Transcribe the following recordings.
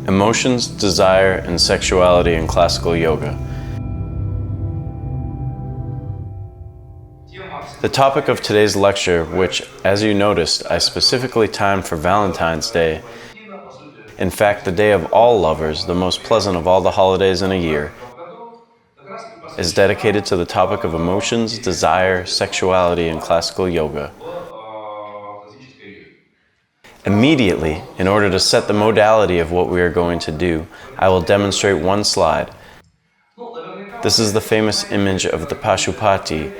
Emotions, Desire, and Sexuality in Classical Yoga. The topic of today's lecture, which, as you noticed, I specifically timed for Valentine's Day, in fact the day of all lovers, the most pleasant of all the holidays in a year, is dedicated to the topic of emotions, desire, sexuality in classical yoga. Immediately, in order to set the modality of what we are going to do, I will demonstrate one slide. This is the famous image of the Pashupati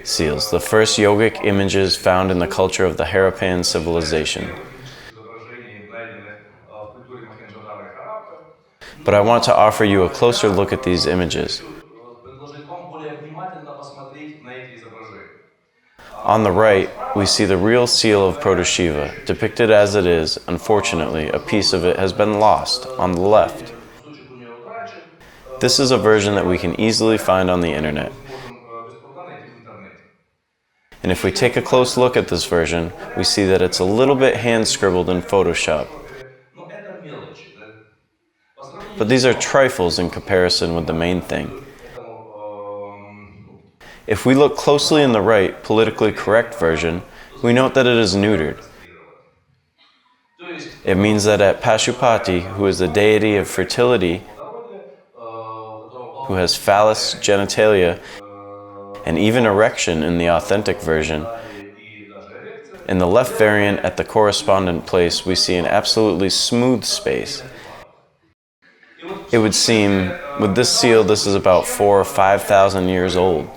seals, the first yogic images found in the culture of the Harappan civilization. But I want to offer you a closer look at these images. On the right, we see the real seal of Proto-Shiva, depicted as it is. Unfortunately, a piece of it has been lost, on the left. This is a version that we can easily find on the internet. And if we take a close look at this version, we see that it's a little bit hand-scribbled in Photoshop. But these are trifles in comparison with the main thing. If we look closely in the right, politically correct version, we note that it is neutered. It means that at Pashupati, who is the deity of fertility, who has phallus, genitalia, and even erection in the authentic version, in the left variant at the correspondent place we see an absolutely smooth space. It would seem, with this seal, this is about 4,000 or 5,000 years old.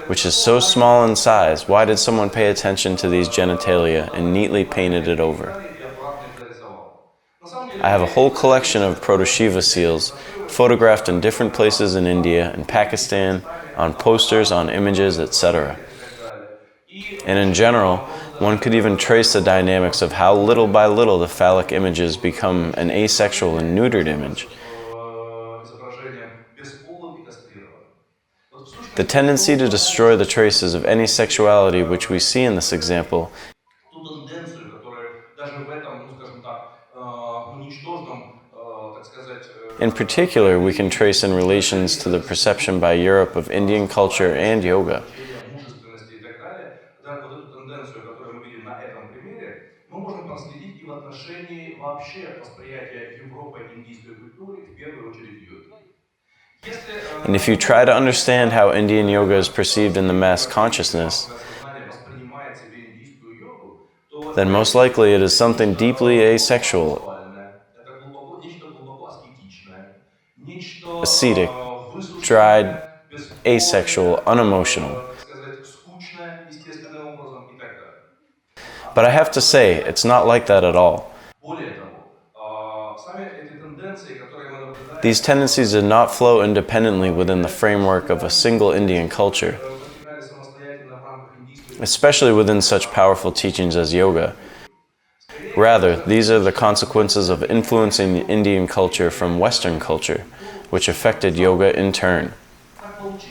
Which is so small in size, why did someone pay attention to these genitalia and neatly painted it over? I have a whole collection of Proto-Shiva seals, photographed in different places in India and Pakistan, on posters, on images, etc. And in general, one could even trace the dynamics of how little by little the phallic images become an asexual and neutered image. The tendency to destroy the traces of any sexuality which we see in this example, in particular, we can trace in relations to the perception by Europe of Indian culture and yoga. And if you try to understand how Indian yoga is perceived in the mass consciousness, then most likely it is something deeply asexual, ascetic, dried, asexual, unemotional. But I have to say, it's not like that at all. These tendencies did not flow independently within the framework of a single Indian culture, especially within such powerful teachings as yoga. Rather, these are the consequences of influencing Indian culture from Western culture, which affected yoga in turn.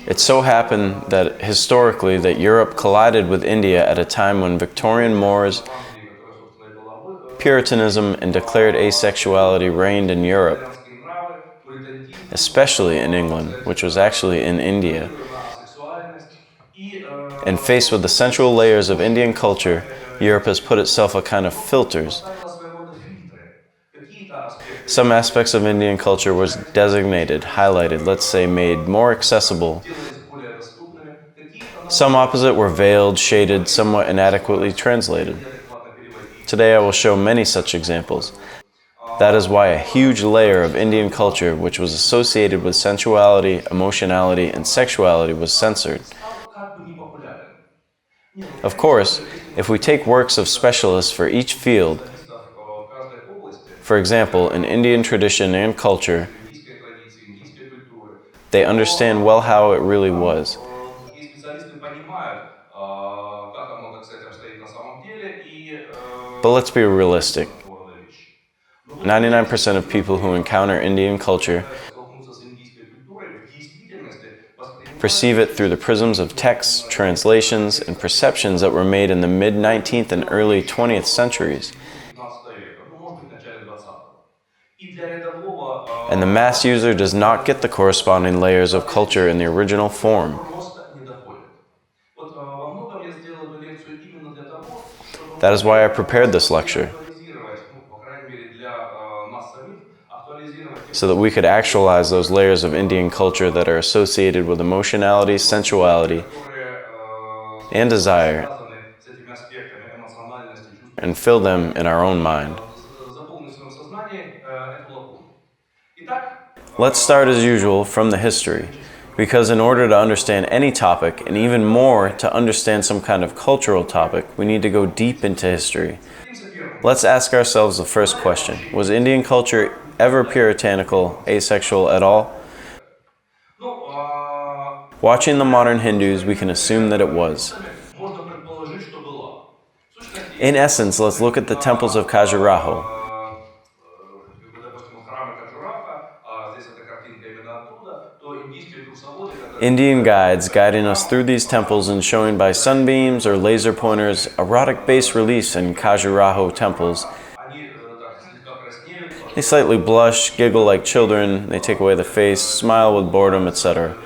It so happened that historically that Europe collided with India at a time when Victorian Moors, Puritanism, and declared asexuality reigned in Europe, especially in England, which was actually in India. And faced with the central layers of Indian culture, Europe has put itself a kind of filters. Some aspects of Indian culture was designated, highlighted, let's say made more accessible. Some opposite were veiled, shaded, somewhat inadequately translated. Today I will show many such examples. That is why a huge layer of Indian culture which was associated with sensuality, emotionality, and sexuality was censored. Of course, if we take works of specialists for each field, for example, in Indian tradition and culture, they understand well how it really was. But let's be realistic. 99% of people who encounter Indian culture perceive it through the prisms of texts, translations, and perceptions that were made in the mid-19th and early 20th centuries. And the mass user does not get the corresponding layers of culture in the original form. That is why I prepared this lecture, so that we could actualize those layers of Indian culture that are associated with emotionality, sensuality, and desire, and fill them in our own mind. Let's start as usual from the history, because in order to understand any topic, and even more to understand some kind of cultural topic, we need to go deep into history. Let's ask ourselves the first question. Was Indian culture ever puritanical, asexual at all? Watching the modern Hindus, we can assume that it was. In essence, let's look at the temples of Khajuraho. Indian guides guiding us through these temples and showing by sunbeams or laser pointers erotic bas reliefs in Khajuraho temples. They slightly blush, giggle like children, they take away the face, smile with boredom, etc.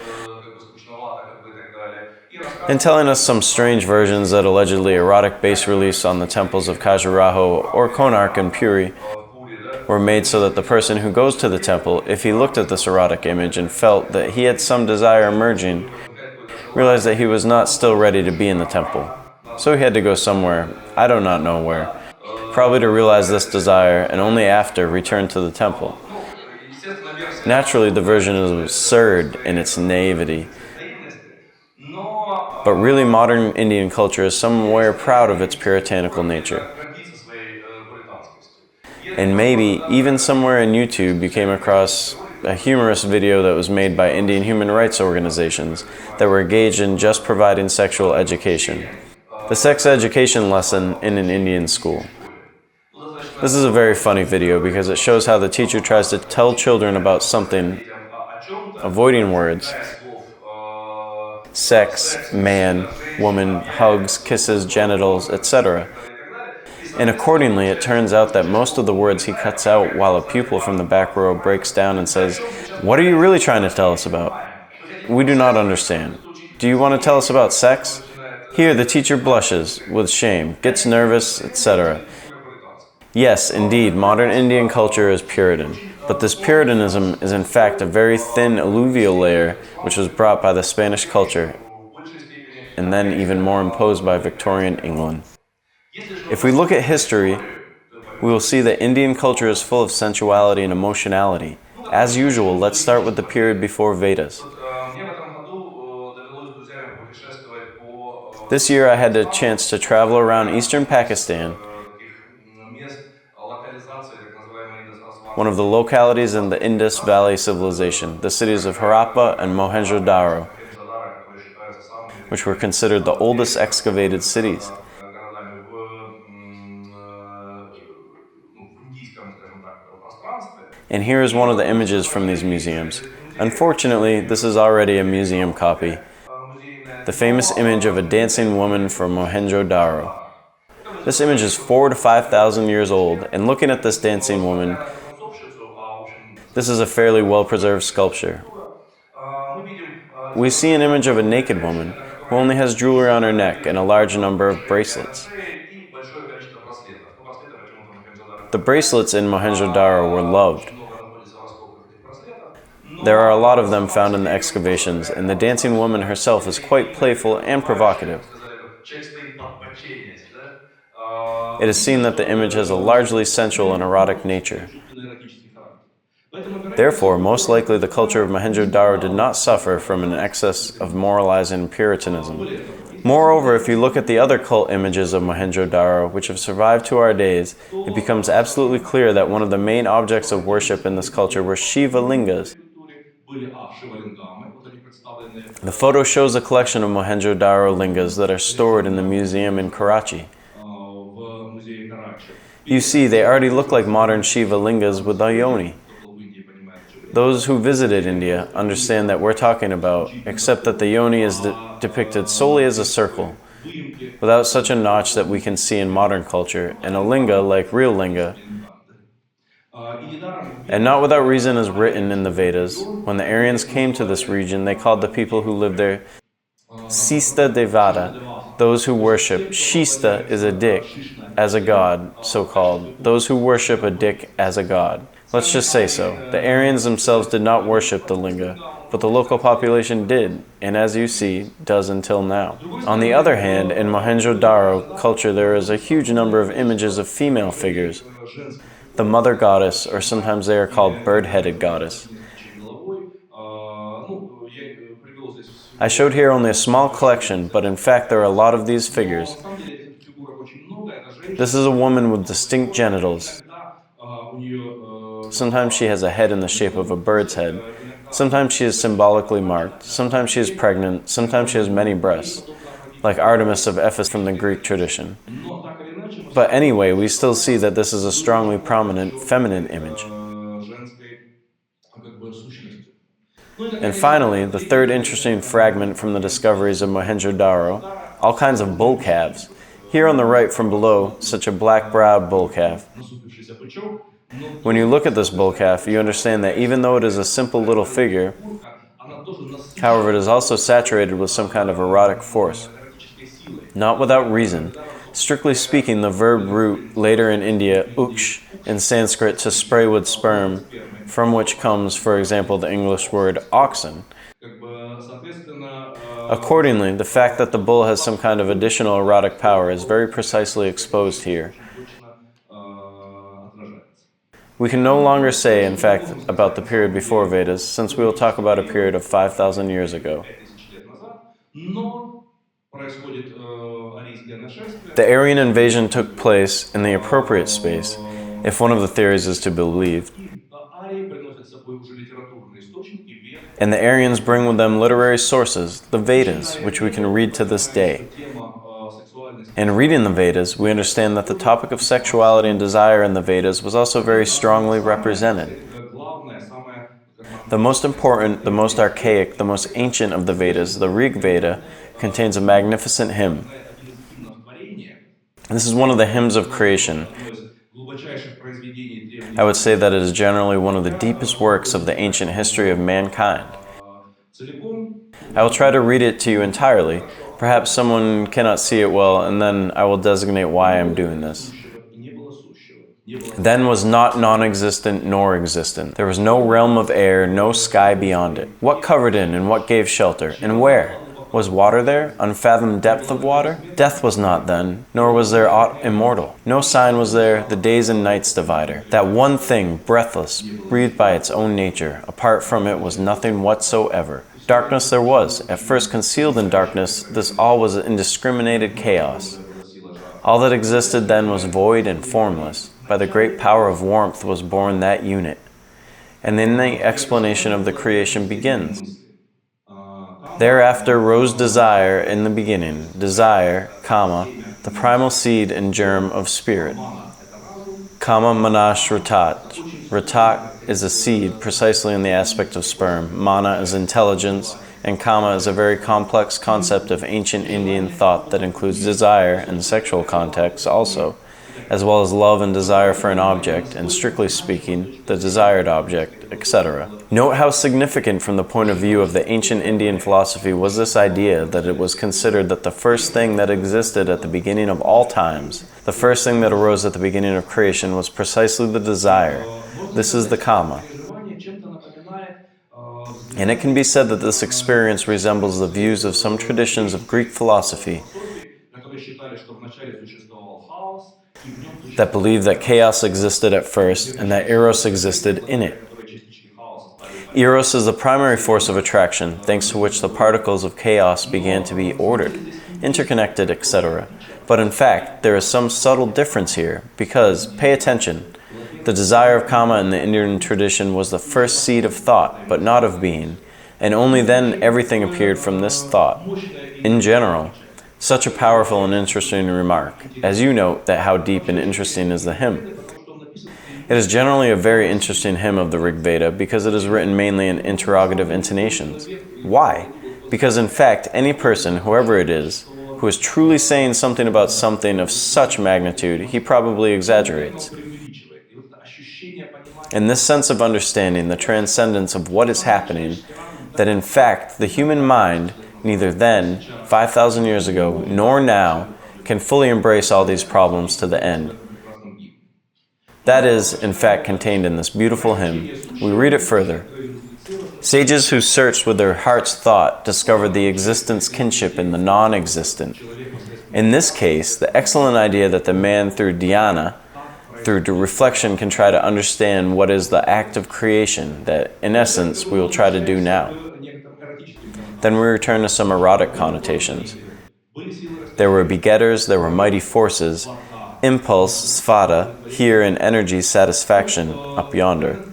And telling us some strange versions that allegedly erotic bas reliefs on the temples of Khajuraho or Konark and Puri were made so that the person who goes to the temple, if he looked at this erotic image and felt that he had some desire emerging, realized that he was not still ready to be in the temple. So he had to go somewhere, I do not know where, probably to realize this desire and only after return to the temple. Naturally, the version is absurd in its naivety. But really modern Indian culture is somewhere proud of its puritanical nature. And maybe, even somewhere in YouTube, you came across a humorous video that was made by Indian human rights organizations that were engaged in just providing sexual education. The sex education lesson in an Indian school. This is a very funny video because it shows how the teacher tries to tell children about something, avoiding words, sex, man, woman, hugs, kisses, genitals, etc. And accordingly, it turns out that most of the words he cuts out while a pupil from the back row breaks down and says, "What are you really trying to tell us about? We do not understand. Do you want to tell us about sex?" Here the teacher blushes with shame, gets nervous, etc. Yes, indeed, modern Indian culture is Puritan, but this Puritanism is in fact a very thin alluvial layer which was brought by the Spanish culture and then even more imposed by Victorian England. If we look at history, we will see that Indian culture is full of sensuality and emotionality. As usual, let's start with the period before Vedas. This year I had the chance to travel around eastern Pakistan, one of the localities in the Indus Valley civilization, the cities of Harappa and Mohenjo-Daro, which were considered the oldest excavated cities. And here is one of the images from these museums. Unfortunately, this is already a museum copy. The famous image of a dancing woman from Mohenjo-Daro. This image is 4,000 to 5,000 years old, and looking at this dancing woman, this is a fairly well-preserved sculpture. We see an image of a naked woman who only has jewelry on her neck and a large number of bracelets. The bracelets in Mohenjo-Daro were loved. There are a lot of them found in the excavations, and the dancing woman herself is quite playful and provocative. It is seen that the image has a largely sensual and erotic nature. Therefore, most likely the culture of Mohenjo-Daro did not suffer from an excess of moralizing Puritanism. Moreover, if you look at the other cult images of Mohenjo-Daro, which have survived to our days, it becomes absolutely clear that one of the main objects of worship in this culture were Shiva lingas. The photo shows a collection of Mohenjo-Daro lingas that are stored in the museum in Karachi. You see, they already look like modern Shiva lingas with a yoni. Those who visited India understand that we're talking about, except that the yoni is depicted solely as a circle, without such a notch that we can see in modern culture, and a linga, like real linga, And not without reason is written in the Vedas, when the Aryans came to this region, they called the people who lived there Sista Devata, those who worship. Shista is a dick, as a god, so-called. Those who worship a dick as a god. Let's just say so. The Aryans themselves did not worship the linga, but the local population did, and as you see, does until now. On the other hand, in Mohenjo-Daro culture there is a huge number of images of female figures. The mother goddess, or sometimes they are called bird-headed goddess. I showed here only a small collection, but in fact there are a lot of these figures. This is a woman with distinct genitals. Sometimes she has a head in the shape of a bird's head. Sometimes she is symbolically marked. Sometimes she is pregnant. Sometimes she has many breasts, like Artemis of Ephesus from the Greek tradition. But anyway, we still see that this is a strongly prominent feminine image. And finally, the third interesting fragment from the discoveries of Mohenjo-Daro, all kinds of bull calves. Here on the right from below, such a black-browed bull calf. When you look at this bull calf, you understand that even though it is a simple little figure, however, it is also saturated with some kind of erotic force. Not without reason. Strictly speaking, the verb root, later in India, uksh, in Sanskrit, to spray with sperm, from which comes, for example, the English word oxen. Accordingly, the fact that the bull has some kind of additional erotic power is very precisely exposed here. We can no longer say, in fact, about the period before Vedas, since we will talk about a period of 5,000 years ago. The Aryan invasion took place in the appropriate space, if one of the theories is to be believed. And the Aryans bring with them literary sources, the Vedas, which we can read to this day. In reading the Vedas, we understand that the topic of sexuality and desire in the Vedas was also very strongly represented. The most important, the most archaic, the most ancient of the Vedas, the Rig Veda, contains a magnificent hymn. This is one of the hymns of creation. I would say that it is generally one of the deepest works of the ancient history of mankind. I will try to read it to you entirely. Perhaps someone cannot see it well, and then I will designate why I am doing this. Then was not non-existent nor existent. There was no realm of air, no sky beyond it. What covered in and what gave shelter, and where? Was water there, unfathomed depth of water? Death was not then, nor was there aught immortal. No sign was there, the days and nights divider. That one thing, breathless, breathed by its own nature. Apart from it was nothing whatsoever. Darkness there was, at first concealed in darkness, this all was indiscriminated chaos. All that existed then was void and formless. By the great power of warmth was born that unit. And then the explanation of the creation begins. Thereafter rose desire in the beginning, desire, kama, the primal seed and germ of spirit. Kama manash ratat. Ratat is a seed precisely in the aspect of sperm. Mana is intelligence, and kama is a very complex concept of ancient Indian thought that includes desire and sexual contexts also, as well as love and desire for an object, and strictly speaking, the desired object, etc. Note how significant from the point of view of the ancient Indian philosophy was this idea that it was considered that the first thing that existed at the beginning of all times, the first thing that arose at the beginning of creation was precisely the desire. This is the kama. And it can be said that this experience resembles the views of some traditions of Greek philosophy that believe that chaos existed at first and that eros existed in it. Eros is the primary force of attraction, thanks to which the particles of chaos began to be ordered, interconnected, etc. But in fact, there is some subtle difference here, because, pay attention, the desire of kama in the Indian tradition was the first seed of thought, but not of being, and only then everything appeared from this thought. In general, such a powerful and interesting remark, as you note that how deep and interesting is the hymn. It is generally a very interesting hymn of the Rig Veda because it is written mainly in interrogative intonations. Why? Because in fact, any person, whoever it is, who is truly saying something about something of such magnitude, he probably exaggerates. In this sense of understanding the transcendence of what is happening, that in fact the human mind, neither then, 5,000 years ago, nor now, can fully embrace all these problems to the end. That is, in fact, contained in this beautiful hymn. We read it further. Sages who searched with their heart's thought discovered the existence kinship in the non-existent. In this case, the excellent idea that the man through dhyana, through reflection, can try to understand what is the act of creation that, in essence, we will try to do now. Then we return to some erotic connotations. There were begetters, there were mighty forces, impulse, svata, here in energy, satisfaction, up yonder.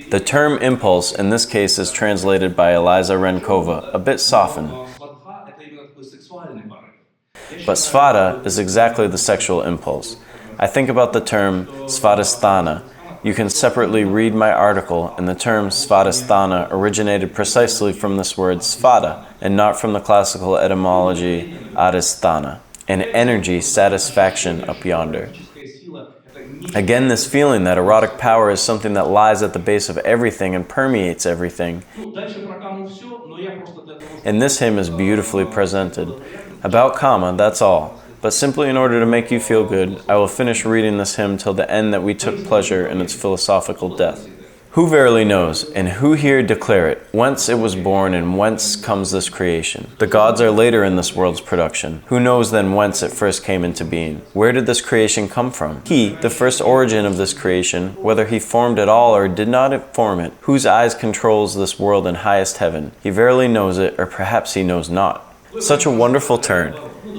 The term impulse in this case is translated by Eliza Renkova, a bit softened. But svata is exactly the sexual impulse. I think about the term svadhisthana. You can separately read my article, and the term svadhisthana originated precisely from this word svada, and not from the classical etymology adhisthana, an energy, satisfaction up yonder. Again, this feeling that erotic power is something that lies at the base of everything and permeates everything. And this hymn is beautifully presented. About Kama, that's all. But simply in order to make you feel good, I will finish reading this hymn till the end that we took pleasure in its philosophical death. Who verily knows, and who here declare it, whence it was born and whence comes this creation? The gods are later in this world's production. Who knows then whence it first came into being? Where did this creation come from? He, the first origin of this creation, whether he formed it all or did not form it, whose eyes controls this world in highest heaven, he verily knows it, or perhaps he knows not. Such a wonderful turn.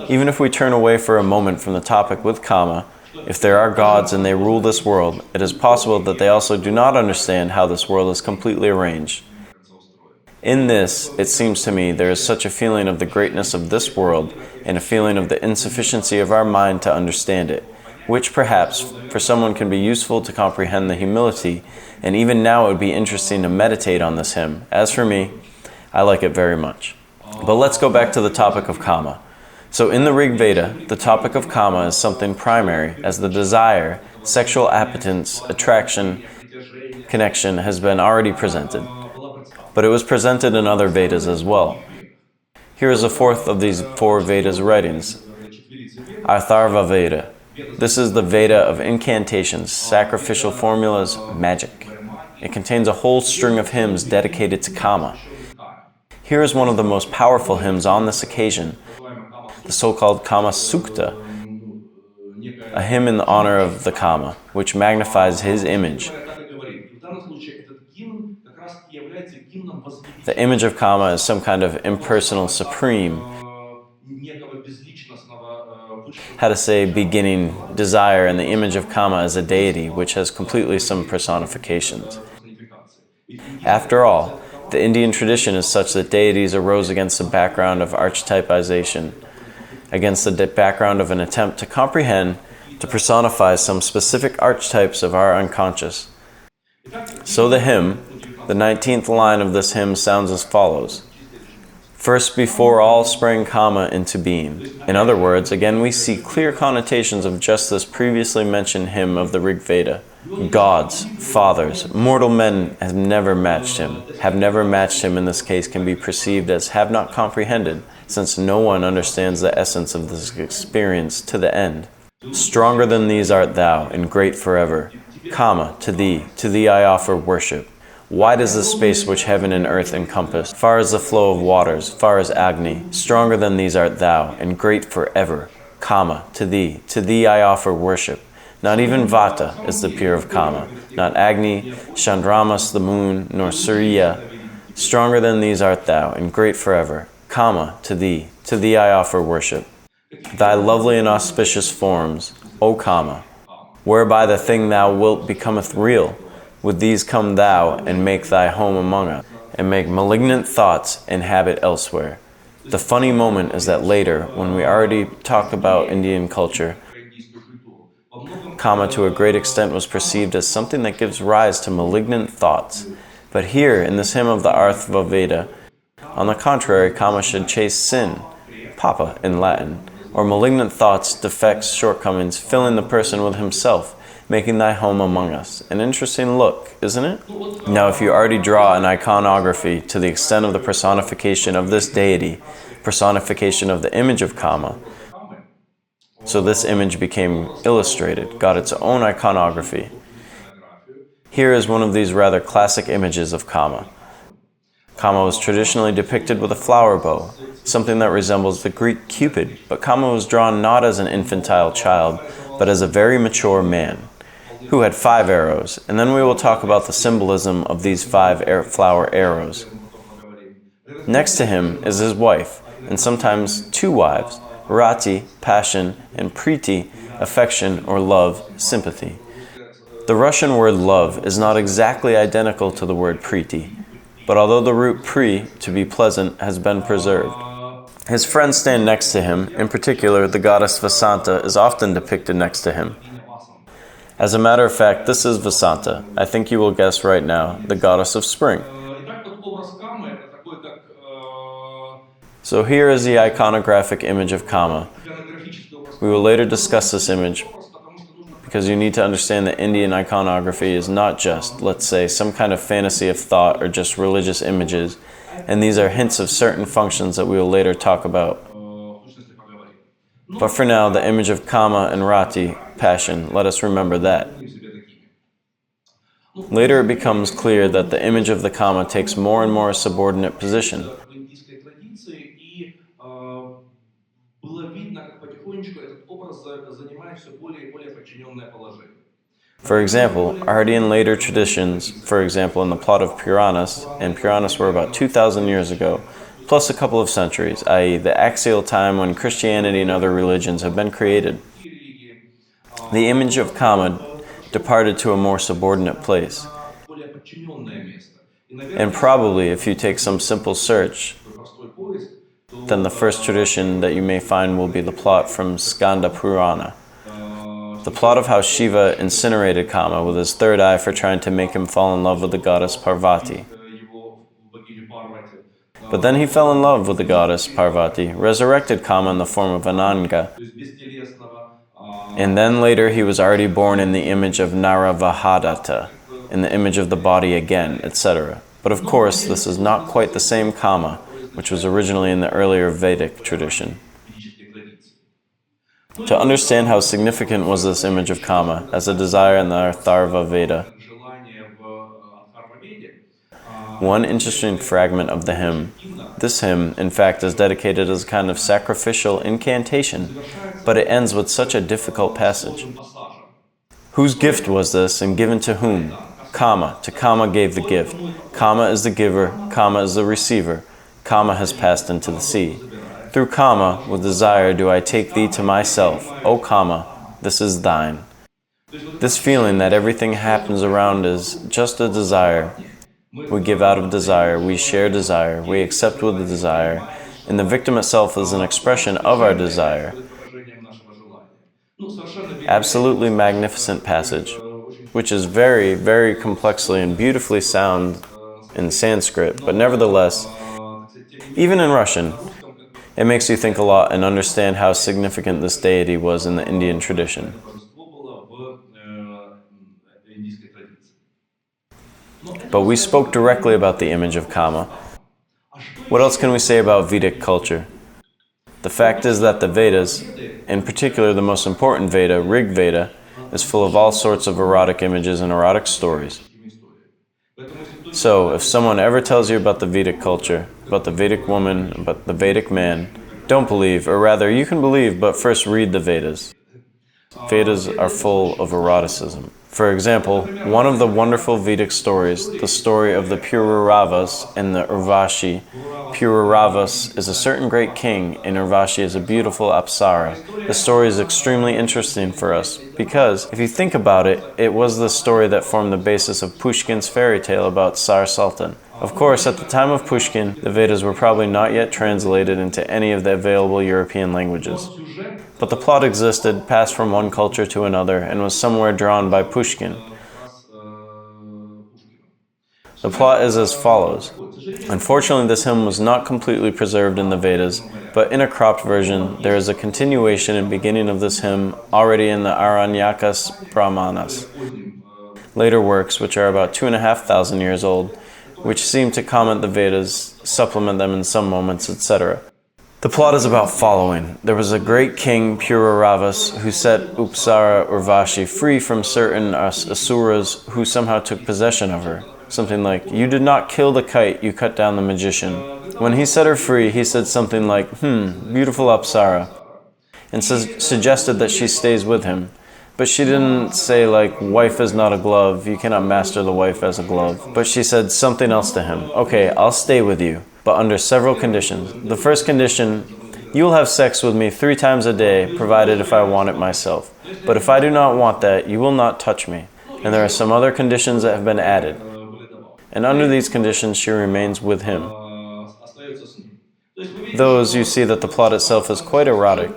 Even if we turn away for a moment from the topic with Kama, if there are gods and they rule this world, it is possible that they also do not understand how this world is completely arranged. In this, it seems to me, there is such a feeling of the greatness of this world and a feeling of the insufficiency of our mind to understand it, which perhaps for someone can be useful to comprehend the humility, and even now it would be interesting to meditate on this hymn. As for me, I like it very much. But let's go back to the topic of Kama. So in the Rig Veda, the topic of Kama is something primary, as the desire, sexual appetence, attraction, connection has been already presented. But it was presented in other Vedas as well. Here is a fourth of these four Vedas writings, Atharva Veda. This is the Veda of incantations, sacrificial formulas, magic. It contains a whole string of hymns dedicated to Kama. Here is one of the most powerful hymns on this occasion, the so-called Kama Sukta, a hymn in honor of the Kama, which magnifies his image. The image of Kama is some kind of impersonal supreme, how to say, beginning desire, and the image of Kama is a deity, which has completely some personifications. After all, the Indian tradition is such that deities arose against the background of archetypization, against the background of an attempt to comprehend, to personify some specific archetypes of our unconscious. So the hymn, the 19th line of this hymn sounds as follows. First before all sprang Kama into being. In other words, again we see clear connotations of just this previously mentioned hymn of the Rig Veda. Gods, fathers, mortal men have never matched him. Have never matched him in this case can be perceived as have not comprehended, since no one understands the essence of this experience to the end. Stronger than these art thou, and great forever. Kama, to thee I offer worship. Wide is the space which heaven and earth encompass, far as the flow of waters, far as Agni. Stronger than these art thou, and great forever. Kama, to thee I offer worship. Not even Vata is the peer of Kama, not Agni, Chandramas the moon, nor Surya. Stronger than these art thou, and great forever. Kama, to thee I offer worship. Thy lovely and auspicious forms, O Kama, whereby the thing thou wilt becometh real, with these come thou, and make thy home among us, and make malignant thoughts inhabit elsewhere. The funny moment is that later, when we already talked about Indian culture, Kama to a great extent was perceived as something that gives rise to malignant thoughts. But here, in this hymn of the Atharva Veda, on the contrary, Kama should chase sin, papa in Latin, or malignant thoughts, defects, shortcomings, filling the person with himself, making thy home among us. An interesting look, isn't it? Now, if you already draw an iconography to the extent of the personification of this deity, personification of the image of Kama, so this image became illustrated, got its own iconography. Here is one of these rather classic images of Kama. Kama was traditionally depicted with a flower bow, something that resembles the Greek Cupid, but Kama was drawn not as an infantile child, but as a very mature man, who had 5 arrows, and then we will talk about the symbolism of these 5 flower arrows. Next to him is his wife, and sometimes 2 wives, Rati, passion, and Priti, affection or love, sympathy. The Russian word love is not exactly identical to the word Priti, but although the root pri, to be pleasant, has been preserved. His friends stand next to him. In particular, the goddess Vasanta is often depicted next to him. As a matter of fact, this is Vasanta. I think you will guess right now, the goddess of spring. So here is the iconographic image of Kama. We will later discuss this image because you need to understand that Indian iconography is not just, let's say, some kind of fantasy of thought or just religious images, and these are hints of certain functions that we will later talk about. But for now, the image of Kama and Rati, passion, let us remember that. Later it becomes clear that the image of the Kama takes more and more a subordinate position. For example, Aryan later traditions, for example in the plot of Puranas, and Puranas were about 2,000 years ago, plus a couple of centuries, i.e. the axial time when Christianity and other religions have been created. The image of Kama departed to a more subordinate place. And probably, if you take some simple search, then the first tradition that you may find will be the plot from Skanda Purana. The plot of how Shiva incinerated Kama with his third eye for trying to make him fall in love with the goddess Parvati. But then he fell in love with the goddess Parvati, resurrected Kama in the form of Ananga, and then later he was already born in the image of Naravahadata, in the image of the body again, etc. But of course, this is not quite the same Kama, which was originally in the earlier Vedic tradition. To understand how significant was this image of Kama as a desire in the Atharva Veda, one interesting fragment of the hymn. This hymn, in fact, is dedicated as a kind of sacrificial incantation, but it ends with such a difficult passage. Whose gift was this, and given to whom? Kama. To Kama gave the gift. Kama is the giver, Kama is the receiver. Kama has passed into the sea. Through Kama, with desire, do I take thee to myself. O Kama, this is thine. This feeling that everything happens around is just a desire. We give out of desire, we share desire, we accept with the desire, and the victim itself is an expression of our desire. Absolutely magnificent passage, which is very, very complexly and beautifully sound in Sanskrit, but nevertheless, even in Russian, it makes you think a lot and understand how significant this deity was in the Indian tradition. But we spoke directly about the image of Kama. What else can we say about Vedic culture? The fact is that the Vedas, in particular the most important Veda, Rig Veda, is full of all sorts of erotic images and erotic stories. So, if someone ever tells you about the Vedic culture, about the Vedic woman, about the Vedic man, don't believe, or rather, you can believe, but first read the Vedas. Vedas are full of eroticism. For example, one of the wonderful Vedic stories, the story of the Pururavas and the Urvashi. Pururavas is a certain great king, and Urvashi is a beautiful Apsara. The story is extremely interesting for us, because, if you think about it, it was the story that formed the basis of Pushkin's fairy tale about Tsar Sultan. Of course, at the time of Pushkin, the Vedas were probably not yet translated into any of the available European languages. But the plot existed, passed from one culture to another, and was somewhere drawn by Pushkin. The plot is as follows. Unfortunately, this hymn was not completely preserved in the Vedas, But in a cropped version, there is a continuation and beginning of this hymn already in the Aranyakas Brahmanas, later works which are about 2,500 years old, which seem to comment the Vedas, supplement them in some moments, etc. The plot is about following. There was a great king, Pururavas, who set Upsara Urvashi free from certain asuras who somehow took possession of her. Something like, "You did not kill the kite, you cut down the magician." When he set her free, he said something like, beautiful Apsara, and suggested that she stays with him. But she didn't say like, wife is not a glove, you cannot master the wife as a glove. But she said something else to him. Okay, I'll stay with you, but under several conditions. The first condition, you will have sex with me 3 times a day, provided if I want it myself. But if I do not want that, you will not touch me. And there are some other conditions that have been added. And under these conditions, she remains with him. Those, you see that the plot itself is quite erotic.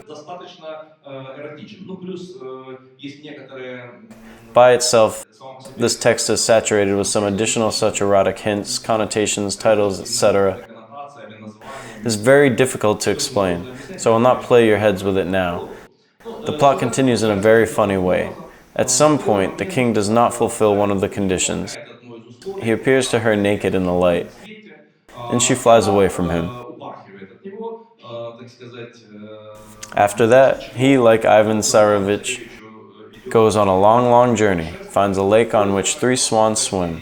By itself, this text is saturated with some additional such erotic hints, connotations, titles, etc. It's very difficult to explain, so I will not play your heads with it now. The plot continues in a very funny way. At some point, the king does not fulfill one of the conditions. He appears to her naked in the light, and she flies away from him. After that, he, like Ivan Tsarevich, goes on a long journey, finds a lake on which 3 swans swim.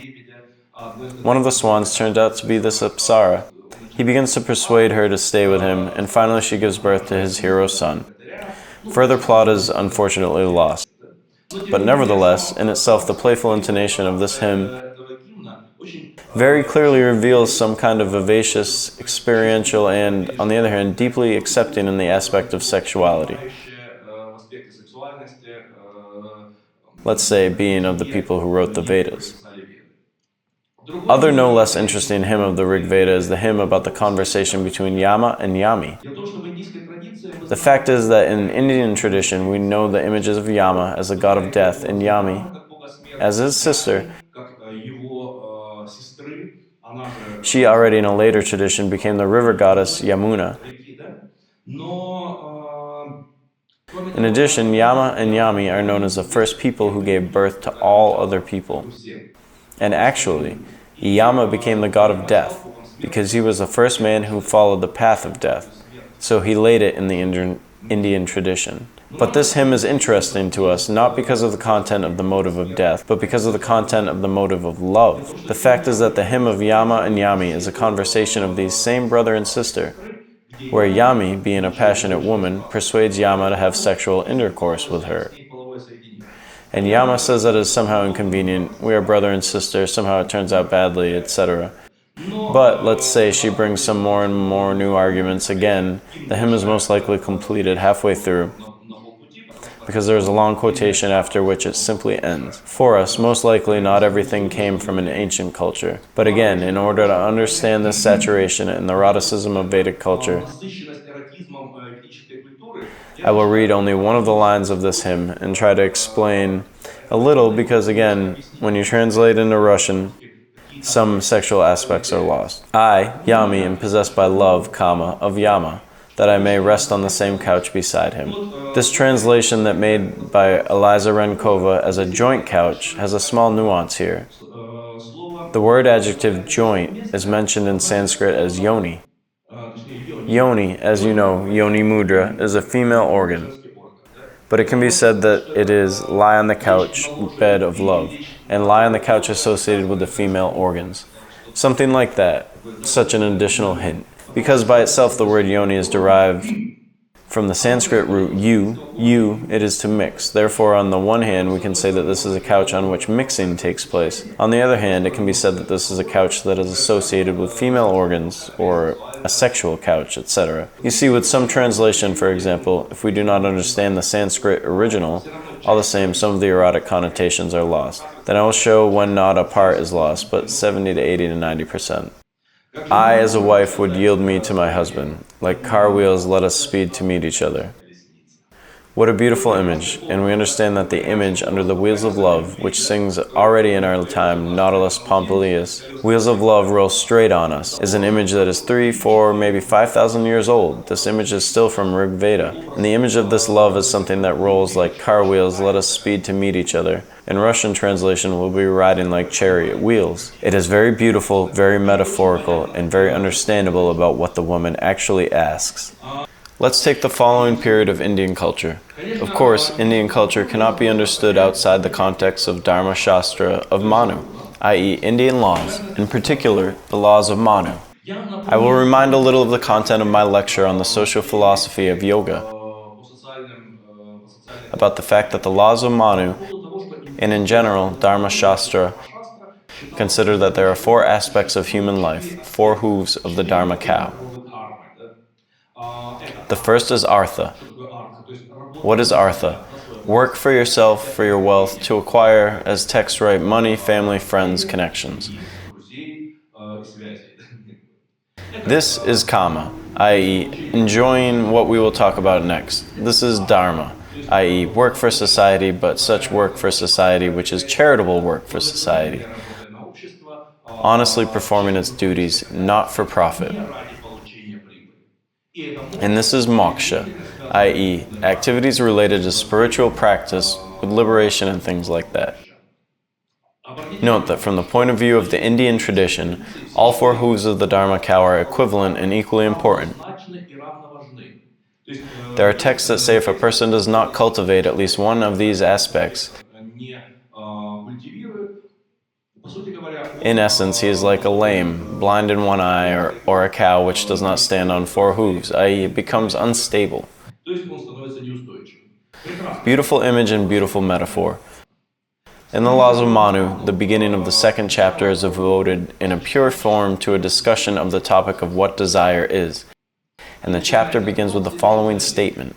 One of the swans turns out to be this Apsara. He begins to persuade her to stay with him, and finally she gives birth to his hero son. Further plot is unfortunately lost. But nevertheless, in itself, the playful intonation of this hymn very clearly reveals some kind of vivacious, experiential, and, on the other hand, deeply accepting in the aspect of sexuality. Let's say, being of the people who wrote the Vedas. Other no less interesting hymn of the Rig Veda is the hymn about the conversation between Yama and Yami. The fact is that in Indian tradition we know the images of Yama as the god of death and Yami as his sister. She already in a later tradition became the river goddess Yamuna. In addition, Yama and Yami are known as the first people who gave birth to all other people. And actually, Yama became the god of death because he was the first man who followed the path of death, so he laid it in the Indian tradition. But this hymn is interesting to us not because of the content of the motive of death, but because of the content of the motive of love. The fact is that the hymn of Yama and Yami is a conversation of these same brother and sister, where Yami, being a passionate woman, persuades Yama to have sexual intercourse with her. And Yama says that it is somehow inconvenient, we are brother and sister, somehow it turns out badly, etc. But let's say she brings some more and more new arguments again, the hymn is most likely completed halfway through, because there is a long quotation after which it simply ends. For us, most likely not everything came from an ancient culture. But again, in order to understand this saturation and the eroticism of Vedic culture, I will read only one of the lines of this hymn and try to explain a little because again, when you translate into Russian, some sexual aspects are lost. I, Yami, am possessed by love, of Yama, that I may rest on the same couch beside him. This translation that made by Eliza Renkova as a joint couch has a small nuance here. The word adjective joint is mentioned in Sanskrit as yoni. Yoni, as you know, Yoni Mudra, is a female organ. But it can be said that it is lie on the couch, bed of love, and lie on the couch associated with the female organs. Something like that, such an additional hint. Because by itself the word yoni is derived from the Sanskrit root yu, it is to mix. Therefore, on the one hand, we can say that this is a couch on which mixing takes place. On the other hand, it can be said that this is a couch that is associated with female organs, or a sexual couch, etc. You see, with some translation, for example, if we do not understand the Sanskrit original, all the same, some of the erotic connotations are lost. Then I will show when not a part is lost, but 70 to 80 to 90%. I, as a wife, would yield me to my husband. Like car wheels, let us speed to meet each other. What a beautiful image, and we understand that the image under the wheels of love, which sings already in our time, Nautilus Pompilius, wheels of love roll straight on us, is an image that is 3, 4, maybe 5,000 years old. This image is still from Rig Veda, and the image of this love is something that rolls like car wheels, let us speed to meet each other. In Russian translation, we'll be riding like chariot wheels. It is very beautiful, very metaphorical, and very understandable about what the woman actually asks. Let's take the following period of Indian culture. Of course, Indian culture cannot be understood outside the context of Dharma Shastra of Manu, i.e. Indian laws, in particular, the laws of Manu. I will remind a little of the content of my lecture on the social philosophy of yoga, about the fact that the laws of Manu, and in general, Dharma Shastra, consider that there are 4 aspects of human life, 4 hooves of the Dharma cow. The first is artha. What is artha? Work for yourself, for your wealth, to acquire, as texts write, money, family, friends, connections. This is kama, i.e. enjoying what we will talk about next. This is dharma, i.e. work for society, but such work for society which is charitable work for society, honestly performing its duties, not for profit. And this is moksha, i.e. activities related to spiritual practice with liberation and things like that. Note that from the point of view of the Indian tradition, all 4 hooves of the Dharma cow are equivalent and equally important. There are texts that say if a person does not cultivate at least one of these aspects, in essence, he is like a lame, blind in one eye, or a cow which does not stand on 4 hooves, i.e. it becomes unstable. Beautiful image and beautiful metaphor. In the Laws of Manu, the beginning of the 2nd chapter is devoted in a pure form to a discussion of the topic of what desire is. And the chapter begins with the following statement.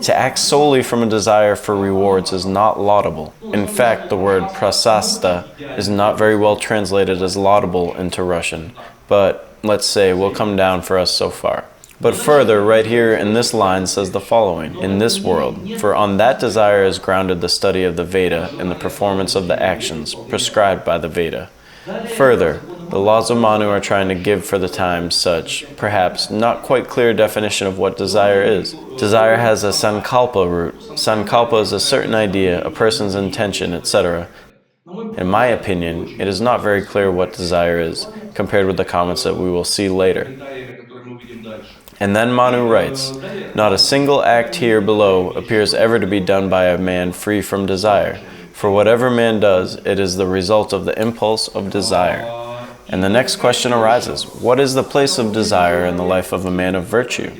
To act solely from a desire for rewards is not laudable. In fact, the word prasasta is not very well translated as laudable into Russian, but let's say will come down for us so far. But further, right here in this line says the following, in this world, for on that desire is grounded the study of the Veda and the performance of the actions prescribed by the Veda. Further, the laws of Manu are trying to give for the time such, perhaps, not quite clear definition of what desire is. Desire has a sankalpa root. Sankalpa is a certain idea, a person's intention, etc. In my opinion, it is not very clear what desire is, compared with the comments that we will see later. And then Manu writes, not a single act here below appears ever to be done by a man free from desire. For whatever man does, it is the result of the impulse of desire. And the next question arises, what is the place of desire in the life of a man of virtue?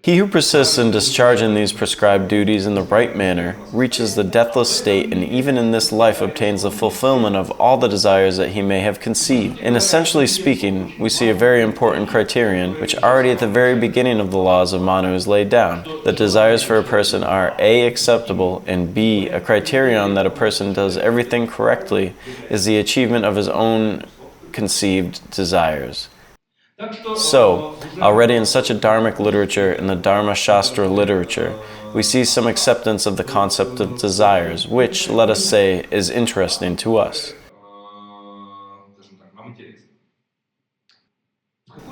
He who persists in discharging these prescribed duties in the right manner reaches the deathless state and even in this life obtains the fulfillment of all the desires that he may have conceived. And essentially speaking, we see a very important criterion which already at the very beginning of the laws of Manu is laid down. The desires for a person are A, acceptable, and B, a criterion that a person does everything correctly is the achievement of his own conceived desires. So, already in such a dharmic literature, in the Dharma Shastra literature, we see some acceptance of the concept of desires, which, let us say, is interesting to us.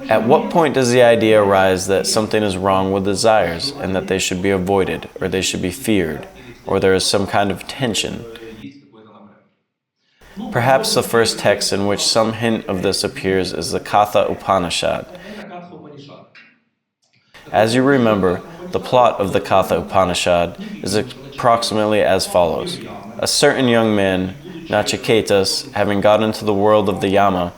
At what point does the idea arise that something is wrong with desires, and that they should be avoided, or they should be feared, or there is some kind of tension? Perhaps the first text in which some hint of this appears is the Katha Upanishad. As you remember, the plot of the Katha Upanishad is approximately as follows. A certain young man, Nachiketas, having got into the world of the Yama,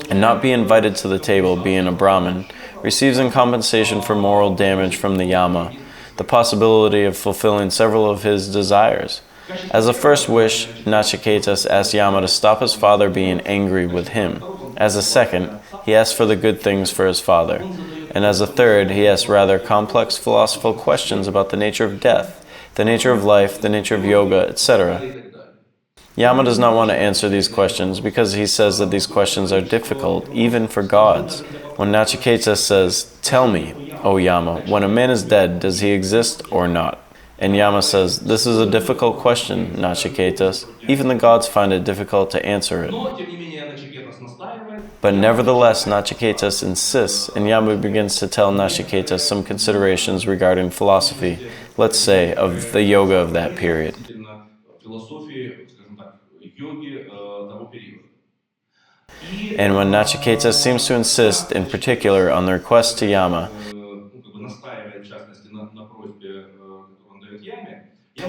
and not be invited to the table, being a Brahmin, receives in compensation for moral damage from the Yama the possibility of fulfilling several of his desires. As a first wish, Nachiketas asks Yama to stop his father being angry with him. As a second, he asks for the good things for his father. And as a third, he asks rather complex philosophical questions about the nature of death, the nature of life, the nature of yoga, etc. Yama does not want to answer these questions because he says that these questions are difficult, even for gods. When Nachiketas says, "Tell me, O Yama, when a man is dead, does he exist or not?" And Yama says, "This is a difficult question, Nachiketas. Even the gods find it difficult to answer it." But nevertheless, Nachiketas insists, and Yama begins to tell Nachiketas some considerations regarding philosophy, let's say, of the yoga of that period. And when Nachiketas seems to insist, in particular, on the request to Yama,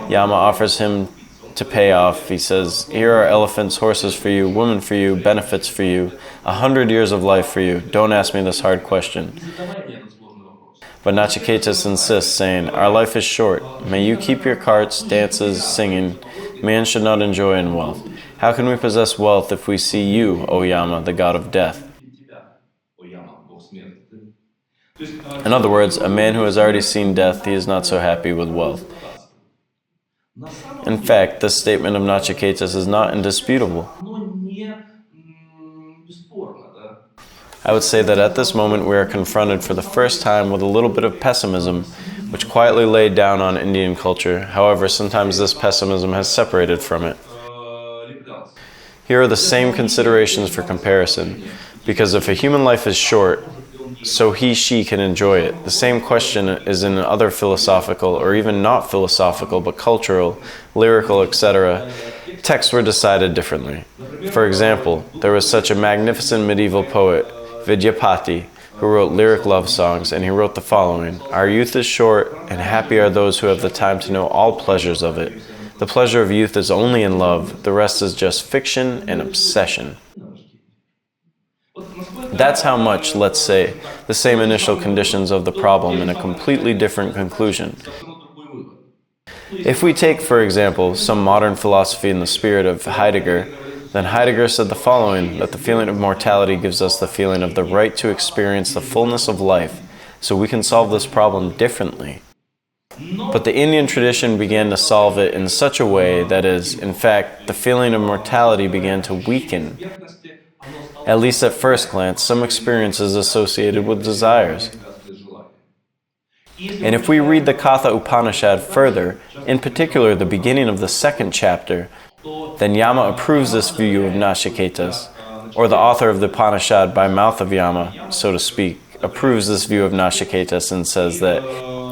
Yama offers him to pay off. He says, "Here are elephants, horses for you, women for you, benefits for you, 100 years of life for you. Don't ask me this hard question." But Nachiketas insists, saying, "Our life is short. May you keep your carts, dances, singing. Man should not enjoy in wealth. How can we possess wealth if we see you, O Yama, the god of death?" In other words, a man who has already seen death, he is not so happy with wealth. In fact, this statement of Nachiketas is not indisputable. I would say that at this moment we are confronted for the first time with a little bit of pessimism, which quietly laid down on Indian culture. However, sometimes this pessimism has separated from it. Here are the same considerations for comparison, because if a human life is short, so she can enjoy it. The same question is in other philosophical, or even not philosophical, but cultural, lyrical, etc. Texts were decided differently. For example, there was such a magnificent medieval poet, Vidyapati, who wrote lyric love songs, and he wrote the following: "Our youth is short, and happy are those who have the time to know all pleasures of it. The pleasure of youth is only in love, the rest is just fiction and obsession." That's how much, let's say, the same initial conditions of the problem in a completely different conclusion. If we take, for example, some modern philosophy in the spirit of Heidegger, then Heidegger said the following, that the feeling of mortality gives us the feeling of the right to experience the fullness of life, so we can solve this problem differently. But the Indian tradition began to solve it in such a way that is, in fact, the feeling of mortality began to weaken. At least at first glance, some experiences associated with desires. And if we read the Katha Upanishad further, in particular the beginning of the 2nd chapter, then Yama approves this view of Nachiketas, or the author of the Upanishad by mouth of Yama, so to speak, approves this view of Nachiketas and says that,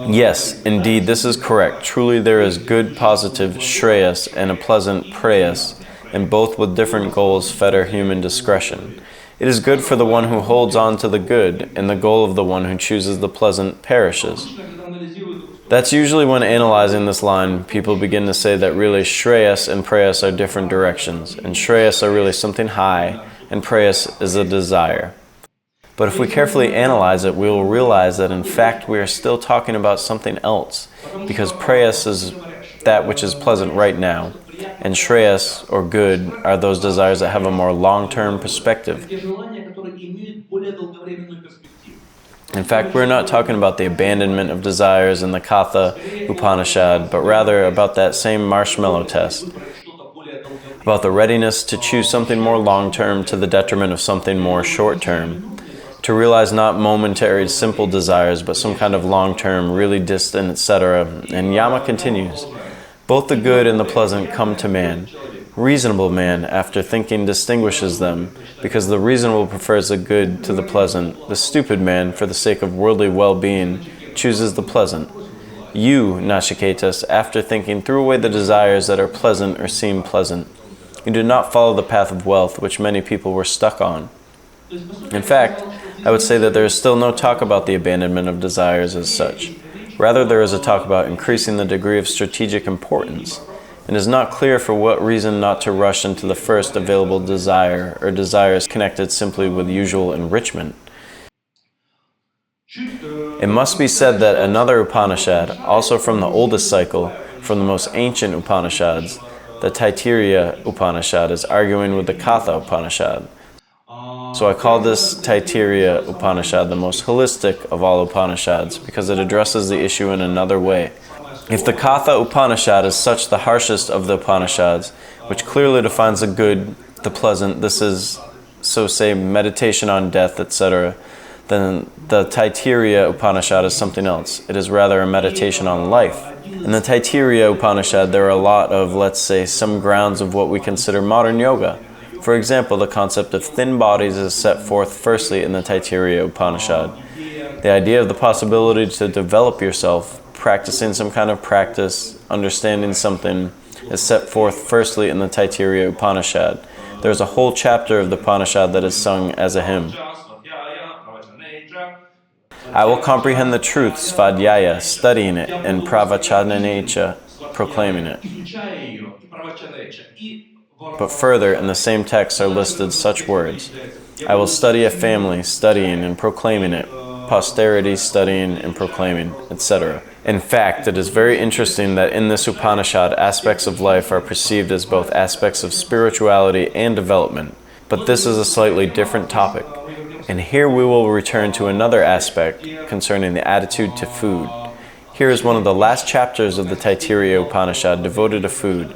yes, indeed, this is correct. Truly there is good, positive Shreyas and a pleasant Preyas, and both with different goals fetter human discretion. It is good for the one who holds on to the good, and the goal of the one who chooses the pleasant perishes. That's usually when analyzing this line, people begin to say that really Shreyas and Preyas are different directions, and Shreyas are really something high, and Preyas is a desire. But if we carefully analyze it, we will realize that in fact we are still talking about something else, because Preyas is that which is pleasant right now, and Shreyas, or good, are those desires that have a more long-term perspective. In fact, we're not talking about the abandonment of desires in the Katha Upanishad, but rather about that same marshmallow test, about the readiness to choose something more long-term to the detriment of something more short-term, to realize not momentary, simple desires, but some kind of long-term, really distant, etc. And Yama continues, "Both the good and the pleasant come to man. Reasonable man, after thinking, distinguishes them, because the reasonable prefers the good to the pleasant. The stupid man, for the sake of worldly well-being, chooses the pleasant. You, Nachiketas, after thinking, threw away the desires that are pleasant or seem pleasant. You did not follow the path of wealth, which many people were stuck on." In fact, I would say that there is still no talk about the abandonment of desires as such. Rather, there is a talk about increasing the degree of strategic importance. It is not clear for what reason not to rush into the first available desire, or desires connected simply with usual enrichment. It must be said that another Upanishad, also from the oldest cycle, from the most ancient Upanishads, the Taittiriya Upanishad, is arguing with the Katha Upanishad. So I call this Taittiriya Upanishad the most holistic of all Upanishads, because it addresses the issue in another way. If the Katha Upanishad is such the harshest of the Upanishads, which clearly defines the good, the pleasant, this is, so say, meditation on death, etc., then the Taittiriya Upanishad is something else. It is rather a meditation on life. In the Taittiriya Upanishad, there are a lot of, let's say, some grounds of what we consider modern yoga. For example, the concept of thin bodies is set forth firstly in the Taittiriya Upanishad. The idea of the possibility to develop yourself, practicing some kind of practice, understanding something, is set forth firstly in the Taittiriya Upanishad. There is a whole chapter of the Upanishad that is sung as a hymn. I will comprehend the truth, svadhyaya, studying it, and pravachananecha, proclaiming it. But further, in the same text are listed such words: I will study a family, studying and proclaiming it, posterity, studying and proclaiming, etc. In fact, it is very interesting that in this Upanishad, aspects of life are perceived as both aspects of spirituality and development. But this is a slightly different topic. And here we will return to another aspect concerning the attitude to food. Here is one of the last chapters of the Taittiriya Upanishad devoted to food.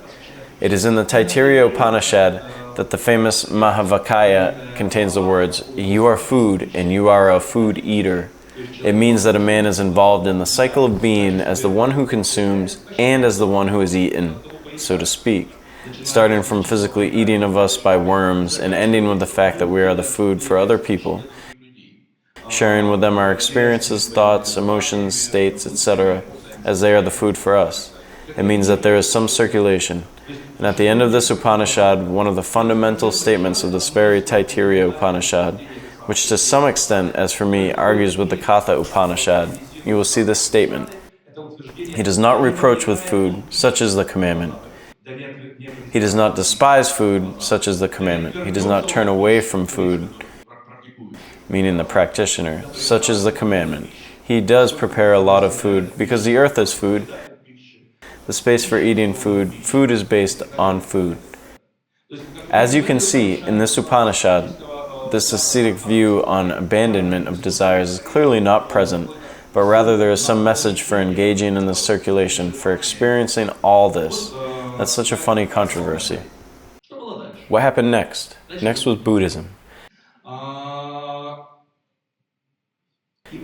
It is in the Taittiriya Upanishad that the famous Mahavakya contains the words, "You are food, and you are a food eater." It means that a man is involved in the cycle of being as the one who consumes and as the one who is eaten, so to speak, starting from physically eating of us by worms and ending with the fact that we are the food for other people, sharing with them our experiences, thoughts, emotions, states, etc., as they are the food for us. It means that there is some circulation. And at the end of this Upanishad, one of the fundamental statements of this very Taittiriya Upanishad, which to some extent, as for me, argues with the Katha Upanishad, you will see this statement. He does not reproach with food, such is the commandment. He does not despise food, such is the commandment. He does not turn away from food, meaning the practitioner, such is the commandment. He does prepare a lot of food, because the earth is food. The space for eating food, food is based on food. As you can see, in this Upanishad, this ascetic view on abandonment of desires is clearly not present, but rather there is some message for engaging in the circulation, for experiencing all this. That's such a funny controversy. What happened next? Next was Buddhism.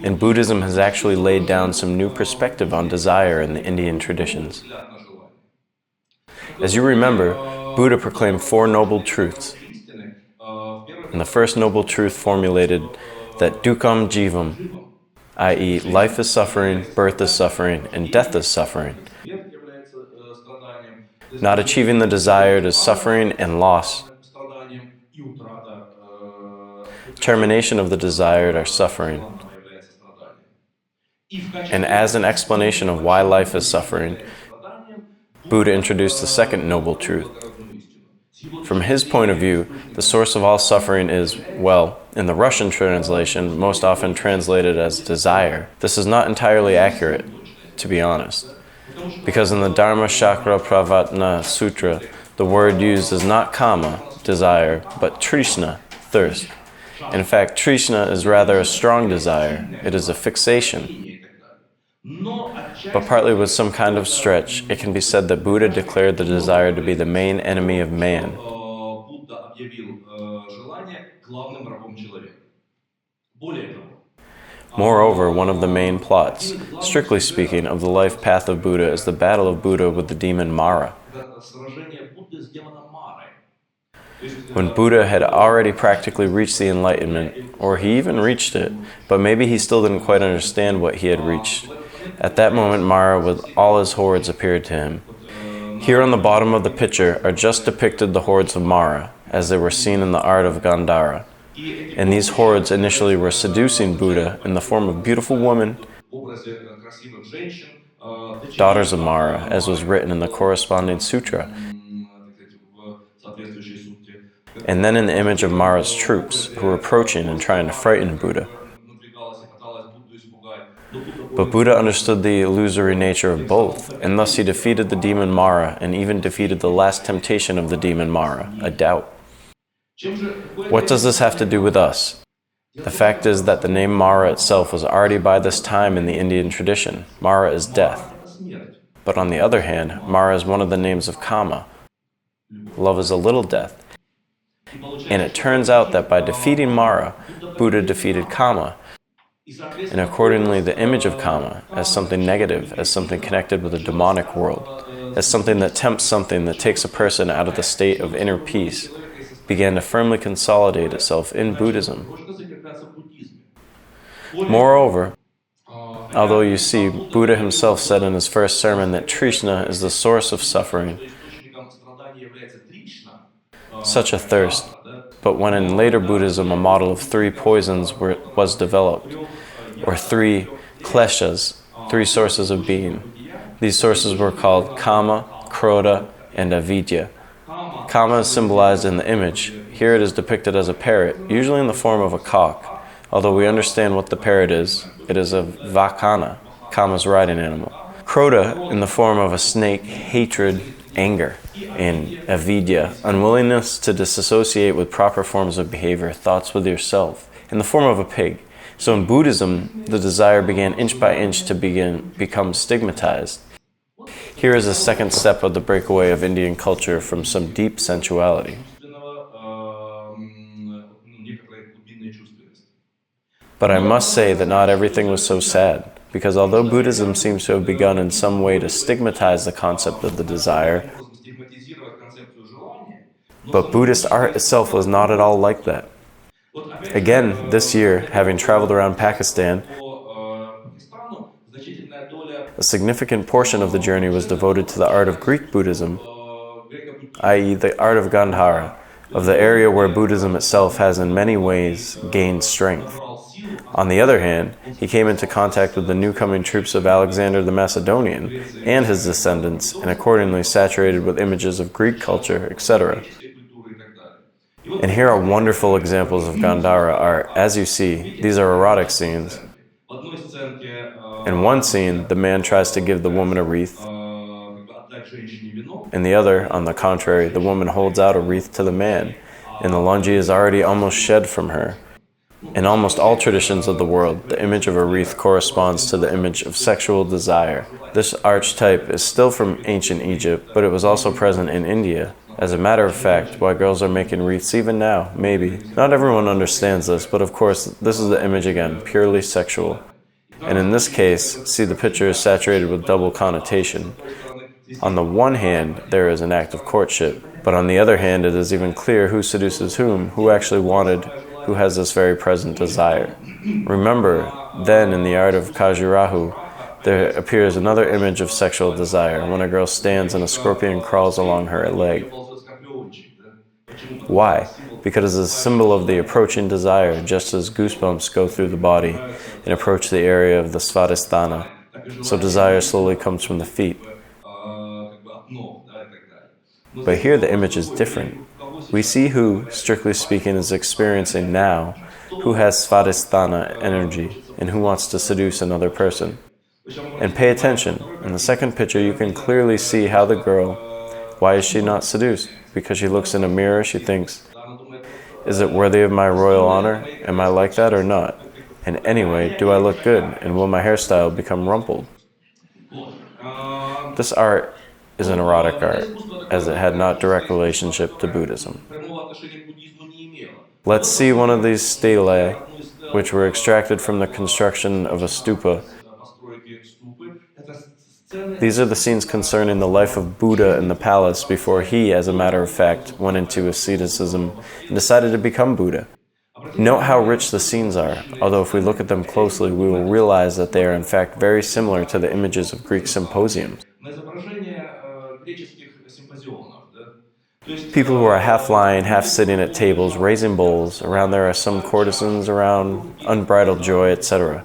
And Buddhism has actually laid down some new perspective on desire in the Indian traditions. As you remember, Buddha proclaimed 4 noble truths. And the first noble truth formulated that dukkam jivam, i.e., life is suffering, birth is suffering, and death is suffering. Not achieving the desired is suffering and loss. Termination of the desired are suffering. And as an explanation of why life is suffering, Buddha introduced the second noble truth. From his point of view, the source of all suffering is, well, in the Russian translation, most often translated as desire. This is not entirely accurate, to be honest. Because in the Dharma Shakra Pravatna Sutra, the word used is not kama, desire, but trishna, thirst. In fact, trishna is rather a strong desire. It is a fixation. But partly with some kind of stretch, it can be said that Buddha declared the desire to be the main enemy of man. Moreover, one of the main plots, strictly speaking, of the life path of Buddha is the battle of Buddha with the demon Mara. When Buddha had already practically reached the enlightenment, or he even reached it, but maybe he still didn't quite understand what he had reached. At that moment, Mara with all his hordes appeared to him. Here on the bottom of the picture are just depicted the hordes of Mara, as they were seen in the art of Gandhara. And these hordes initially were seducing Buddha in the form of beautiful women, daughters of Mara, as was written in the corresponding sutra, and then in the image of Mara's troops, who were approaching and trying to frighten Buddha. But Buddha understood the illusory nature of both, and thus he defeated the demon Mara and even defeated the last temptation of the demon Mara, a doubt. What does this have to do with us? The fact is that the name Mara itself was already by this time in the Indian tradition. Mara is death. But on the other hand, Mara is one of the names of Kama. Love is a little death. And it turns out that by defeating Mara, Buddha defeated Kama. and accordingly the image of Kama as something negative, as something connected with a demonic world, as something that tempts something that takes a person out of the state of inner peace, began to firmly consolidate itself in Buddhism. Moreover, although you see, Buddha himself said in his first sermon that Trishna is the source of suffering, such a thirst, but when in later Buddhism a model of three poisons was developed, or three kleshas, three sources of being. These sources were called Kama, Krodha, and Avidya. Kama is symbolized in the image. Here it is depicted as a parrot, usually in the form of a cock. Although we understand what the parrot is, it is a Vakana, Kama's riding animal. Krodha in the form of a snake, hatred, anger, and Avidya, unwillingness to disassociate with proper forms of behavior, thoughts with yourself, in the form of a pig. So in Buddhism, the desire began inch by inch to become stigmatized. Here is a second step of the breakaway of Indian culture from some deep sensuality. But I must say that not everything was so sad, because although Buddhism seems to have begun in some way to stigmatize the concept of the desire, but Buddhist art itself was not at all like that. Again, this year, having traveled around Pakistan, a significant portion of the journey was devoted to the art of Greek Buddhism, i.e. the art of Gandhara, of the area where Buddhism itself has in many ways gained strength. On the other hand, he came into contact with the new-coming troops of Alexander the Macedonian and his descendants, and accordingly saturated with images of Greek culture, etc. And here are wonderful examples of Gandhara art. As you see, these are erotic scenes. In one scene, the man tries to give the woman a wreath. In the other, on the contrary, the woman holds out a wreath to the man, and the lungi is already almost shed from her. In almost all traditions of the world, the image of a wreath corresponds to the image of sexual desire. This archetype is still from ancient Egypt, but it was also present in India. As a matter of fact, why girls are making wreaths even now, maybe. Not everyone understands this, but of course, this is the image again, purely sexual. And in this case, see the picture is saturated with double connotation. On the one hand, there is an act of courtship, but on the other hand, it is even clear who seduces whom, who actually wanted, who has this very present desire. Remember, then in the art of Khajuraho, there appears another image of sexual desire when a girl stands and a scorpion crawls along her leg. Why? Because it is a symbol of the approaching desire, just as goosebumps go through the body and approach the area of the svadhisthana. So desire slowly comes from the feet. But here the image is different. We see who, strictly speaking, is experiencing now, who has svadhisthana energy, and who wants to seduce another person. And pay attention. In the second picture, you can clearly see how the girl, why is she not seduced? Because she looks in a mirror, she thinks, is it worthy of my royal honor? Am I like that or not? And anyway, do I look good? And will my hairstyle become rumpled? This art is an erotic art, as it had not direct relationship to Buddhism. Let's see one of these stelae, which were extracted from the construction of a stupa. These are the scenes concerning the life of Buddha in the palace before he, as a matter of fact, went into asceticism and decided to become Buddha. Note how rich the scenes are, although if we look at them closely, we will realize that they are in fact very similar to the images of Greek symposiums. People who are half lying, half sitting at tables, raising bowls. Around there are some courtesans, around unbridled joy, etc.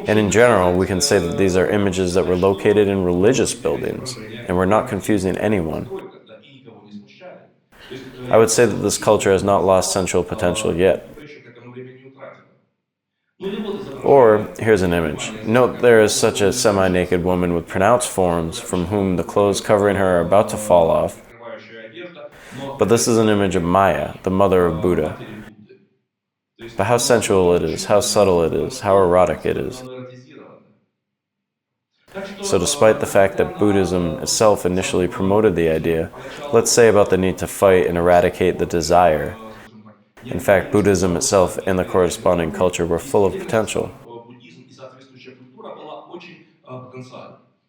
And in general, we can say that these are images that were located in religious buildings, and we're not confusing anyone. I would say that this culture has not lost sensual potential yet. Or, here's an image. Note there is such a semi-naked woman with pronounced forms from whom the clothes covering her are about to fall off. But this is an image of Maya, the mother of Buddha. But how sensual it is, how subtle it is, how erotic it is. So despite the fact that Buddhism itself initially promoted the idea, let's say about the need to fight and eradicate the desire, In fact, Buddhism itself and the corresponding culture were full of potential.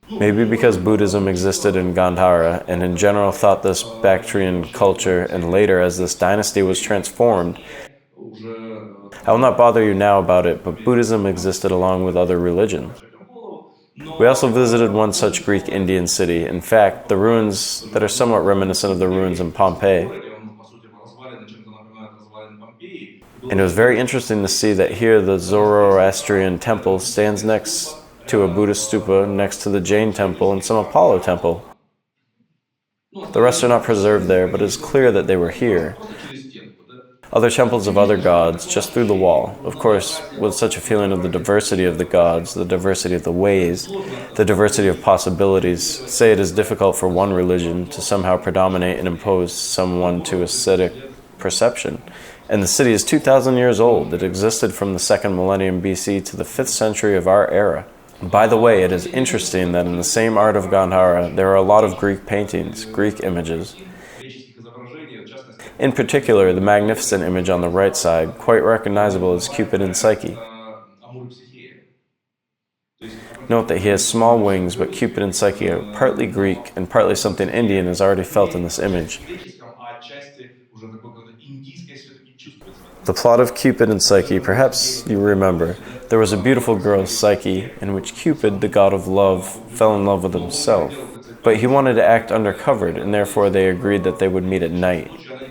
Maybe because Buddhism existed in Gandhara and in general thought this Bactrian culture, and later as this dynasty was transformed. I will not bother you now about it, but Buddhism existed along with other religions. We also visited one such Greek Indian city, in fact, the ruins that are somewhat reminiscent of the ruins in Pompeii. And it was very interesting to see that here the Zoroastrian temple stands next to a Buddhist stupa next to the Jain temple and some Apollo temple. The rest are not preserved there, but it is clear that they were here. Other temples of other gods just through the wall. Of course, with such a feeling of the diversity of the gods, the diversity of the ways, the diversity of possibilities, say it is difficult for one religion to somehow predominate and impose someone to ascetic perception. And the city is 2,000 years old. It existed from the 2nd millennium BC to the 5th century of our era. By the way, it is interesting that in the same art of Gandhara, there are a lot of Greek paintings, Greek images. In particular, the magnificent image on the right side, quite recognizable as Cupid and Psyche. Note that he has small wings, but Cupid and Psyche are partly Greek and partly something Indian is already felt in this image. The plot of Cupid and Psyche, perhaps you remember, there was a beautiful girl, Psyche, in which Cupid, the god of love, fell in love with himself. But he wanted to act undercovered, and therefore they agreed that they would meet at night.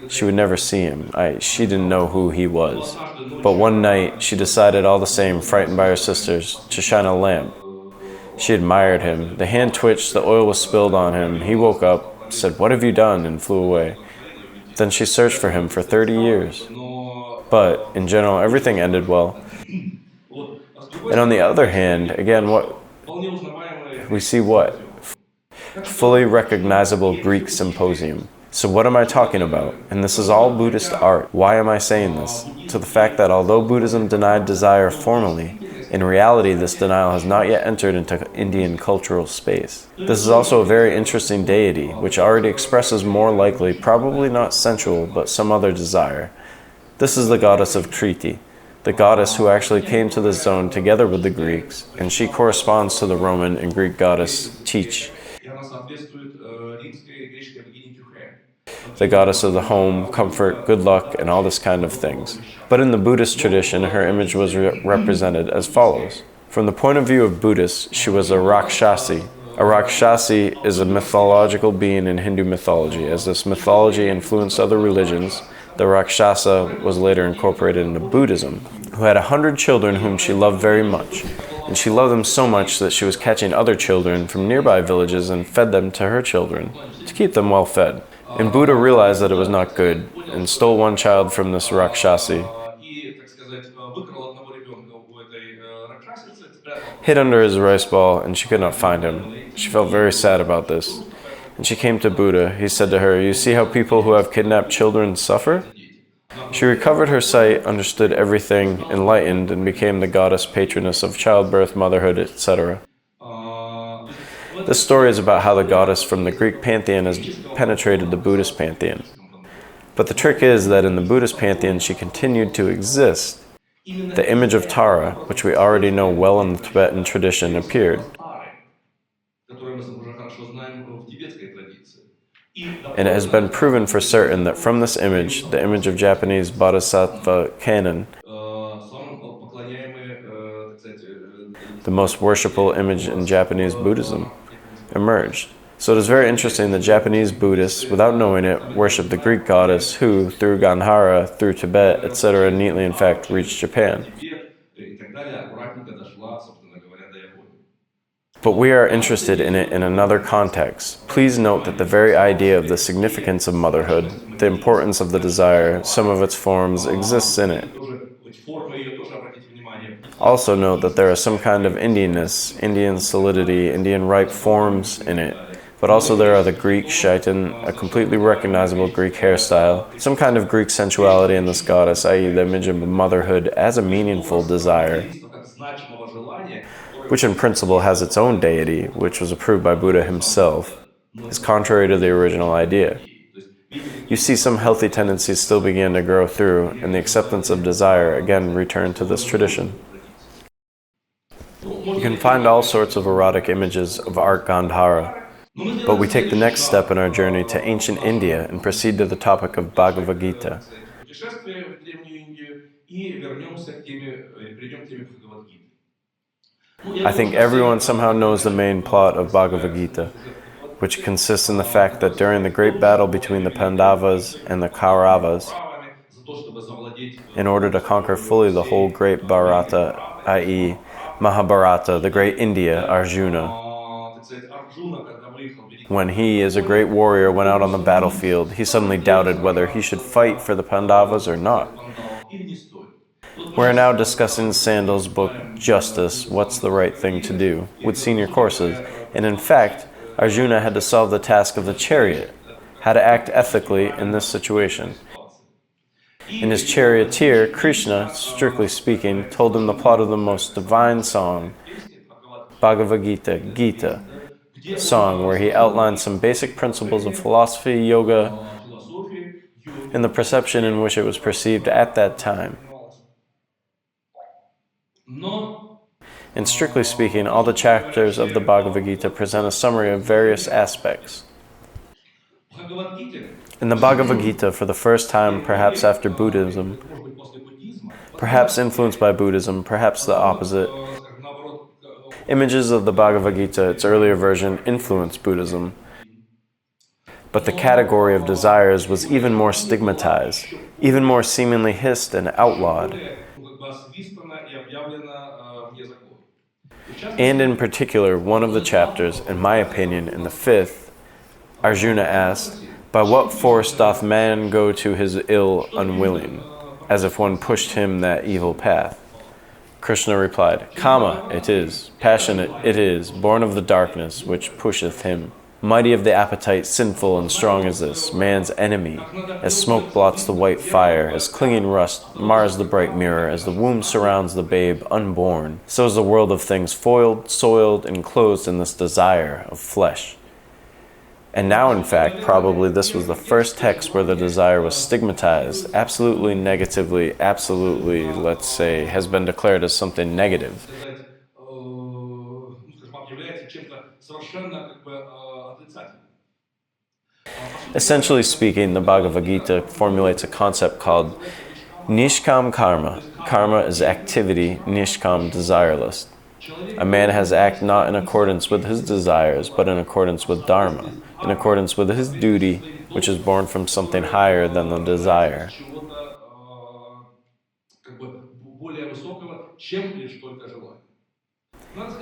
She would never see him. She didn't know who he was. But one night, she decided all the same, frightened by her sisters, to shine a lamp. She admired him. The hand twitched, the oil was spilled on him. He woke up, said, "What have you done?" and flew away. Then she searched for him for 30 years. But, in general, everything ended well. And on the other hand, again, we see what? Fully recognizable Greek symposium. So what am I talking about? And this is all Buddhist art. Why am I saying this? To the fact that although Buddhism denied desire formally, in reality this denial has not yet entered into Indian cultural space. This is also a very interesting deity, which already expresses more likely, probably not sensual, but some other desire. This is the goddess of Triti, the goddess who actually came to this zone together with the Greeks, and she corresponds to the Roman and Greek goddess Tyche, the goddess of the home, comfort, good luck, and all this kind of things. But in the Buddhist tradition, her image was represented as follows. From the point of view of Buddhists, she was a Rakshasi. A Rakshasi is a mythological being in Hindu mythology. As this mythology influenced other religions, the Rakshasa was later incorporated into Buddhism, who had 100 children whom she loved very much. And she loved them so much that she was catching other children from nearby villages and fed them to her children, to keep them well fed. And Buddha realized that it was not good, and stole one child from this Rakshasi, hid under his rice ball, and she could not find him. She felt very sad about this. And she came to Buddha. He said to her, "You see how people who have kidnapped children suffer?" She recovered her sight, understood everything, enlightened, and became the goddess patroness of childbirth, motherhood, etc. This story is about how the goddess from the Greek pantheon has penetrated the Buddhist pantheon. But the trick is that in the Buddhist pantheon she continued to exist. The image of Tara, which we already know well in the Tibetan tradition, appeared. And it has been proven for certain that from this image, the image of Japanese Bodhisattva canon, the most worshipful image in Japanese Buddhism, emerged. So it is very interesting that Japanese Buddhists, without knowing it, worship the Greek goddess who, through Gandhara, through Tibet, etc., neatly in fact reached Japan. But we are interested in it in another context. Please note that the very idea of the significance of motherhood, the importance of the desire, some of its forms, exists in it. Also note that there is some kind of Indianness, Indian solidity, Indian ripe forms in it. But also there are the Greek shaitan, a completely recognizable Greek hairstyle, some kind of Greek sensuality in this goddess, i.e. the image of motherhood as a meaningful desire, which in principle has its own deity, which was approved by Buddha himself, is contrary to the original idea. you see some healthy tendencies still began to grow through, and the acceptance of desire again returned to this tradition. You can find all sorts of erotic images of art Gandhara, but we take the next step in our journey to ancient India and proceed to the topic of Bhagavad Gita. I think everyone somehow knows the main plot of Bhagavad Gita, which consists in the fact that during the great battle between the Pandavas and the Kauravas, in order to conquer fully the whole great Bharata, i.e. Mahabharata, the great India, Arjuna, when he, as a great warrior, went out on the battlefield, he suddenly doubted whether he should fight for the Pandavas or not. We are now discussing Sandal's book, Justice, What's the Right Thing to Do, with senior courses, and in fact, Arjuna had to solve the task of the chariot, how to act ethically in this situation. And his charioteer, Krishna, strictly speaking, told him the plot of the most divine song, Bhagavad Gita, Gita, song, where he outlined some basic principles of philosophy, yoga, and the perception in which it was perceived at that time. And strictly speaking, all the chapters of the Bhagavad Gita present a summary of various aspects. In the Bhagavad Gita, for the first time, perhaps after Buddhism, perhaps influenced by Buddhism, perhaps the opposite, images of the Bhagavad Gita, its earlier version, influenced Buddhism. But the category of desires was even more stigmatized, even more seemingly hissed and outlawed. And in particular, one of the chapters, in my opinion, in the 5th, Arjuna asked, "By what force doth man go to his ill unwilling, as if one pushed him that evil path?" Krishna replied, "Kama it is, passionate it is, born of the darkness, which pusheth him. Mighty of the appetite, sinful and strong as this, man's enemy. As smoke blots the white fire, as clinging rust mars the bright mirror, as the womb surrounds the babe unborn, so is the world of things foiled, soiled, enclosed in this desire of flesh." And now, in fact, probably this was the first text where the desire was stigmatized, absolutely negatively, absolutely, let's say, has been declared as something negative. Essentially speaking, the Bhagavad Gita formulates a concept called Nishkam Karma. Karma is activity, Nishkam, desireless. A man has act not in accordance with his desires, but in accordance with Dharma, in accordance with his duty, which is born from something higher than the desire.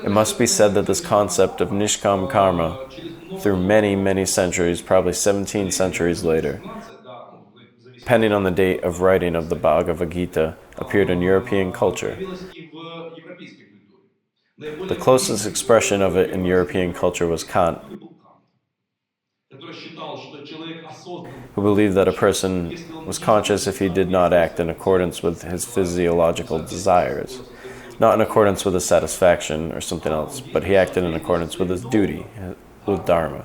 It must be said that this concept of Nishkam Karma, through many, many centuries, probably 17 centuries later, depending on the date of writing of the Bhagavad Gita, appeared in European culture. The closest expression of it in European culture was Kant, who believed that a person was conscious if he did not act in accordance with his physiological desires, not in accordance with his satisfaction or something else, but he acted in accordance with his duty, with Dharma.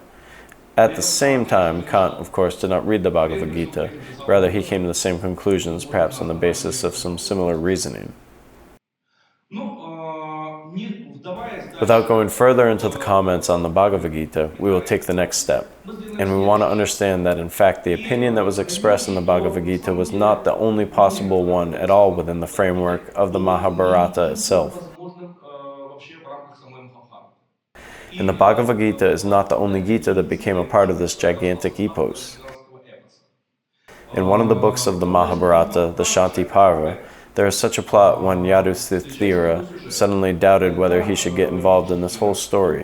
At the same time, Kant, of course, did not read the Bhagavad Gita. Rather, he came to the same conclusions, perhaps on the basis of some similar reasoning. Without going further into the comments on the Bhagavad Gita, we will take the next step. And we want to understand that, in fact, the opinion that was expressed in the Bhagavad Gita was not the only possible one at all within the framework of the Mahabharata itself. And the Bhagavad Gita is not the only Gita that became a part of this gigantic epos. In one of the books of the Mahabharata, the Shanti Parva, there is such a plot when Yudhishthira suddenly doubted whether he should get involved in this whole story,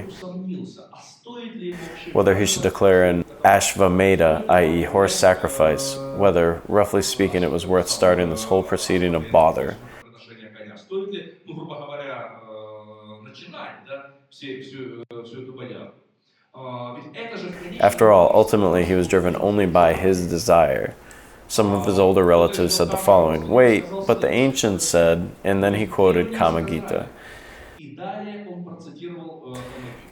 whether he should declare an Ashvamedha, i.e. horse sacrifice, whether, roughly speaking, it was worth starting this whole proceeding of bother. After all, ultimately he was driven only by his desire. Some of his older relatives said the following, "Wait, but the ancients said," and then he quoted Kama Gita.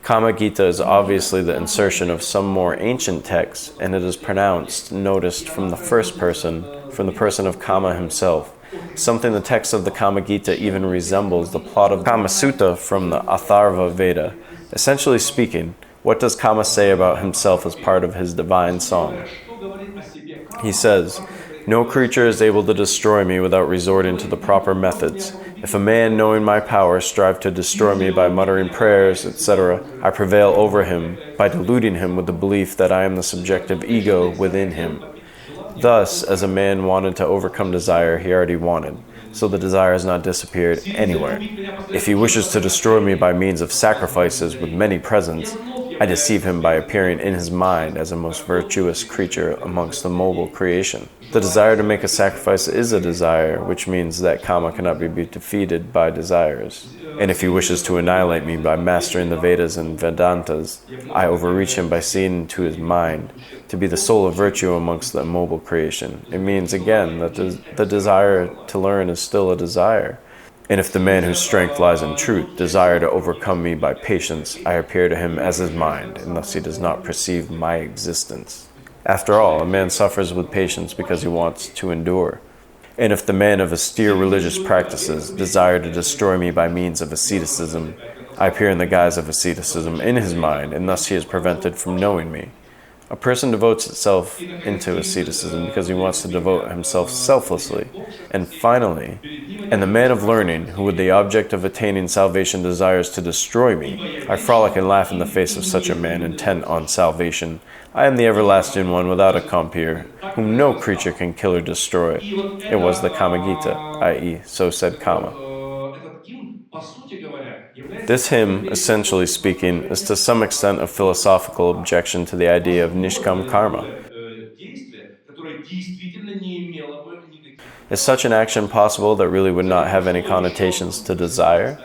Kama Gita is obviously the insertion of some more ancient text, and it is pronounced, noticed from the first person, from the person of Kama himself. Something the text of the Kama Gita even resembles the plot of Kama Sutta from the Atharva Veda. Essentially speaking, what does Kama say about himself as part of his divine song? He says, "No creature is able to destroy me without resorting to the proper methods. If a man, knowing my power, strive to destroy me by muttering prayers, etc., I prevail over him by deluding him with the belief that I am the subjective ego within him." Thus, as a man wanted to overcome desire, he already wanted, so the desire has not disappeared anywhere. If he wishes to destroy me by means of sacrifices with many presents, I deceive him by appearing in his mind as a most virtuous creature amongst the mobile creation. The desire to make a sacrifice is a desire, which means that Kama cannot be defeated by desires. And if he wishes to annihilate me by mastering the Vedas and Vedantas, I overreach him by seeing into his mind to be the soul of virtue amongst the immobile creation. It means, again, that the desire to learn is still a desire. And if the man whose strength lies in truth desire to overcome me by patience, I appear to him as his mind, and thus he does not perceive my existence. After all, a man suffers with patience because he wants to endure. And if the man of austere religious practices desire to destroy me by means of asceticism, I appear in the guise of asceticism in his mind, and thus he is prevented from knowing me. A person devotes itself into asceticism because he wants to devote himself selflessly. And finally, and the man of learning, who with the object of attaining salvation desires to destroy me, I frolic and laugh in the face of such a man intent on salvation. I am the everlasting one without a compeer, whom no creature can kill or destroy. It was the Kama Gita, i.e., so said Kama. This hymn, essentially speaking, is to some extent a philosophical objection to the idea of nishkam karma. Is such an action possible that really would not have any connotations to desire?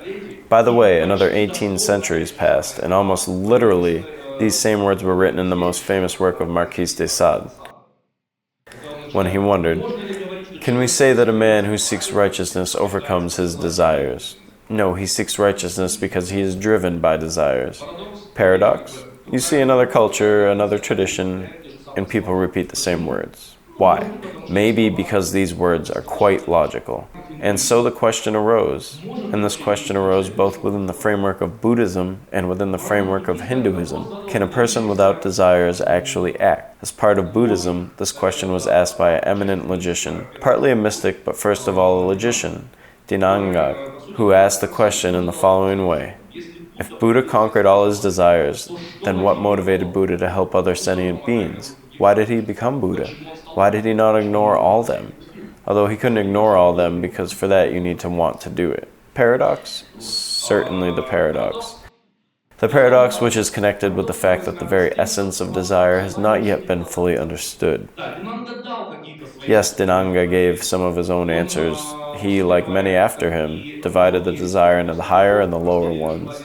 By the way, another 18 centuries passed, and almost literally, these same words were written in the most famous work of Marquis de Sade, when he wondered, can we say that a man who seeks righteousness overcomes his desires? No, he seeks righteousness because he is driven by desires. Paradox? You see another culture, another tradition, and people repeat the same words. Why? Maybe because these words are quite logical. And so the question arose, and this question arose both within the framework of Buddhism and within the framework of Hinduism. Can a person without desires actually act? As part of Buddhism, this question was asked by an eminent logician, partly a mystic, but first of all a logician, Dinanga, who asked the question in the following way. If Buddha conquered all his desires, then what motivated Buddha to help other sentient beings? Why did he become Buddha? Why did he not ignore all them? Although he couldn't ignore all them because for that you need to want to do it. Paradox? Certainly the paradox. The paradox which is connected with the fact that the very essence of desire has not yet been fully understood. Yes, Dinanga gave some of his own answers. He, like many after him, divided the desire into the higher and the lower ones.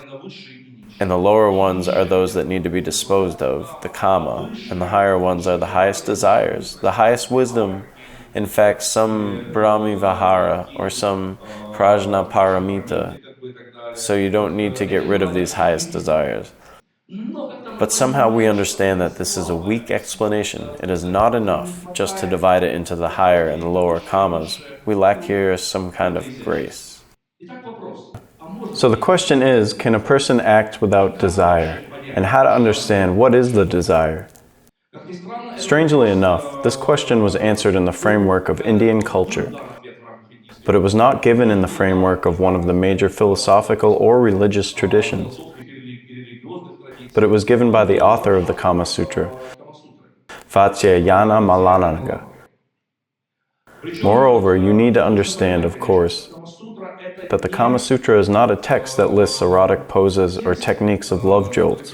And the lower ones are those that need to be disposed of, the kama, and the higher ones are the highest desires, the highest wisdom. In fact, some Brahmi Vihara or some Prajna Paramita, so you don't need to get rid of these highest desires. But somehow we understand that this is a weak explanation. It is not enough just to divide it into the higher and the lower kamas. We lack here some kind of grace. So the question is, can a person act without desire? And how to understand what is the desire? Strangely enough, this question was answered in the framework of Indian culture, but it was not given in the framework of one of the major philosophical or religious traditions, but it was given by the author of the Kama Sutra, Vatsyayana Malananga. Moreover, you need to understand, of course, that the Kama Sutra is not a text that lists erotic poses or techniques of love jolts.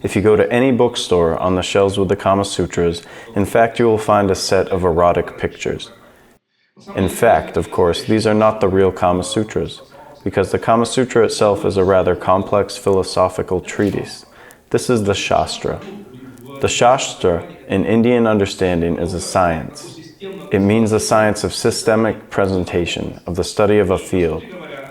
If you go to any bookstore on the shelves with the Kama Sutras, in fact you will find a set of erotic pictures. In fact, of course, these are not the real Kama Sutras, because the Kama Sutra itself is a rather complex philosophical treatise. This is the Shastra. The Shastra, in Indian understanding, is a science. It means the science of systemic presentation, of the study of a field.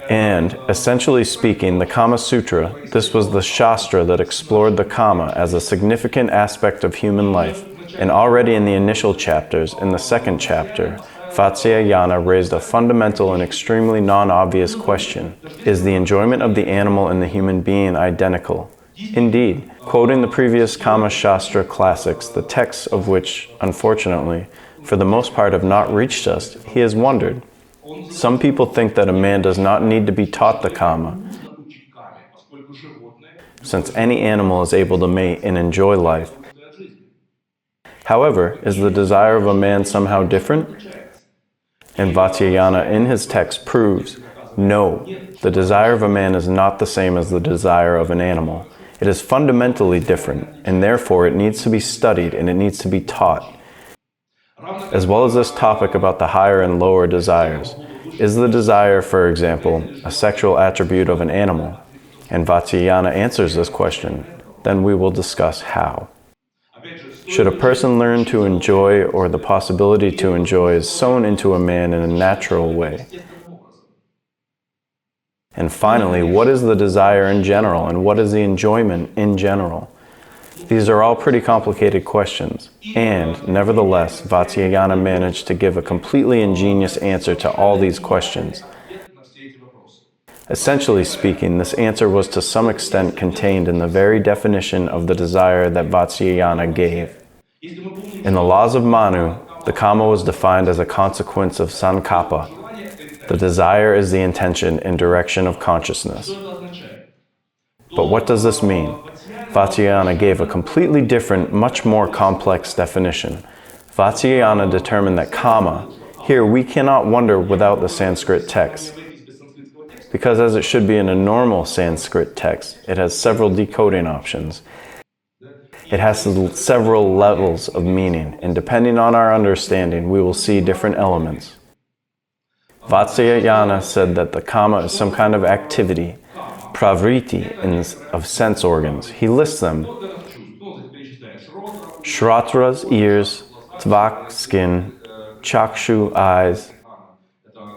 And, essentially speaking, the Kama Sutra, this was the Shastra that explored the Kama as a significant aspect of human life. And already in the initial chapters, in the second chapter, Vatsyayana raised a fundamental and extremely non-obvious question. Is the enjoyment of the animal and the human being identical? Indeed, quoting the previous Kama Shastra classics, the texts of which, unfortunately, for the most part have not reached us, he has wondered. Some people think that a man does not need to be taught the Kama, since any animal is able to mate and enjoy life. However, is the desire of a man somehow different? And Vatsyayana in his text proves, no, the desire of a man is not the same as the desire of an animal. It is fundamentally different, and therefore it needs to be studied and it needs to be taught. As well as this topic about the higher and lower desires. Is the desire, for example, a sexual attribute of an animal? And Vatsyayana answers this question. Then we will discuss how. Should a person learn to enjoy, or the possibility to enjoy is sown into a man in a natural way? And finally, what is the desire in general, and what is the enjoyment in general? These are all pretty complicated questions, and nevertheless, Vatsyayana managed to give a completely ingenious answer to all these questions. Essentially speaking, this answer was to some extent contained in the very definition of the desire that Vatsyayana gave. In the laws of Manu, the Kama was defined as a consequence of Sankappa. The desire is the intention and direction of consciousness. But what does this mean? Vatsyayana gave a completely different, much more complex definition. Vatsyayana determined that Kama, here we cannot wonder without the Sanskrit text. Because as it should be in a normal Sanskrit text, it has several decoding options. It has several levels of meaning, and depending on our understanding, we will see different elements. Vatsyayana said that the Kama is some kind of activity, pravriti, of sense organs. He lists them. Shratras, ears, tvak, skin, chakshu, eyes,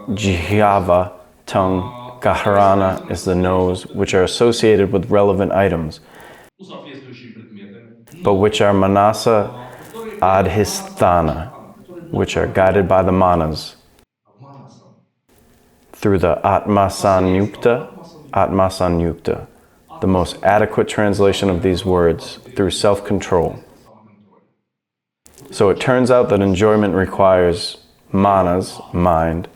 jihava, tongue, Gaharana is the nose, which are associated with relevant items, but which are manasa adhisthana, which are guided by the manas. Through the Atmasanyukta, the most adequate translation of these words, through self-control. So it turns out that enjoyment requires manas, mind,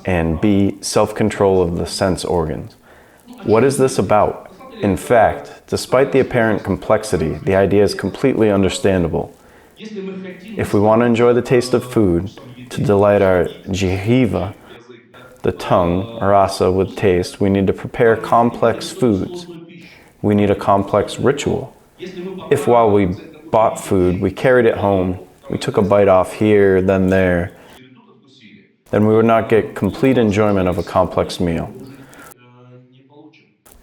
and B, self-control of the sense organs. What is this about? In fact, despite the apparent complexity, the idea is completely understandable. If we want to enjoy the taste of food, to delight our jihiva, the tongue, rasa, with taste, we need to prepare complex foods. We need a complex ritual. If while we bought food, we carried it home, we took a bite off here, then there, then we would not get complete enjoyment of a complex meal.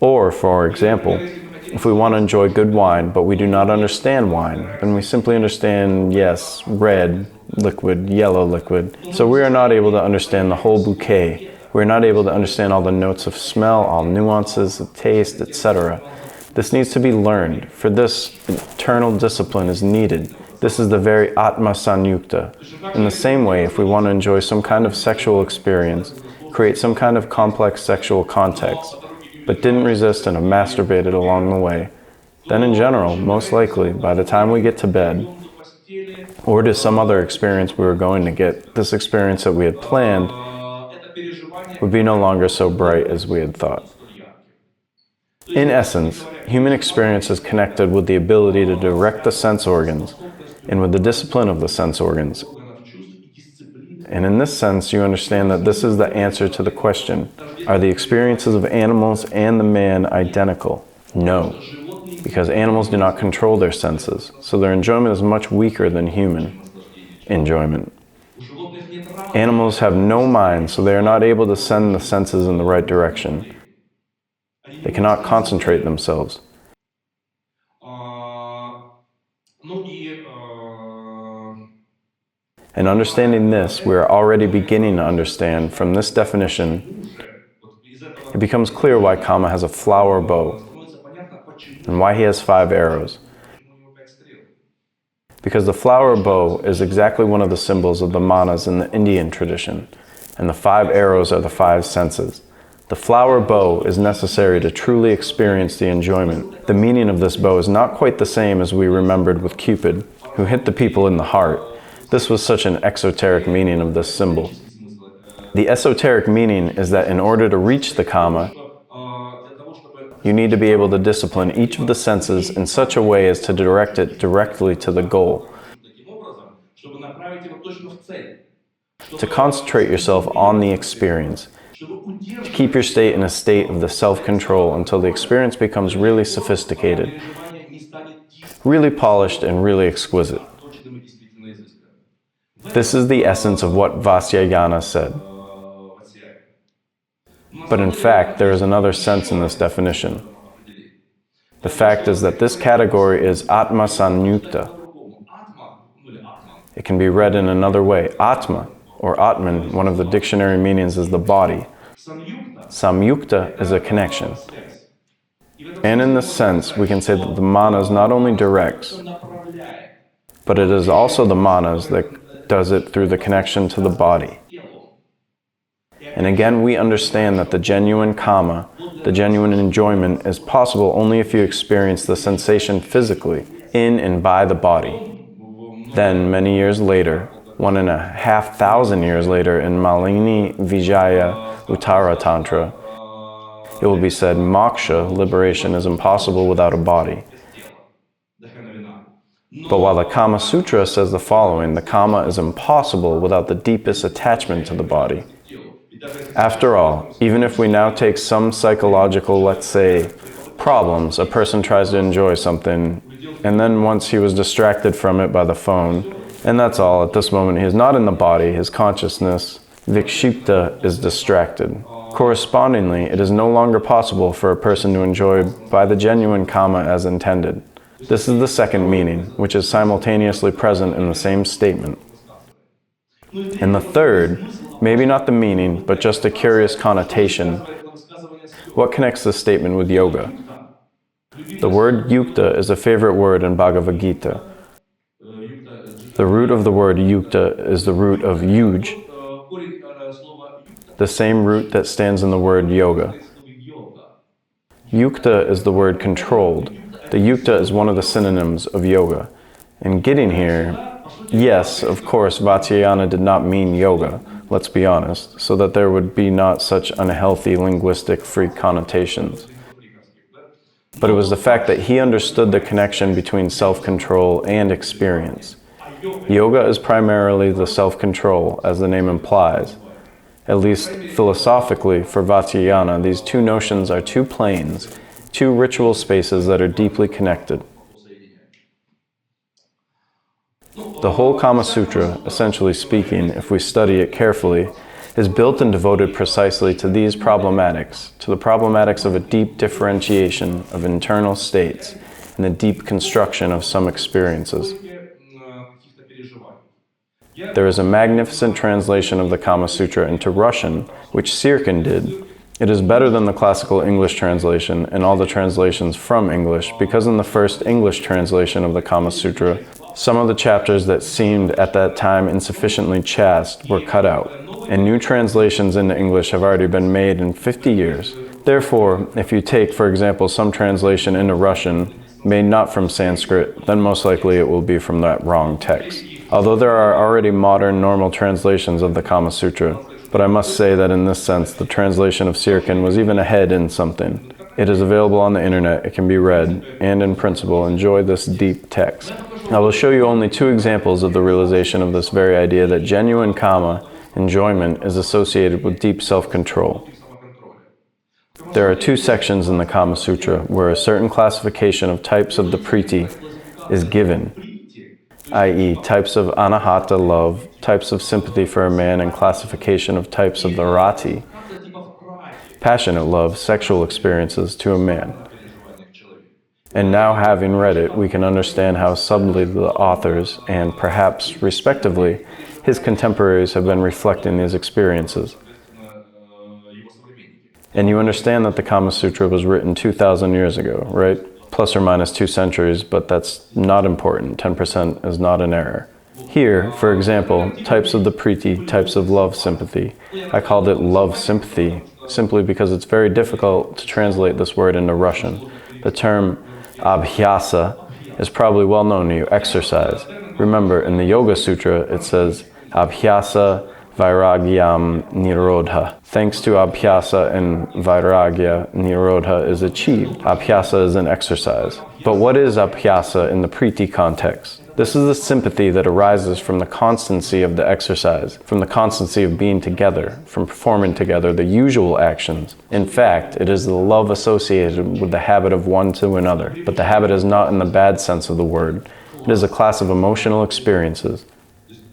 Or, for example, if we want to enjoy good wine, but we do not understand wine, then we simply understand, yes, red liquid, yellow liquid. So we are not able to understand the whole bouquet. We are not able to understand all the notes of smell, all nuances of taste, etc. This needs to be learned. For this, internal discipline is needed. This is the very Atma Sanyukta. In the same way, if we want to enjoy some kind of sexual experience, create some kind of complex sexual context, but didn't resist and have masturbated along the way, then in general, most likely, by the time we get to bed, or to some other experience we were going to get, this experience that we had planned would be no longer so bright as we had thought. In essence, human experience is connected with the ability to direct the sense organs and with the discipline of the sense organs. And in this sense, you understand that this is the answer to the question, are the experiences of animals and the man identical? No, because animals do not control their senses, so their enjoyment is much weaker than human enjoyment. Animals have no mind, so they are not able to send the senses in the right direction. They cannot concentrate themselves. And understanding this, we are already beginning to understand from this definition it becomes clear why Kama has a flower bow and why he has 5 arrows. Because the flower bow is exactly one of the symbols of the manas in the Indian tradition, and the 5 arrows are the 5 senses. The flower bow is necessary to truly experience the enjoyment. The meaning of this bow is not quite the same as we remembered with Cupid, who hit the people in the heart. This was such an exoteric meaning of this symbol. The esoteric meaning is that in order to reach the Kama, you need to be able to discipline each of the senses in such a way as to direct it directly to the goal. To concentrate yourself on the experience. To keep your state in a state of the self-control until the experience becomes really sophisticated, really polished, and really exquisite. This is the essence of what Vatsyayana said. But in fact, there is another sense in this definition. The fact is that this category is Atma Sanyukta. It can be read in another way. Atma, or Atman, one of the dictionary meanings is the body. Samyukta is a connection. And in this sense, we can say that the manas not only directs, but it is also the manas that does it through the connection to the body. And again, we understand that the genuine Kama, the genuine enjoyment, is possible only if you experience the sensation physically, in and by the body. Then, many years later, 1,500 years later, in Malini Vijaya Uttara Tantra, it will be said, moksha, liberation, is impossible without a body. But while the Kama Sutra says the following, the Kama is impossible without the deepest attachment to the body. After all, even if we now take some psychological, let's say, problems, a person tries to enjoy something, and then once he was distracted from it by the phone, and that's all, at this moment he is not in the body, his consciousness, vikshipta, is distracted. Correspondingly, it is no longer possible for a person to enjoy by the genuine Kama as intended. This is the second meaning, which is simultaneously present in the same statement. And the third, maybe not the meaning, but just a curious connotation. What connects this statement with yoga? The word yukta is a favorite word in Bhagavad Gita. The root of the word yukta is the root of yuj, the same root that stands in the word yoga. Yukta is the word controlled. The yukta is one of the synonyms of yoga. In getting here, yes, of course, Vatsyayana did not mean yoga, let's be honest, so that there would be not such unhealthy linguistic freak connotations. But it was the fact that he understood the connection between self-control and experience. Yoga is primarily the self-control, as the name implies. At least philosophically, for Vatsyayana, these two notions are two planes, two ritual spaces that are deeply connected. The whole Kama Sutra, essentially speaking, if we study it carefully, is built and devoted precisely to these problematics, to the problematics of a deep differentiation of internal states and the deep construction of some experiences. There is a magnificent translation of the Kama Sutra into Russian, which Sirkin did. It is better than the classical English translation and all the translations from English, because in the first English translation of the Kama Sutra, some of the chapters that seemed at that time insufficiently chaste were cut out, and new translations into English have already been made in 50 years. Therefore, if you take, for example, some translation into Russian, made not from Sanskrit, then most likely it will be from that wrong text. Although there are already modern normal translations of the Kama Sutra, but I must say that in this sense, the translation of Sirkin was even ahead in something. It is available on the internet, it can be read, and in principle, enjoy this deep text. I will show you only 2 examples of the realization of this very idea that genuine Kama, enjoyment, is associated with deep self-control. There are 2 sections in the Kama Sutra where a certain classification of types of the priti is given, i.e. types of anahata love, types of sympathy for a man, and classification of types of the rati, passionate love, sexual experiences to a man. And now, having read it, we can understand how subtly the authors, and perhaps, respectively, his contemporaries have been reflecting these experiences. And you understand that the Kama Sutra was written 2,000 years ago, right? Plus or minus 2 centuries, but that's not important. 10% is not an error. Here, for example, types of the priti, types of love sympathy. I called it love sympathy simply because it's very difficult to translate this word into Russian. The term abhyasa is probably well known to you, exercise. Remember, in the Yoga Sutra, it says abhyasa vairagyam nirodha. Thanks to abhyasa and vairagya, nirodha is achieved. Abhyasa is an exercise. But what is abhyasa in the priti context? This is the sympathy that arises from the constancy of the exercise, from the constancy of being together, from performing together the usual actions. In fact, it is the love associated with the habit of one to another, but the habit is not in the bad sense of the word. It is a class of emotional experiences.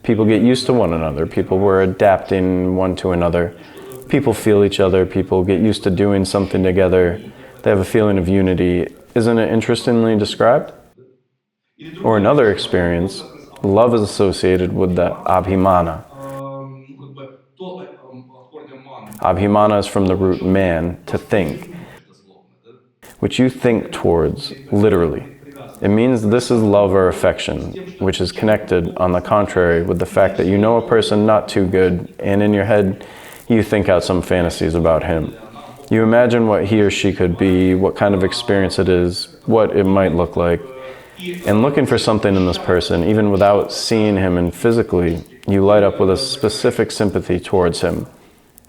People get used to one another. People were adapting one to another. People feel each other. People get used to doing something together. They have a feeling of unity. Isn't it interestingly described? Or another experience, love is associated with the abhimana. Abhimana is from the root man, to think, which you think towards, literally. It means this is love or affection, which is connected, on the contrary, with the fact that you know a person not too good, and in your head, you think out some fantasies about him. You imagine what he or she could be, what kind of experience it is, what it might look like. And looking for something in this person, even without seeing him and physically, you light up with a specific sympathy towards him.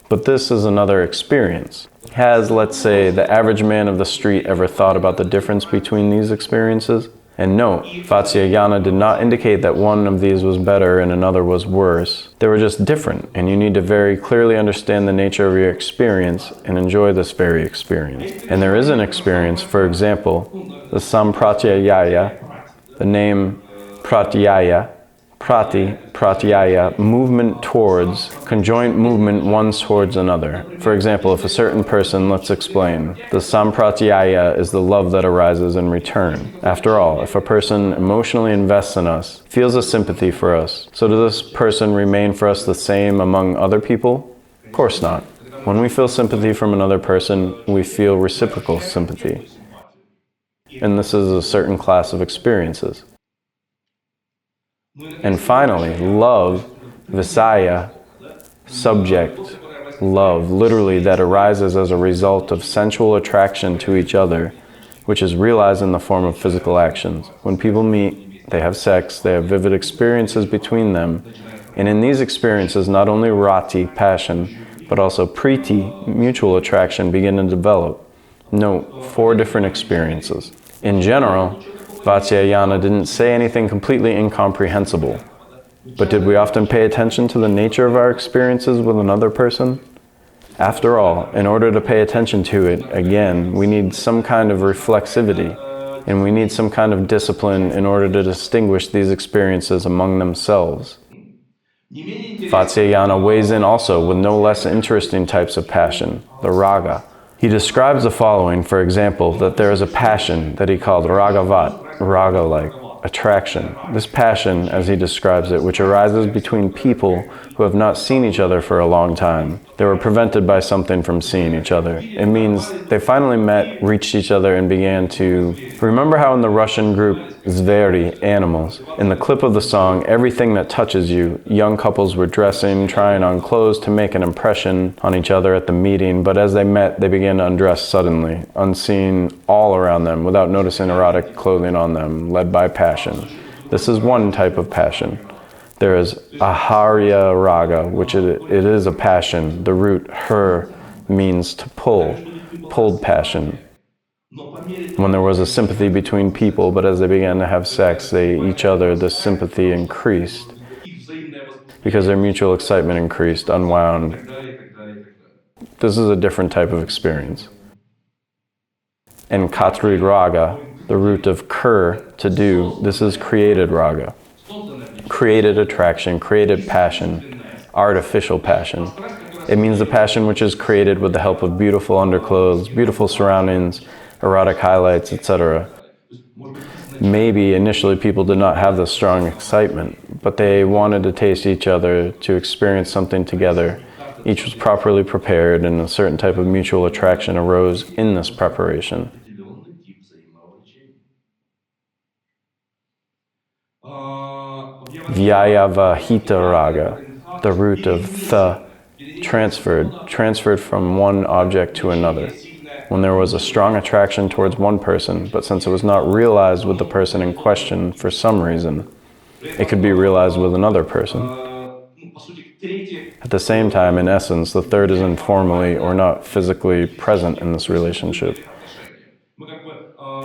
But this is another experience. Has, let's say, the average man of the street ever thought about the difference between these experiences? And no, Vatsyayana did not indicate that one of these was better and another was worse. They were just different, and you need to very clearly understand the nature of your experience and enjoy this very experience. And there is an experience, for example, the sampratyaya, the name pratyaya, pratyaya, movement towards, conjoint movement one towards another. For example, if a certain person, let's explain, the sampratyaya is the love that arises in return. After all, if a person emotionally invests in us, feels a sympathy for us, so does this person remain for us the same among other people? Of course not. When we feel sympathy from another person, we feel reciprocal sympathy. And this is a certain class of experiences. And finally, love, visaya, subject, love, literally that arises as a result of sensual attraction to each other, which is realized in the form of physical actions. When people meet, they have sex, they have vivid experiences between them, and in these experiences, not only rati, passion, but also priti, mutual attraction, begin to develop. Note, 4 different experiences. In general, Vatsyayana didn't say anything completely incomprehensible. But did we often pay attention to the nature of our experiences with another person? After all, in order to pay attention to it, again, we need some kind of reflexivity, and we need some kind of discipline in order to distinguish these experiences among themselves. Vatsyayana weighs in also with no less interesting types of passion, the raga. He describes the following, for example, that there is a passion that he called ragavat, raga-like, attraction. This passion, as he describes it, which arises between people who have not seen each other for a long time. They were prevented by something from seeing each other. It means they finally met, reached each other, and began to... Remember how in the Russian group Zveri, animals, in the clip of the song, Everything That Touches You, young couples were dressing, trying on clothes to make an impression on each other at the meeting, but as they met, they began to undress suddenly, unseen all around them, without noticing erotic clothing on them, led by passion. This is one type of passion. There is aharya raga, which it is a passion. The root her means to pull, pulled passion. When there was a sympathy between people, but as they began to have sex, each other, the sympathy increased because their mutual excitement increased, unwound. This is a different type of experience. And katri raga, the root of kur, to do, this is created raga. Created attraction, created passion, artificial passion. It means the passion which is created with the help of beautiful underclothes, beautiful surroundings, erotic highlights, etc. Maybe initially people did not have this strong excitement, but they wanted to taste each other, to experience something together, Each was properly prepared, and a certain type of mutual attraction arose in this preparation. Vyayavahita raga, the root of tha, transferred from one object to another. When there was a strong attraction towards one person, but since it was not realized with the person in question for some reason, it could be realized with another person. At the same time, in essence, the third is informally or not physically present in this relationship.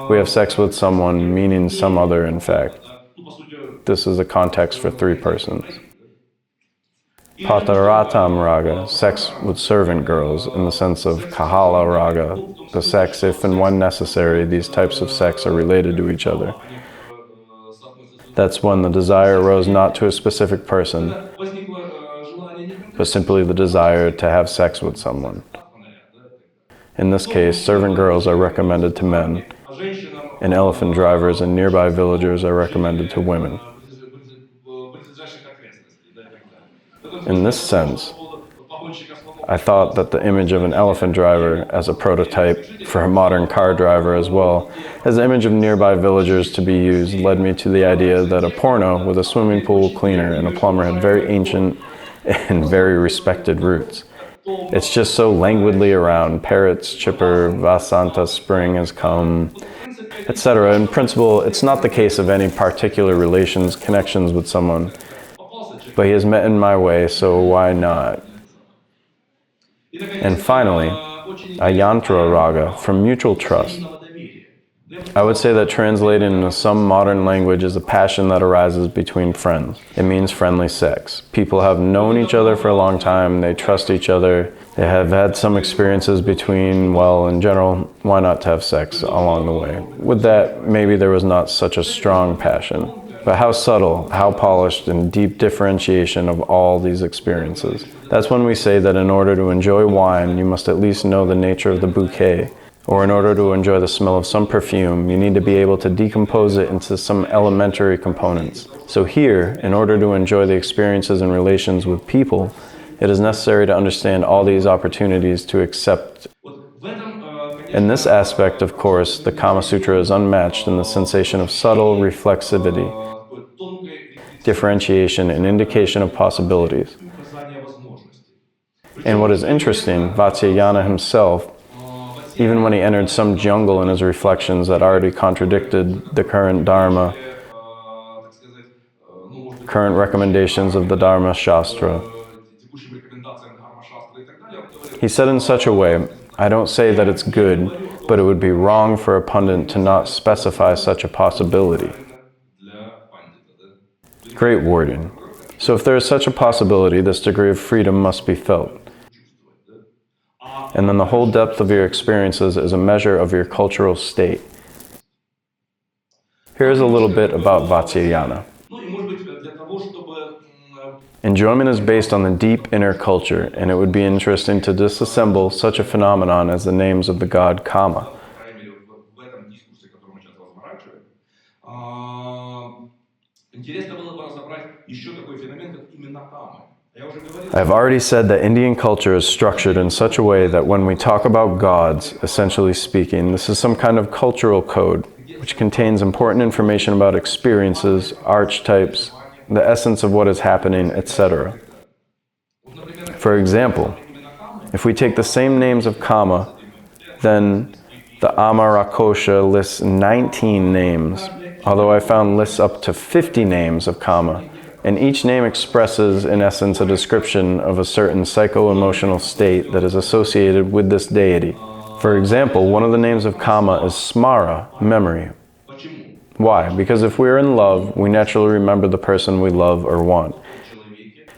We have sex with someone, meaning some other, in fact. This is a context for three persons. Pataratam raga, sex with servant girls, in the sense of kahala raga, the sex if and when necessary. These types of sex are related to each other. That's when the desire arose not to a specific person, but simply the desire to have sex with someone. In this case, servant girls are recommended to men, and elephant drivers and nearby villagers are recommended to women. In this sense, I thought that the image of an elephant driver as a prototype for a modern car driver, as well as the image of nearby villagers to be used, led me to the idea that a porno with a swimming pool cleaner and a plumber had very ancient and very respected roots. It's just so languidly around, parrots chipper, Vasanta spring has come, etc. In principle, it's not the case of any particular connections with someone, but he has met in my way, so why not? And finally, ayantra raga, from mutual trust. I would say that translated into some modern language is a passion that arises between friends. It means friendly sex. People have known each other for a long time, they trust each other, they have had some experiences between, well, in general, why not to have sex along the way? With that, maybe there was not such a strong passion. But how subtle, how polished, and deep differentiation of all these experiences. That's when we say that in order to enjoy wine, you must at least know the nature of the bouquet, or in order to enjoy the smell of some perfume, you need to be able to decompose it into some elementary components. So here, in order to enjoy the experiences and relations with people, it is necessary to understand all these opportunities to accept. In this aspect, of course, the Kama Sutra is unmatched in the sensation of subtle reflexivity, differentiation, and indication of possibilities. And what is interesting, Vatsyayana himself, even when he entered some jungle in his reflections that already contradicted the current Dharma, current recommendations of the Dharma Shastra, he said in such a way, I don't say that it's good, but it would be wrong for a pundit to not specify such a possibility. Great wording. So if there is such a possibility, this degree of freedom must be felt. And then the whole depth of your experiences is a measure of your cultural state. Here's a little bit about Vatsyayana. Enjoyment is based on the deep inner culture, and it would be interesting to disassemble such a phenomenon as the names of the god Kama. I have already said that Indian culture is structured in such a way that when we talk about gods, essentially speaking, this is some kind of cultural code which contains important information about experiences, archetypes, the essence of what is happening, etc. For example, if we take the same names of Kama, then the Amarakosha lists 19 names, although I found lists up to 50 names of Kama, and each name expresses, in essence, a description of a certain psycho-emotional state that is associated with this deity. For example, one of the names of Kama is Smara, memory. Why? Because if we're in love, we naturally remember the person we love or want.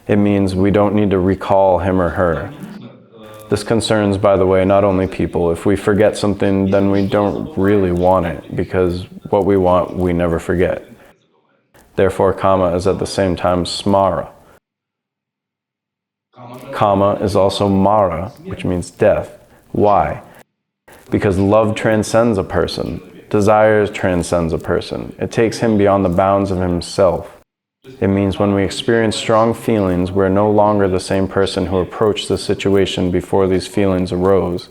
It means we don't need to recall him or her. This concerns, by the way, not only people. If we forget something, then we don't really want it, because what we want, we never forget. Therefore, Kama is at the same time Smara. Kama is also Mara, which means death. Why? Because love transcends a person. Desire transcends a person. It takes him beyond the bounds of himself. It means when we experience strong feelings, we're no longer the same person who approached the situation before these feelings arose.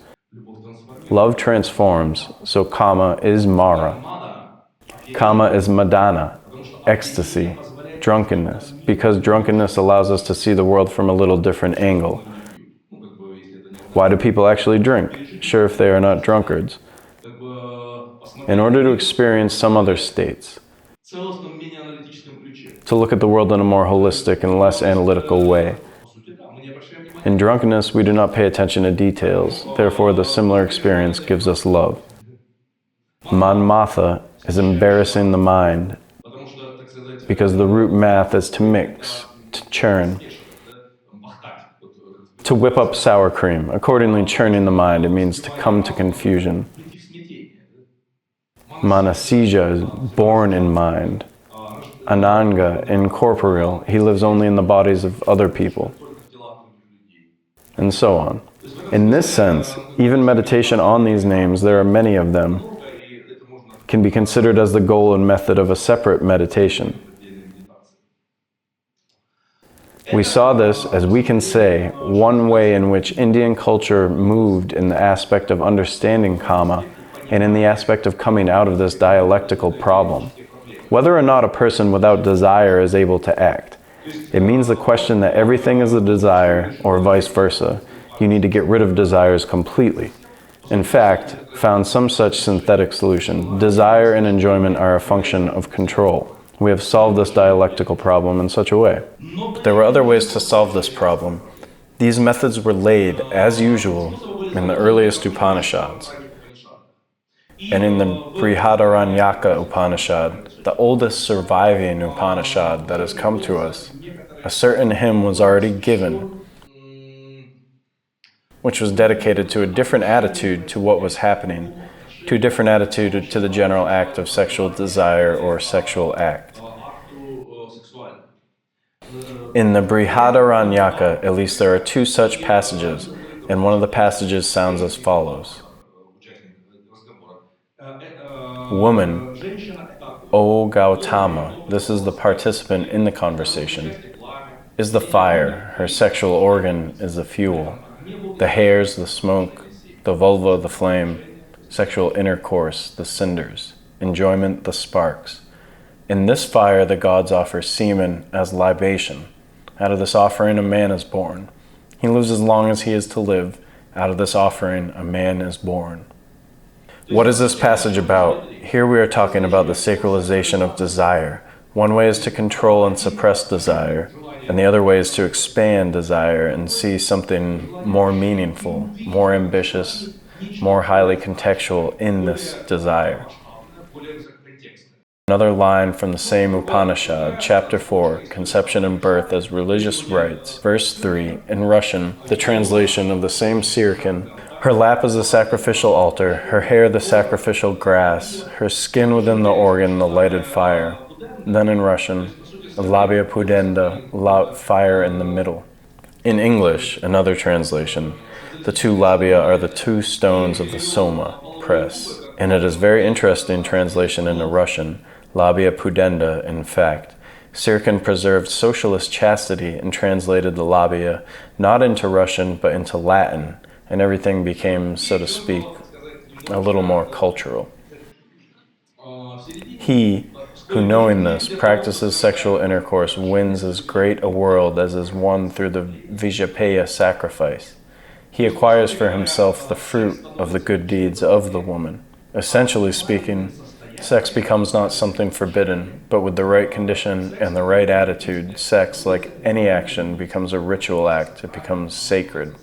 Love transforms, so kama is Mara. Kama is madana, ecstasy, drunkenness, because drunkenness allows us to see the world from a little different angle. Why do people actually drink? Sure, if they are not drunkards. In order to experience some other states. To look at the world in a more holistic and less analytical way. In drunkenness, we do not pay attention to details, therefore the similar experience gives us love. Manmatha is embarrassing the mind, because the root math is to mix, to churn, to whip up sour cream. Accordingly, churning the mind, it means to come to confusion. Manasija is born in mind. Ananga, incorporeal, he lives only in the bodies of other people. And so on. In this sense, even meditation on these names, there are many of them, can be considered as the goal and method of a separate meditation. We saw this, as we can say, one way in which Indian culture moved in the aspect of understanding kama and in the aspect of coming out of this dialectical problem. Whether or not a person without desire is able to act, it means the question that everything is a desire, or vice versa. You need to get rid of desires completely. In fact, found some such synthetic solution. Desire and enjoyment are a function of control. We have solved this dialectical problem in such a way. But there were other ways to solve this problem. These methods were laid, as usual, in the earliest Upanishads. And in the Brihadaranyaka Upanishad, the oldest surviving Upanishad that has come to us, a certain hymn was already given, which was dedicated to a different attitude to what was happening, to a different attitude to the general act of sexual desire or sexual act. In the Brihadaranyaka, at least there are two such passages, and one of the passages sounds as follows. Woman, O Gautama, this is the participant in the conversation, is the fire, her sexual organ is the fuel, the hairs, the smoke, the vulva, the flame, sexual intercourse, the cinders, enjoyment, the sparks. In this fire, the gods offer semen as libation. Out of this offering, a man is born. He lives as long as he is to live. Out of this offering, a man is born. What is this passage about? Here we are talking about the sacralization of desire. One way is to control and suppress desire, and the other way is to expand desire and see something more meaningful, more ambitious, more highly contextual in this desire. Another line from the same Upanishad, Chapter 4, Conception and Birth as Religious Rites, Verse 3, in Russian, the translation of the same Sirkin. Her lap is the sacrificial altar, her hair the sacrificial grass, her skin within the organ the lighted fire. Then in Russian, labia pudenda, fire in the middle. In English, another translation, the two labia are the two stones of the soma, press. And it is very interesting translation into Russian, labia pudenda, in fact. Sirkin preserved socialist chastity and translated the labia not into Russian but into Latin, and everything became, so to speak, a little more cultural. He, who knowing this, practices sexual intercourse, wins as great a world as is won through the Vijapaya sacrifice. He acquires for himself the fruit of the good deeds of the woman. Essentially speaking, sex becomes not something forbidden, but with the right condition and the right attitude, sex, like any action, becomes a ritual act. It becomes sacred,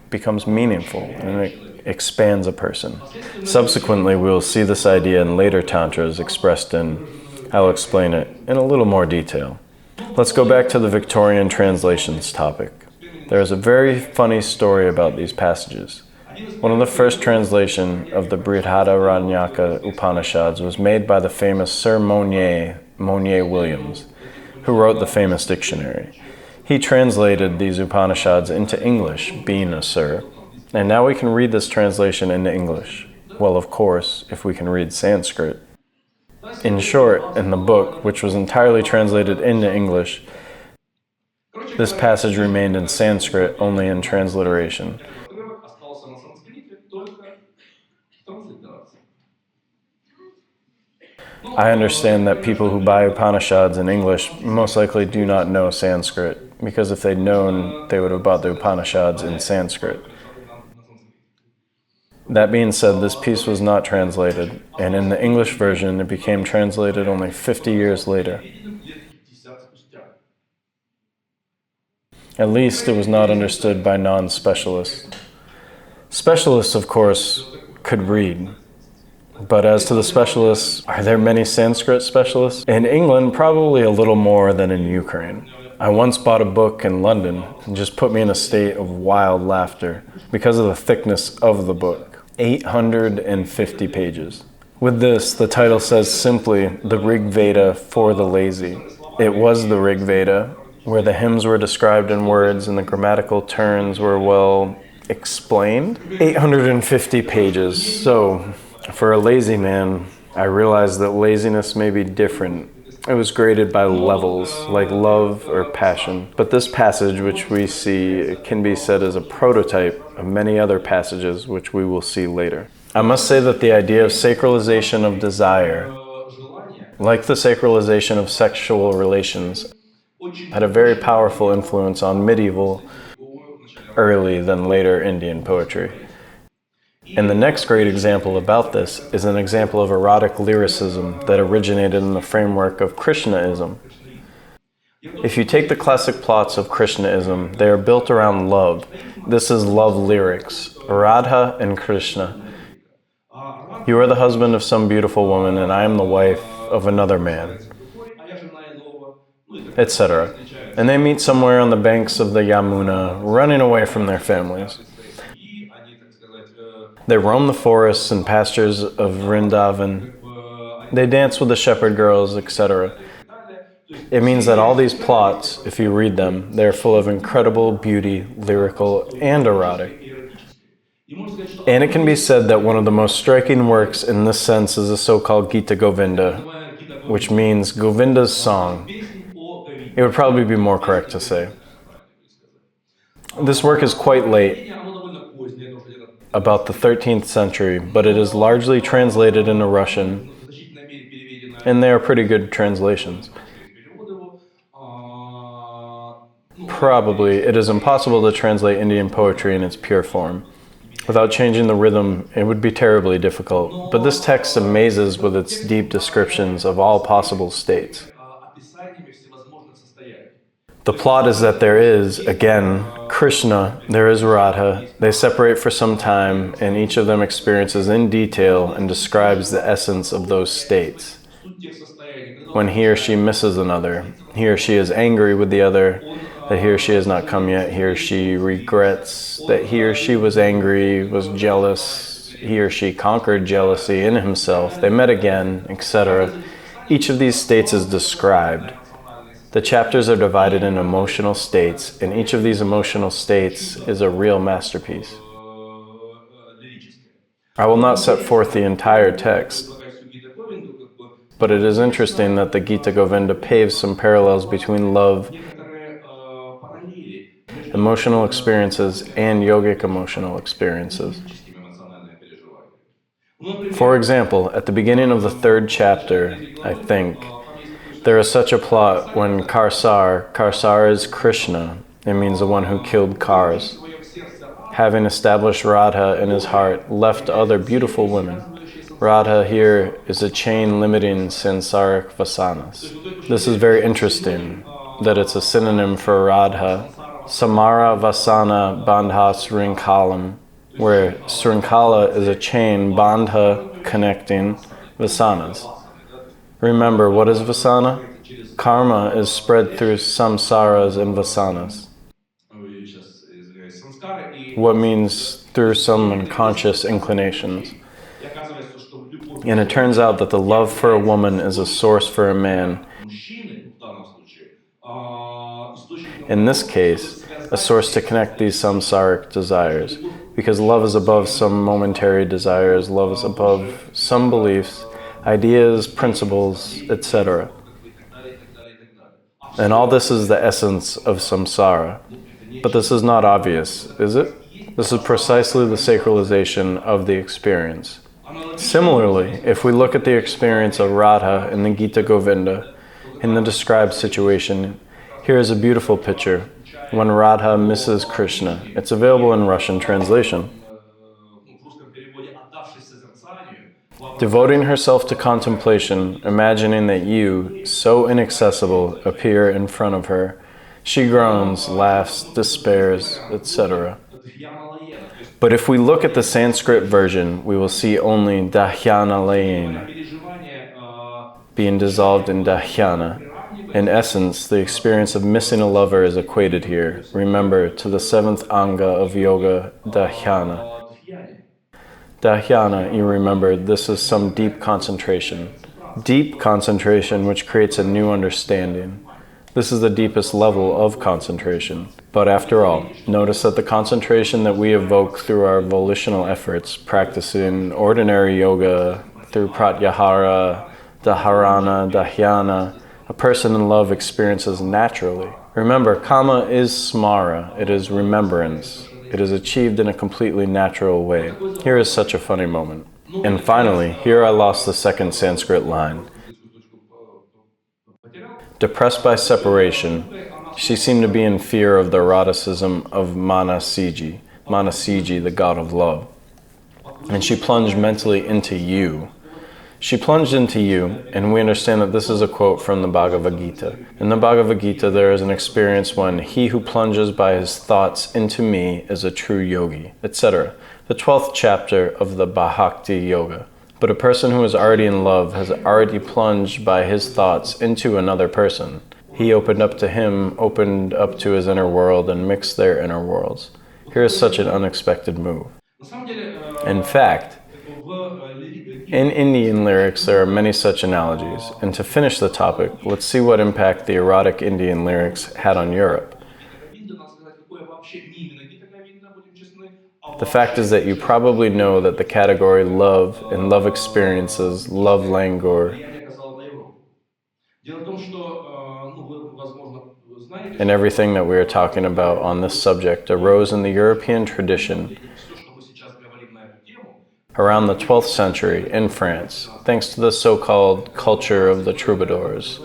becomes meaningful, and it expands a person. Subsequently, we will see this idea in later tantras expressed in, I'll explain it in a little more detail. Let's go back to the Victorian translations topic. There is a very funny story about these passages. One of the first translations of the Brihadaranyaka Upanishads was made by the famous Sir Monier Williams, who wrote the famous dictionary. He translated these Upanishads into English, being a sir, and now we can read this translation into English. Well, of course, if we can read Sanskrit. In short, in the book, which was entirely translated into English, this passage remained in Sanskrit only in transliteration. I understand that people who buy Upanishads in English most likely do not know Sanskrit, because if they'd known, they would have bought the Upanishads in Sanskrit. That being said, this piece was not translated, and in the English version, it became translated only 50 years later. At least it was not understood by non-specialists. Specialists, of course, could read. But as to the specialists, are there many Sanskrit specialists? In England, probably a little more than in Ukraine. I once bought a book in London and just put me in a state of wild laughter because of the thickness of the book. 850 pages. With this, the title says simply, the Rig Veda for the lazy. It was the Rig Veda, where the hymns were described in words and the grammatical turns were well explained. 850 pages. So, for a lazy man, I realized that laziness may be different. It was graded by levels, like love or passion. But this passage, which we see, can be said as a prototype of many other passages, which we will see later. I must say that the idea of sacralization of desire, like the sacralization of sexual relations, had a very powerful influence on medieval, early than later Indian poetry. And the next great example about this is an example of erotic lyricism that originated in the framework of Krishnaism. If you take the classic plots of Krishnaism, they are built around love. This is love lyrics, Radha and Krishna. You are the husband of some beautiful woman, and I am the wife of another man, etc. And they meet somewhere on the banks of the Yamuna, running away from their families. They roam the forests and pastures of Vrindavan. They dance with the shepherd girls, etc. It means that all these plots, if you read them, they're full of incredible beauty, lyrical and erotic. And it can be said that one of the most striking works in this sense is the so-called Gita Govinda, which means Govinda's song. It would probably be more correct to say. This work is quite late, about the 13th century, but it is largely translated into Russian, and they are pretty good translations. Probably, it is impossible to translate Indian poetry in its pure form. Without changing the rhythm, it would be terribly difficult, but this text amazes with its deep descriptions of all possible states. The plot is that there is, again, Krishna, there is Radha, they separate for some time, and each of them experiences in detail and describes the essence of those states. When he or she misses another, he or she is angry with the other, that he or she has not come yet, he or she regrets that he or she was angry, was jealous, he or she conquered jealousy in himself, they met again, etc. Each of these states is described. The chapters are divided in emotional states, and each of these emotional states is a real masterpiece. I will not set forth the entire text, but it is interesting that the Gita Govinda paves some parallels between love, emotional experiences, and yogic emotional experiences. For example, at the beginning of the 3rd chapter, I think, there is such a plot when Karsar is Krishna, it means the one who killed Kars, having established Radha in his heart, left other beautiful women. Radha here is a chain limiting sansaric vasanas. This is very interesting, that it's a synonym for Radha, Samara Vasana Bandha Srinkalam, where Srinkala is a chain, Bandha connecting vasanas. Remember, what is vasana? Karma is spread through samsaras and vasanas. What means through some unconscious inclinations. And it turns out that the love for a woman is a source for a man. In this case, a source to connect these samsaric desires. Because love is above some momentary desires, love is above some beliefs, ideas, principles, etc. And all this is the essence of samsara. But this is not obvious, is it? This is precisely the sacralization of the experience. Similarly, if we look at the experience of Radha in the Gita Govinda, in the described situation, here is a beautiful picture when Radha misses Krishna. It's available in Russian translation. Devoting herself to contemplation, imagining that you, so inaccessible, appear in front of her, she groans, laughs, despairs, etc. But if we look at the Sanskrit version, we will see only Dhyana layena, being dissolved in Dhyana. In essence, the experience of missing a lover is equated here, remember, to the seventh anga of yoga, Dhyana. Dhyana, you remember, this is some deep concentration. Deep concentration which creates a new understanding. This is the deepest level of concentration. But after all, notice that the concentration that we evoke through our volitional efforts, practicing ordinary yoga, through pratyahara, dharana, dhyana, a person in love experiences naturally. Remember, kama is smara, it is remembrance. It is achieved in a completely natural way. Here is such a funny moment. And finally, here I lost the second Sanskrit line. Depressed by separation, she seemed to be in fear of the eroticism of Manasiji, the god of love. And she plunged mentally into you. She plunged into you, and we understand that this is a quote from the Bhagavad Gita. In the Bhagavad Gita, there is an experience when he who plunges by his thoughts into me is a true yogi, etc. The 12th chapter of the Bhakti Yoga. But a person who is already in love has already plunged by his thoughts into another person. He opened up to him, opened up to his inner world, and mixed their inner worlds. Here is such an unexpected move. In fact, in Indian lyrics, there are many such analogies. And to finish the topic, let's see what impact the erotic Indian lyrics had on Europe. The fact is that you probably know that the category love and love experiences, love languor, and everything that we are talking about on this subject arose in the European tradition around the 12th century in France, thanks to the so-called culture of the troubadours.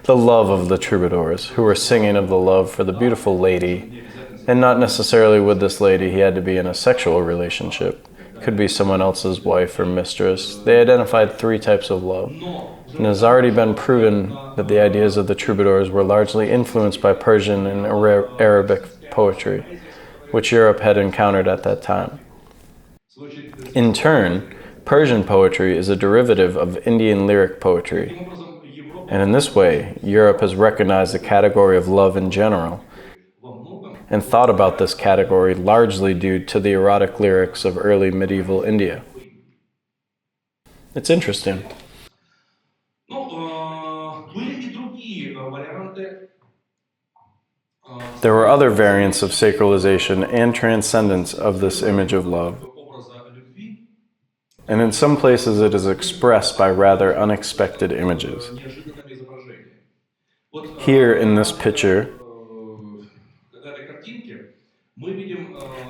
The love of the troubadours, who were singing of the love for the beautiful lady, and not necessarily with this lady he had to be in a sexual relationship. Could be someone else's wife or mistress. They identified 3 types of love. And it has already been proven that the ideas of the troubadours were largely influenced by Persian and Arabic poetry, which Europe had encountered at that time. In turn, Persian poetry is a derivative of Indian lyric poetry. And in this way, Europe has recognized the category of love in general, and thought about this category largely due to the erotic lyrics of early medieval India. It's interesting. There were other variants of sacralization and transcendence of this image of love. And in some places it is expressed by rather unexpected images. Here in this picture,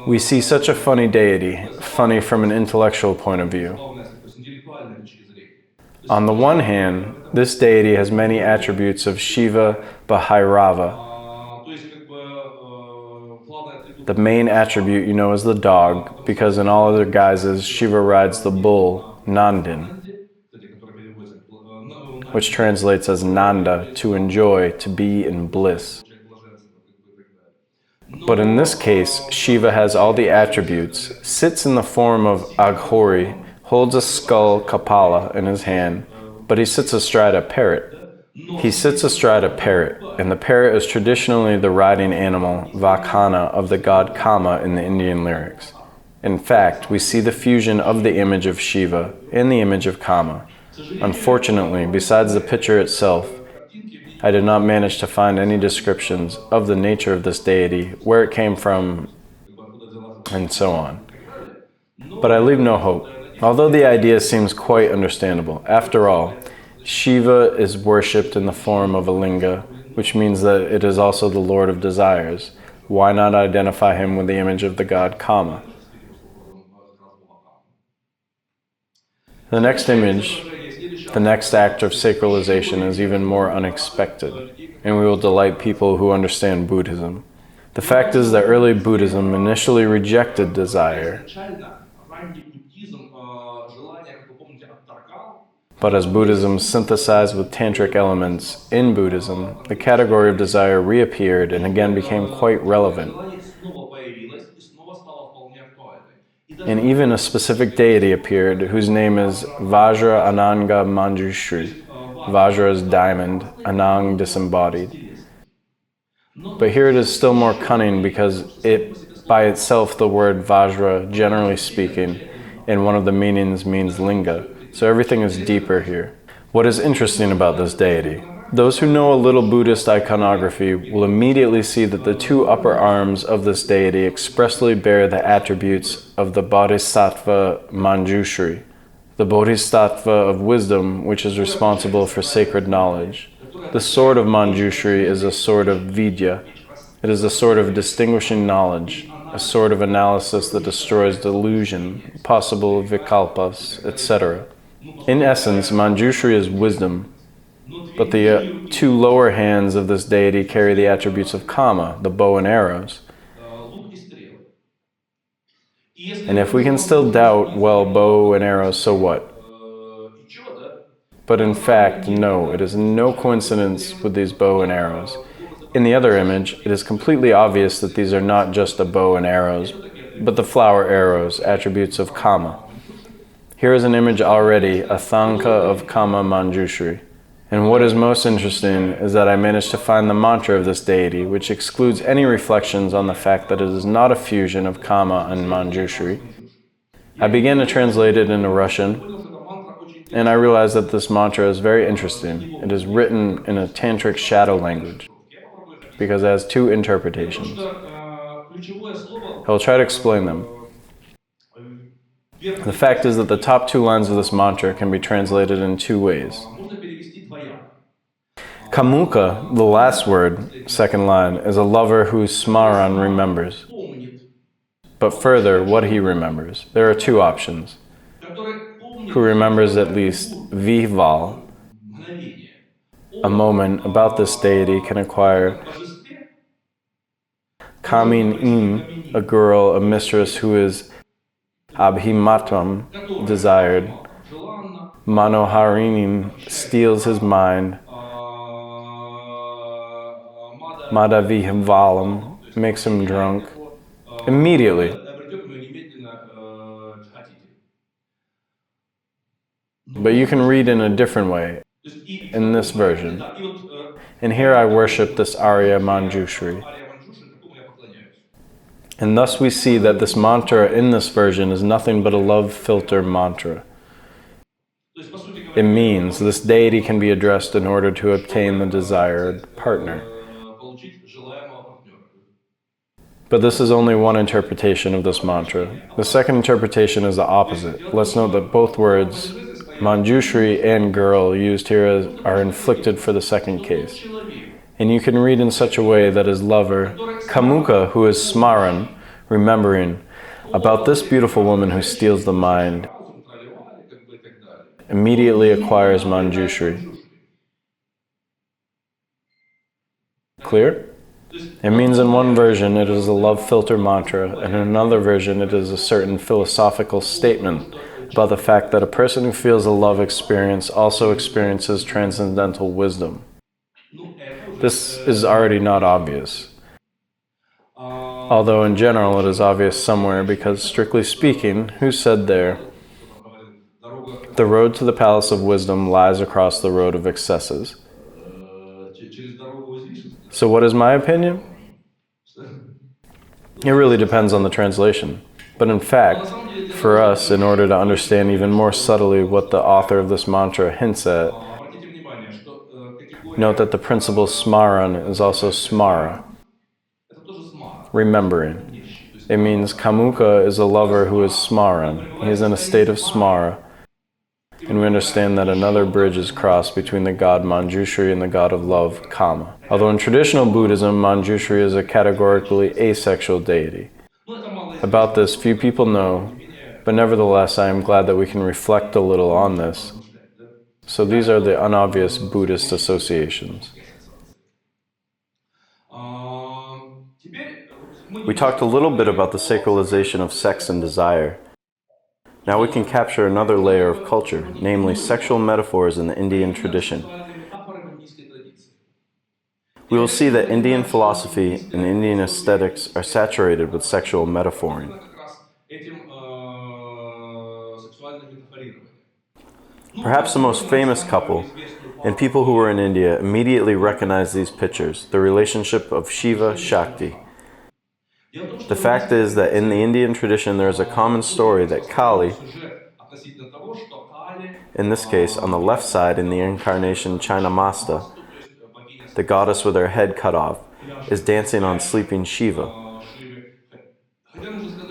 we see such a funny deity, funny from an intellectual point of view. On the one hand, this deity has many attributes of Shiva Bhairava. The main attribute you know is the dog, because in all other guises, Shiva rides the bull, Nandin, which translates as Nanda, to enjoy, to be in bliss. But in this case, Shiva has all the attributes, sits in the form of Aghori, holds a skull Kapala in his hand, but he sits astride a parrot. He sits astride a parrot, and the parrot is traditionally the riding animal, Vakhana, of the god Kama in the Indian lyrics. In fact, we see the fusion of the image of Shiva and the image of Kama. Unfortunately, besides the picture itself, I did not manage to find any descriptions of the nature of this deity, where it came from, and so on. But I leave no hope. Although the idea seems quite understandable, after all, Shiva is worshipped in the form of a linga, which means that it is also the Lord of desires. Why not identify him with the image of the god Kama? The next image, the next act of sacralization, is even more unexpected, and we will delight people who understand Buddhism. The fact is that early Buddhism initially rejected desire, but as Buddhism synthesized with tantric elements in Buddhism, the category of desire reappeared and again became quite relevant. And even a specific deity appeared whose name is Vajra Ananga Manjushri. Vajra is diamond, Anang disembodied. But here it is still more cunning because by itself the word Vajra, generally speaking, in one of the meanings means linga. So everything is deeper here. What is interesting about this deity? Those who know a little Buddhist iconography will immediately see that the two upper arms of this deity expressly bear the attributes of the Bodhisattva Manjushri, the Bodhisattva of wisdom, which is responsible for sacred knowledge. The sword of Manjushri is a sword of vidya. It is a sword of distinguishing knowledge, a sword of analysis that destroys delusion, possible vikalpas, etc. In essence, Manjushri is wisdom, but the two lower hands of this deity carry the attributes of Kama, the bow and arrows. And if we can still doubt, well, bow and arrows, so what? But in fact, no, it is no coincidence with these bow and arrows. In the other image, it is completely obvious that these are not just the bow and arrows, but the flower arrows, attributes of Kama. Here is an image already, a Thanka of Kama Manjushri. And what is most interesting is that I managed to find the mantra of this deity, which excludes any reflections on the fact that it is not a fusion of Kama and Manjushri. I began to translate it into Russian, and I realized that this mantra is very interesting. It is written in a tantric shadow language, because it has two interpretations. I will try to explain them. The fact is that the top two lines of this mantra can be translated in two ways. Kamuka, the last word, second line, is a lover who Smaran remembers. But further, what he remembers. There are two options. Who remembers at least Vihval, a moment about this deity, can acquire Kamin Im, a girl, a mistress who is Abhimatam, desired. Manoharinim steals his mind. Madavihvalam makes him drunk. Immediately. But you can read in a different way, in this version. And here I worship this Arya Manjushri. And thus we see that this mantra in this version is nothing but a love filter mantra. It means this deity can be addressed in order to obtain the desired partner. But this is only one interpretation of this mantra. The second interpretation is the opposite. Let's note that both words, Manjushri and girl, used here are inflicted for the second case. And you can read in such a way that his lover, Kamuka, who is Smaran, remembering, about this beautiful woman who steals the mind, immediately acquires Manjushri. Clear? It means in one version it is a love filter mantra, and in another version it is a certain philosophical statement about the fact that a person who feels a love experience also experiences transcendental wisdom. This is already not obvious. Although in general it is obvious somewhere, because strictly speaking, who said there, the road to the palace of wisdom lies across the road of excesses. So what is my opinion? It really depends on the translation. But in fact, for us, in order to understand even more subtly what the author of this mantra hints at, note that the principle smaran is also smara, remembering. It means Kamuka is a lover who is smaran. He is in a state of smara. And we understand that another bridge is crossed between the god Manjushri and the god of love, Kama. Although in traditional Buddhism, Manjushri is a categorically asexual deity. About this, few people know, but nevertheless, I am glad that we can reflect a little on this. So these are the unobvious Buddhist associations. We talked a little bit about the sacralization of sex and desire. Now we can capture another layer of culture, namely sexual metaphors in the Indian tradition. We will see that Indian philosophy and Indian aesthetics are saturated with sexual metaphoring. Perhaps the most famous couple, and people who were in India immediately recognize these pictures, the relationship of Shiva Shakti. The fact is that in the Indian tradition there is a common story that Kali, in this case on the left side in the incarnation China-masta, the goddess with her head cut off, is dancing on sleeping Shiva.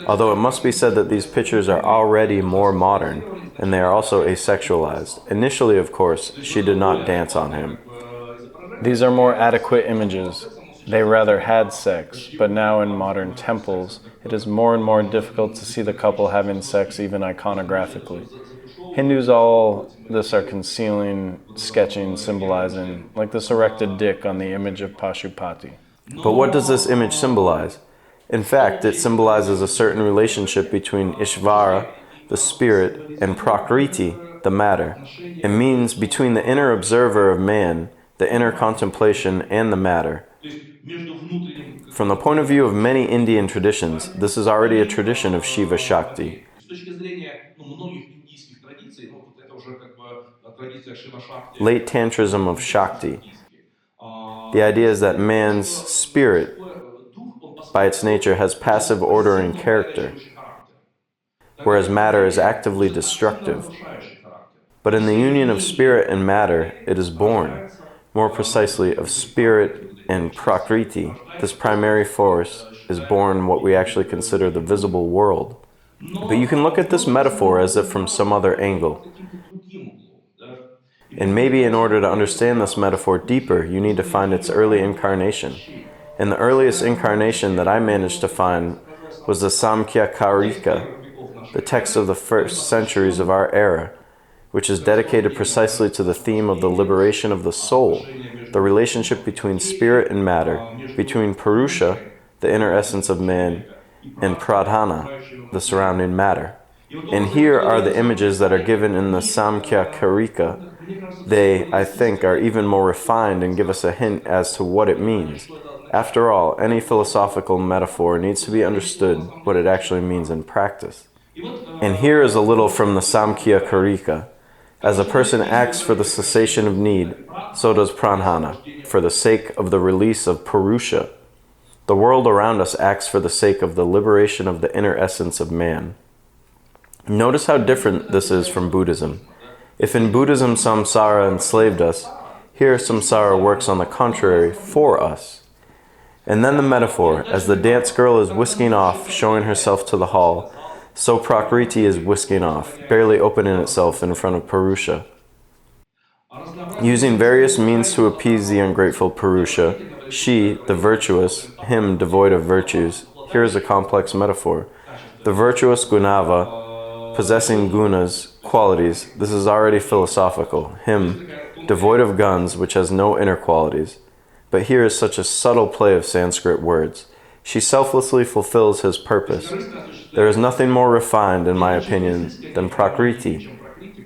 Although it must be said that these pictures are already more modern, and they are also asexualized. Initially, of course, she did not dance on him. These are more adequate images. They rather had sex, but now in modern temples, it is more and more difficult to see the couple having sex even iconographically. Hindus all this are concealing, sketching, symbolizing, like this erected dick on the image of Pashupati. But what does this image symbolize? In fact, it symbolizes a certain relationship between Ishvara, the spirit, and Prakriti, the matter. It means between the inner observer of man, the inner contemplation, and the matter. From the point of view of many Indian traditions, this is already a tradition of Shiva Shakti. Late Tantrism of Shakti. The idea is that man's spirit, by its nature, has passive ordering character, whereas matter is actively destructive. But in the union of spirit and matter, it is born, more precisely of spirit and Prakriti. This primary force is born what we actually consider the visible world. But you can look at this metaphor as if from some other angle. And maybe in order to understand this metaphor deeper, you need to find its early incarnation. And the earliest incarnation that I managed to find was the Samkhya Karika, the text of the first centuries of our era, which is dedicated precisely to the theme of the liberation of the soul, the relationship between spirit and matter, between Purusha, the inner essence of man, and Pradhana, the surrounding matter. And here are the images that are given in the Samkhya Karika. They, I think, are even more refined and give us a hint as to what it means. After all, any philosophical metaphor needs to be understood what it actually means in practice. And here is a little from the Samkhya Karika. As a person acts for the cessation of need, so does Pradhana, for the sake of the release of Purusha. The world around us acts for the sake of the liberation of the inner essence of man. Notice how different this is from Buddhism. If in Buddhism samsara enslaved us, here samsara works on the contrary for us. And then the metaphor, as the dance girl is whisking off, showing herself to the hall, so Prakriti is whisking off, barely opening itself in front of Purusha. Using various means to appease the ungrateful Purusha, she, the virtuous, him devoid of virtues. Here is a complex metaphor. The virtuous Gunava, possessing gunas, qualities, this is already philosophical. Him, devoid of guns, which has no inner qualities. But here is such a subtle play of Sanskrit words. She selflessly fulfills his purpose. There is nothing more refined, in my opinion, than Prakriti,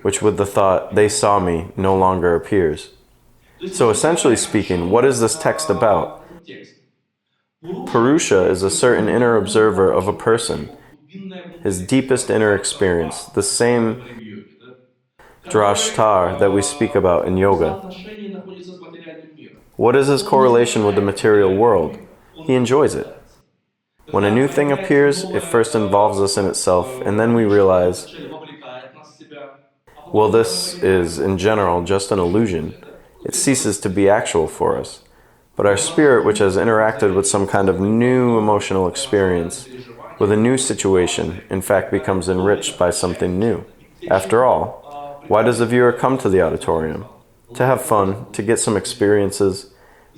which with the thought, they saw me, no longer appears. So essentially speaking, what is this text about? Purusha is a certain inner observer of a person, his deepest inner experience, the same drashtar that we speak about in yoga. What is his correlation with the material world? He enjoys it. When a new thing appears, it first involves us in itself, and then we realize, well, this is, in general, just an illusion. It ceases to be actual for us. But our spirit, which has interacted with some kind of new emotional experience, with a new situation, in fact becomes enriched by something new. After all, why does the viewer come to the auditorium? To have fun, to get some experiences.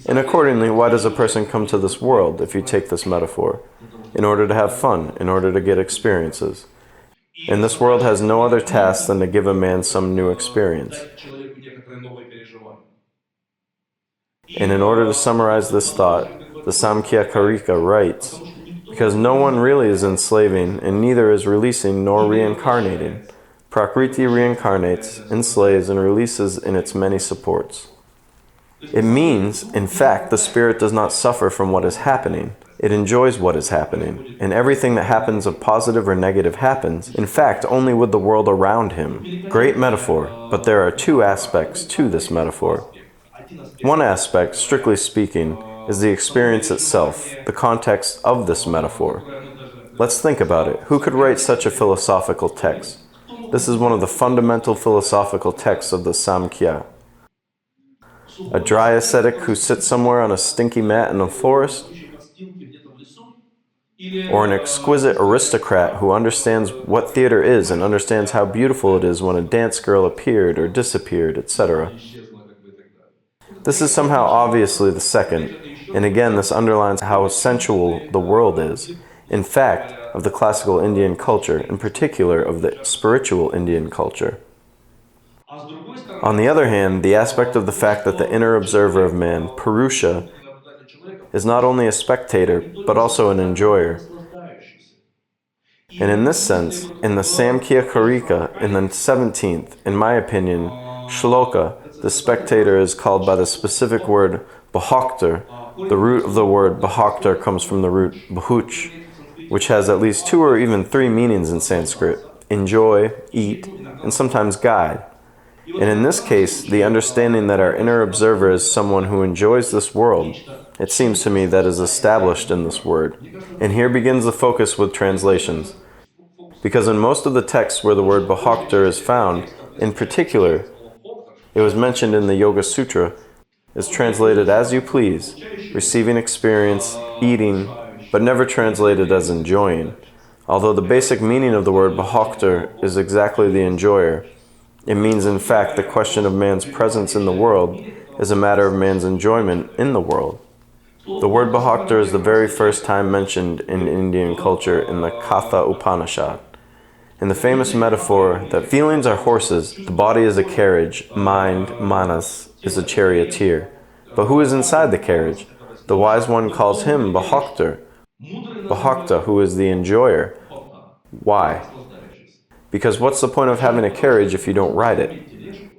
And accordingly, why does a person come to this world, if you take this metaphor? In order to have fun, in order to get experiences. And this world has no other task than to give a man some new experience. And in order to summarize this thought, the Samkhya Karika writes, because no one really is enslaving, and neither is releasing nor reincarnating. Prakriti reincarnates, enslaves, and releases in its many supports. It means, in fact, the spirit does not suffer from what is happening. It enjoys what is happening, and everything that happens of positive or negative happens, in fact, only with the world around him. Great metaphor, but there are two aspects to this metaphor. One aspect, strictly speaking, is the experience itself, the context of this metaphor. Let's think about it. Who could write such a philosophical text? This is one of the fundamental philosophical texts of the Samkhya. A dry ascetic who sits somewhere on a stinky mat in a forest? Or an exquisite aristocrat who understands what theater is and understands how beautiful it is when a dance girl appeared or disappeared, etc. This is somehow obviously the second, and again this underlines how sensual the world is. In fact, of the classical Indian culture, in particular of the spiritual Indian culture. On the other hand, the aspect of the fact that the inner observer of man, Purusha, is not only a spectator, but also an enjoyer. And in this sense, in the Samkhya Karika, in the 17th, in my opinion, shloka, the spectator is called by the specific word bhaktar. The root of the word bhaktar comes from the root bhuch, which has at least 2 or even 3 meanings in Sanskrit: enjoy, eat, and sometimes guide. And in this case, the understanding that our inner observer is someone who enjoys this world, it seems to me that is established in this word. And here begins the focus with translations. Because in most of the texts where the word bhaktar is found, in particular, it was mentioned in the Yoga Sutra, is translated as you please, receiving experience, eating, but never translated as enjoying. Although the basic meaning of the word bhaktar is exactly the enjoyer, it means in fact the question of man's presence in the world is a matter of man's enjoyment in the world. The word bhaktar is the very first time mentioned in Indian culture in the Katha Upanishad. In the famous metaphor that feelings are horses, the body is a carriage, mind, manas, is a charioteer. But who is inside the carriage? The wise one calls him bhaktar, bhakta, who is the enjoyer. Why? Because what's the point of having a carriage if you don't ride it?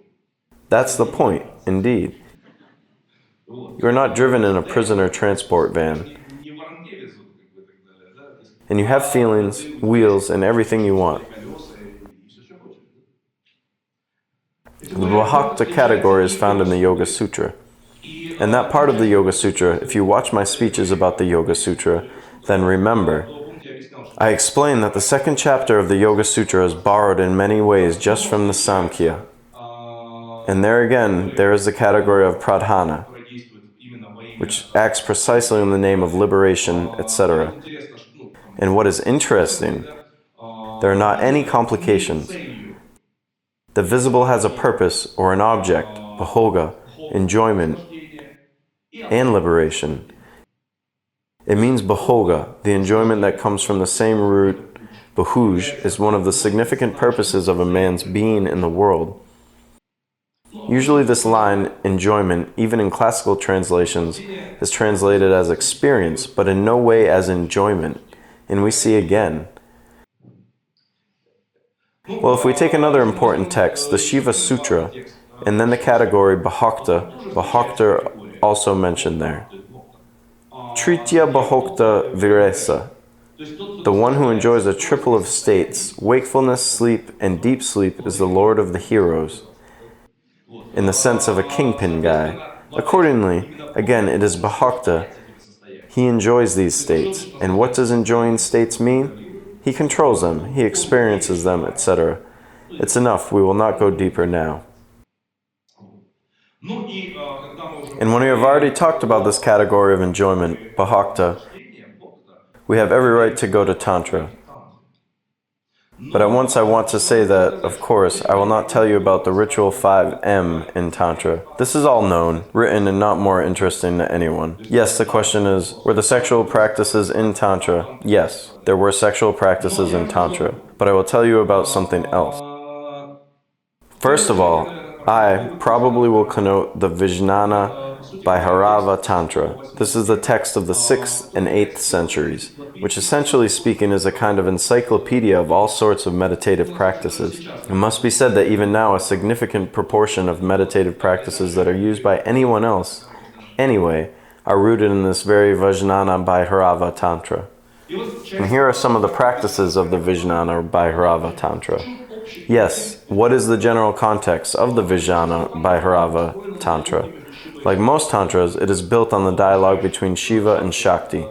That's the point, indeed. You are not driven in a prisoner transport van. And you have feelings, wheels, and everything you want. The Bhakta category is found in the Yoga Sutra. And that part of the Yoga Sutra, if you watch my speeches about the Yoga Sutra, then remember, I explain that the second chapter of the Yoga Sutra is borrowed in many ways just from the Samkhya. And there again, there is the category of pradhana, which acts precisely in the name of liberation, etc. And what is interesting, there are not any complications. The visible has a purpose or an object, bhoga, enjoyment, and liberation. It means bhoga, the enjoyment that comes from the same root. Bhuj is one of the significant purposes of a man's being in the world. Usually this line, enjoyment, even in classical translations, is translated as experience, but in no way as enjoyment. And we see again. Well, if we take another important text, the Shiva Sutra, and then the category bhakta also mentioned there. Tritya bhokta viresa, the one who enjoys a triple of states, wakefulness, sleep, and deep sleep, is the Lord of the heroes, in the sense of a kingpin guy. Accordingly, again, it is bhakta. He enjoys these states. And what does enjoying states mean? He controls them, he experiences them, etc. It's enough, we will not go deeper now. And when we have already talked about this category of enjoyment, bhakta, We have every right to go to Tantra. But at once I want to say that, of course, I will not tell you about the ritual 5M in Tantra. This is all known, written, and not more interesting to anyone. Yes, the question is, were the sexual practices in Tantra? Yes, there were sexual practices in Tantra. But I will tell you about something else. First of all, I probably will connote the Vijnana Bhairava Tantra. This is the text of the 6th and 8th centuries, which essentially speaking is a kind of encyclopedia of all sorts of meditative practices. It must be said that even now a significant proportion of meditative practices that are used by anyone else, anyway, are rooted in this very Vijnana Bhairava Tantra. And here are some of the practices of the Vijnana Bhairava Tantra. Yes, what is the general context of the Vijnana Bhairava Tantra? Like most tantras, it is built on the dialogue between Shiva and Shakti.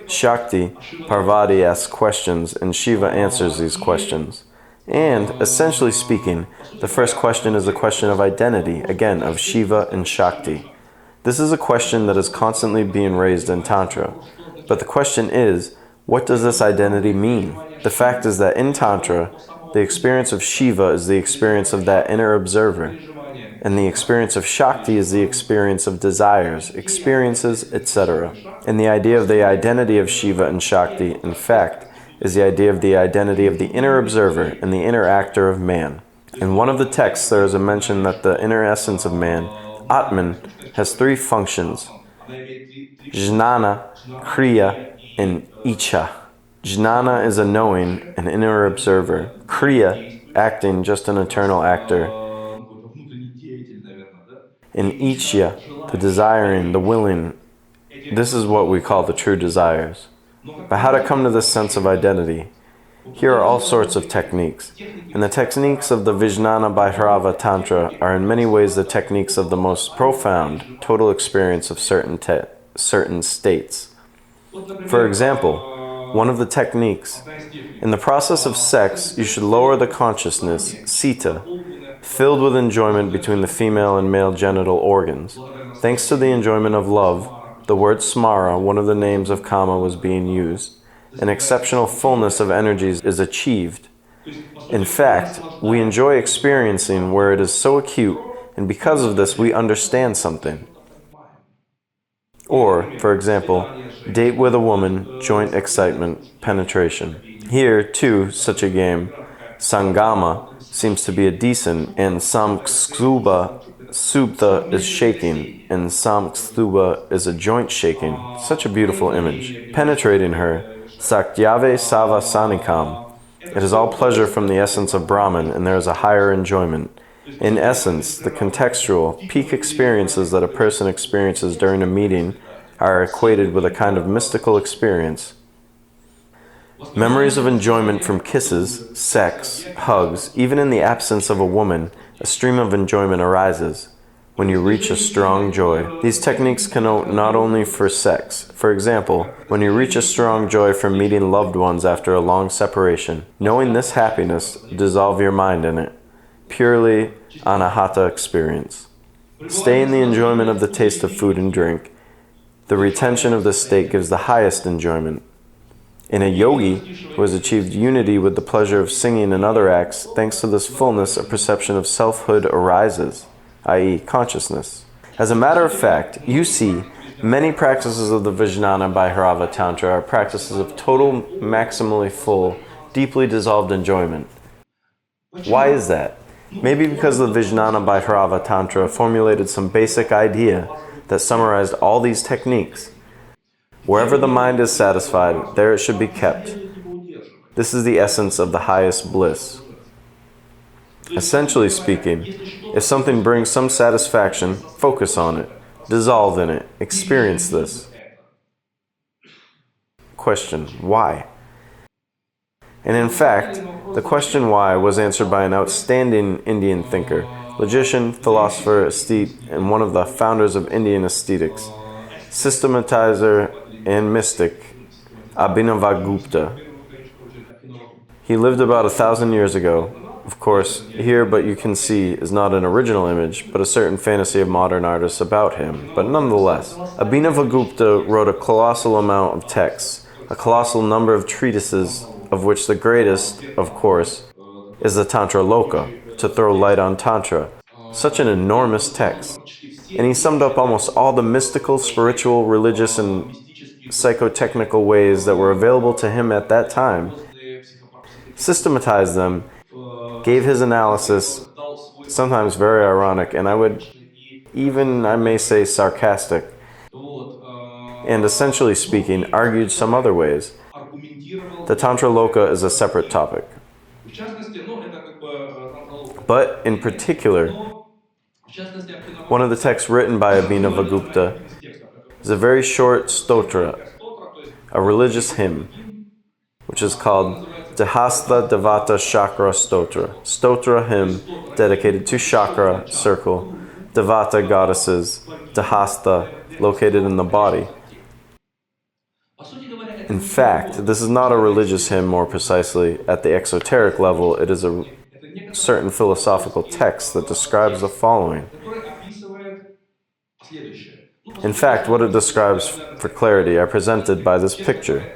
Shakti, Parvati asks questions and Shiva answers these questions. And, essentially speaking, the first question is the question of identity, again, of Shiva and Shakti. This is a question that is constantly being raised in Tantra. But the question is, what does this identity mean? The fact is that in Tantra, the experience of Shiva is the experience of that inner observer, and the experience of Shakti is the experience of desires, experiences, etc. And the idea of the identity of Shiva and Shakti, in fact, is the idea of the identity of the inner observer and the inner actor of man. In one of the texts, there is a mention that the inner essence of man, Atman, has 3 functions: Jnana, Kriya, and Icha. Jnana is a knowing, an inner observer. Kriya, acting, just an eternal actor. And Ichya, the desiring, the willing. This is what we call the true desires. But how to come to this sense of identity? Here are all sorts of techniques. And the techniques of the Vijnana Bhairava Tantra are in many ways the techniques of the most profound, total experience of certain states. For example, one of the techniques, in the process of sex, you should lower the consciousness, sita, filled with enjoyment between the female and male genital organs. Thanks to the enjoyment of love, the word smara, one of the names of kama, was being used. An exceptional fullness of energies is achieved. In fact, we enjoy experiencing where it is so acute, and because of this we understand something. Or, for example, date with a woman, joint excitement, penetration. Here, too, such a game, sangama, seems to be a decent, and samkstuba, subta is shaking, and samkstuba is a joint shaking. Such a beautiful image. Penetrating her, sakyave sava sanikam. It is all pleasure from the essence of Brahman, and there is a higher enjoyment. In essence, the contextual, peak experiences that a person experiences during a meeting are equated with a kind of mystical experience. Memories of enjoyment from kisses, sex, hugs, even in the absence of a woman, a stream of enjoyment arises when you reach a strong joy. These techniques connote not only for sex. For example, when you reach a strong joy from meeting loved ones after a long separation, knowing this happiness, dissolve your mind in it. Purely anahata experience. Stay in the enjoyment of the taste of food and drink. The retention of this state gives the highest enjoyment. In a yogi who has achieved unity with the pleasure of singing and other acts, thanks to this fullness, a perception of selfhood arises, i.e. consciousness. As a matter of fact, you see, many practices of the Vijnana Bhairava Tantra are practices of total, maximally full, deeply dissolved enjoyment. Why is that? Maybe because the Vijnana Bhairava Tantra formulated some basic idea that summarized all these techniques. Wherever the mind is satisfied, there it should be kept. This is the essence of the highest bliss. Essentially speaking, if something brings some satisfaction, focus on it, dissolve in it, experience this. Question, why? And in fact, the question why was answered by an outstanding Indian thinker, logician, philosopher, aesthete, and one of the founders of Indian aesthetics, systematizer and mystic, Abhinavagupta. He lived about 1,000 years ago. Of course, here, but you can see, is not an original image, but a certain fantasy of modern artists about him. But nonetheless, Abhinavagupta wrote a colossal amount of texts, a colossal number of treatises, of which the greatest, of course, is the Tantra Loka, to throw light on Tantra. Such an enormous text. And he summed up almost all the mystical, spiritual, religious, and psychotechnical ways that were available to him at that time, systematized them, gave his analysis, sometimes very ironic, and I may say sarcastic, and essentially speaking, argued some other ways. The Tantra Loka is a separate topic. But in particular, one of the texts written by Abhinavagupta is a very short stotra, a religious hymn, which is called Dehasta Devata Chakra Stotra. Stotra hymn dedicated to chakra, circle, Devata goddesses, Dehasta, located in the body. In fact, this is not a religious hymn more precisely. At the exoteric level, it is a certain philosophical text that describes the following. In fact, what it describes for clarity are presented by this picture.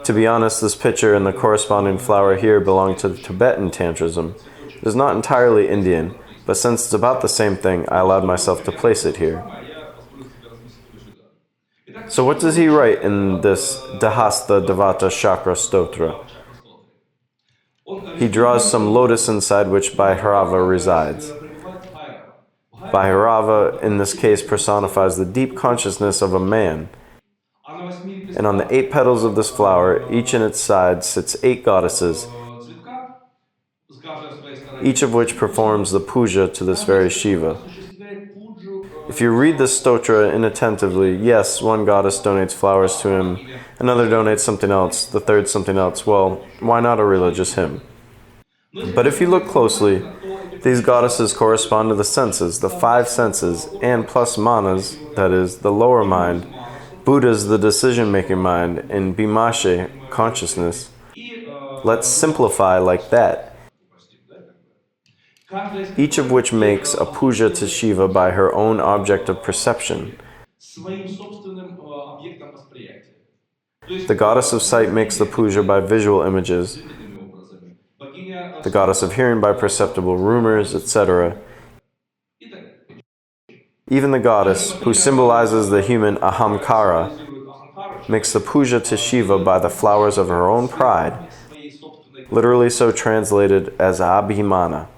To be honest, this picture and the corresponding flower here belong to the Tibetan Tantrism. It is not entirely Indian, but since it's about the same thing, I allowed myself to place it here. So what does he write in this Dehasta Devata Chakra Stotra? He draws some lotus inside which Bhairava resides. Bhairava, in this case, personifies the deep consciousness of a man. And on the 8 petals of this flower, each in its side, sits 8 goddesses, each of which performs the puja to this very Shiva. If you read this stotra inattentively, yes, one goddess donates flowers to him, another donates something else, the third something else. Well, why not a religious hymn? But if you look closely, these goddesses correspond to the senses, the 5 senses, and plus manas, that is, the lower mind, Buddha's the decision-making mind, and Bimashe, consciousness. Let's simplify like that. Each of which makes a puja to Shiva by her own object of perception. The goddess of sight makes the puja by visual images, the goddess of hearing by perceptible rumors, etc. Even the goddess, who symbolizes the human ahamkara, makes the puja to Shiva by the flowers of her own pride, literally so translated as abhimana.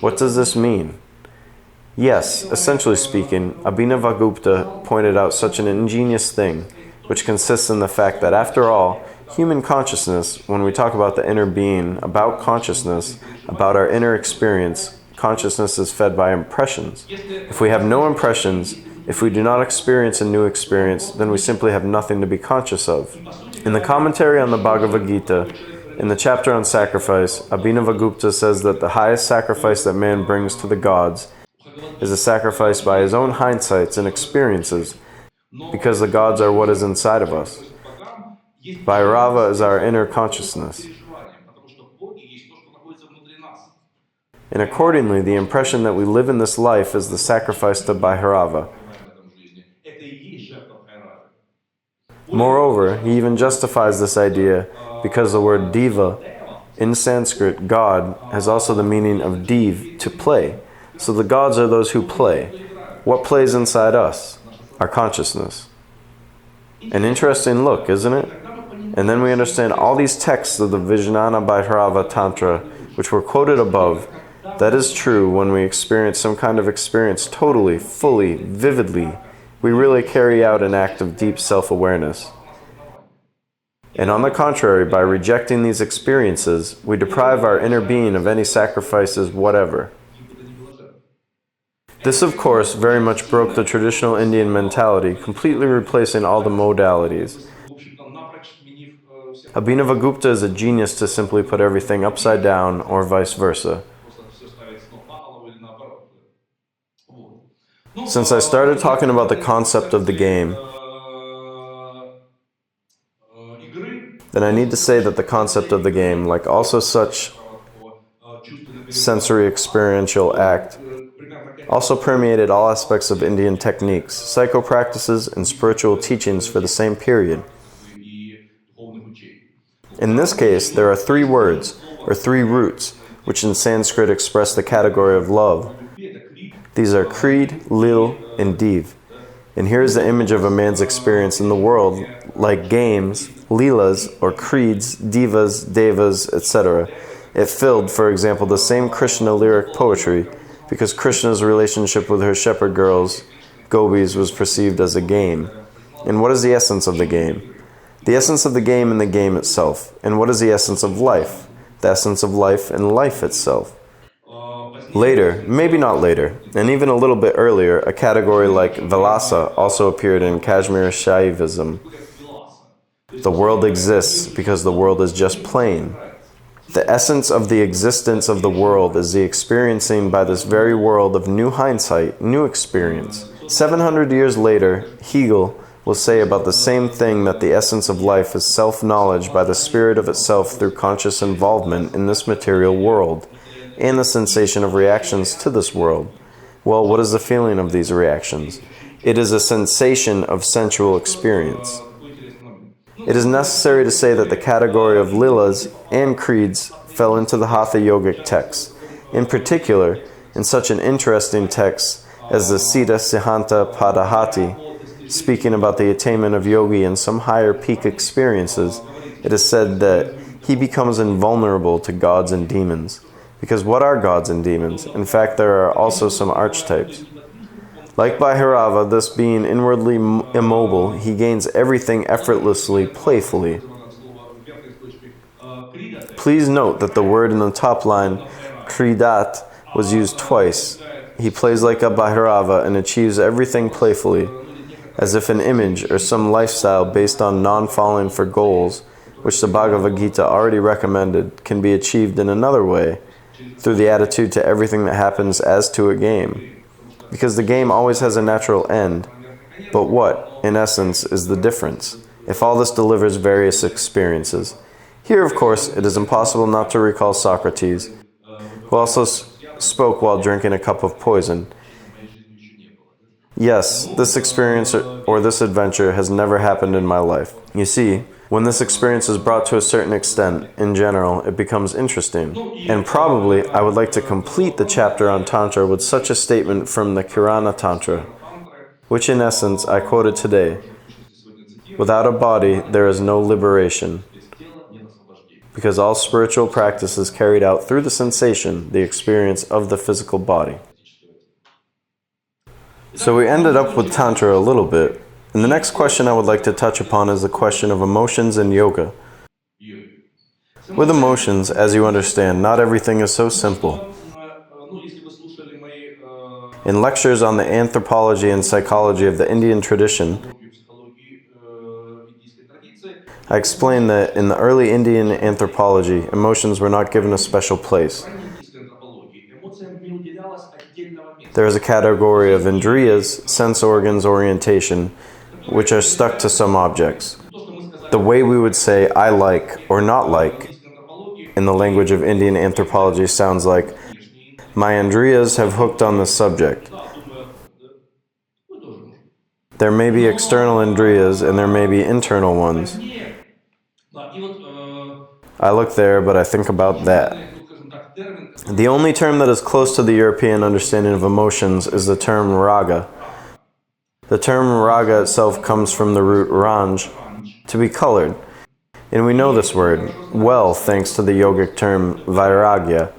What does this mean? Yes, essentially speaking, Abhinavagupta pointed out such an ingenious thing, which consists in the fact that after all, human consciousness, when we talk about the inner being, about consciousness, about our inner experience, consciousness is fed by impressions. If we have no impressions, if we do not experience a new experience, then we simply have nothing to be conscious of. In the commentary on the Bhagavad Gita, in the chapter on sacrifice, Abhinavagupta says that the highest sacrifice that man brings to the gods is a sacrifice by his own hindsights and experiences, because the gods are what is inside of us. Bhairava is our inner consciousness. And accordingly, the impression that we live in this life is the sacrifice to Bhairava. Moreover, he even justifies this idea because the word diva, in Sanskrit, God, has also the meaning of div, to play. So the gods are those who play. What plays inside us? Our consciousness. An interesting look, isn't it? And then we understand all these texts of the Vijnana Bhairava Tantra, which were quoted above. That is true when we experience some kind of experience totally, fully, vividly. We really carry out an act of deep self-awareness. And on the contrary, by rejecting these experiences, we deprive our inner being of any sacrifices whatever. This, of course, very much broke the traditional Indian mentality, completely replacing all the modalities. Abhinavagupta is a genius to simply put everything upside down, or vice versa. Since I started talking about the concept of the game, then I need to say that the concept of the game, like also such sensory experiential act, also permeated all aspects of Indian techniques, psycho-practices, and spiritual teachings for the same period. In this case, there are three words, or three roots, which in Sanskrit express the category of love. These are Creed, Lil, and Div. And here is the image of a man's experience in the world, like games, Leelas, or creeds, divas, devas, etc. It filled, for example, the same Krishna lyric poetry, because Krishna's relationship with her shepherd girls, gopis, was perceived as a game. And what is the essence of the game? The essence of the game in the game itself. And what is the essence of life? The essence of life in life itself. Later, maybe not later, and even a little bit earlier, a category like Vilasa also appeared in Kashmir Shaivism. The world exists because the world is just plain. The essence of the existence of the world is the experiencing by this very world of new hindsight, new experience. 700 years later, Hegel will say about the same thing, that the essence of life is self-knowledge by the spirit of itself through conscious involvement in this material world, and the sensation of reactions to this world. Well, what is the feeling of these reactions? It is a sensation of sensual experience. It is necessary to say that the category of lilas and creeds fell into the hatha yogic texts, in particular, in such an interesting text as the Siddha Sihanta Padahati, speaking about the attainment of yogi in some higher peak experiences. It is said that he becomes invulnerable to gods and demons. Because what are gods and demons? In fact, there are also some archetypes. Like Bhairava, this being inwardly immobile, he gains everything effortlessly, playfully. Please note that the word in the top line, kridat, was used twice. He plays like a Bhairava and achieves everything playfully, as if an image or some lifestyle based on non-falling for goals, which the Bhagavad Gita already recommended, can be achieved in another way, through the attitude to everything that happens as to a game. Because the game always has a natural end. But what, in essence, is the difference, if all this delivers various experiences? Here, of course, it is impossible not to recall Socrates, who also spoke while drinking a cup of poison. Yes, this experience or this adventure has never happened in my life. You see, when this experience is brought to a certain extent, in general, it becomes interesting. And probably, I would like to complete the chapter on Tantra with such a statement from the Kirana Tantra, which in essence I quoted today: without a body, there is no liberation, because all spiritual practice is carried out through the sensation, the experience of the physical body. So we ended up with Tantra a little bit, and the next question I would like to touch upon is the question of emotions in yoga. With emotions, as you understand, not everything is so simple. In lectures on the anthropology and psychology of the Indian tradition, I explained that in the early Indian anthropology, emotions were not given a special place. There is a category of indriyas, sense organs, orientation, which are stuck to some objects. The way we would say I like or not like in the language of Indian anthropology sounds like, my indriyas have hooked on the subject. There may be external indriyas and there may be internal ones. I look there, but I think about that. The only term that is close to the European understanding of emotions is the term raga. The term raga itself comes from the root ranj, to be colored. And we know this word well thanks to the yogic term vairagya.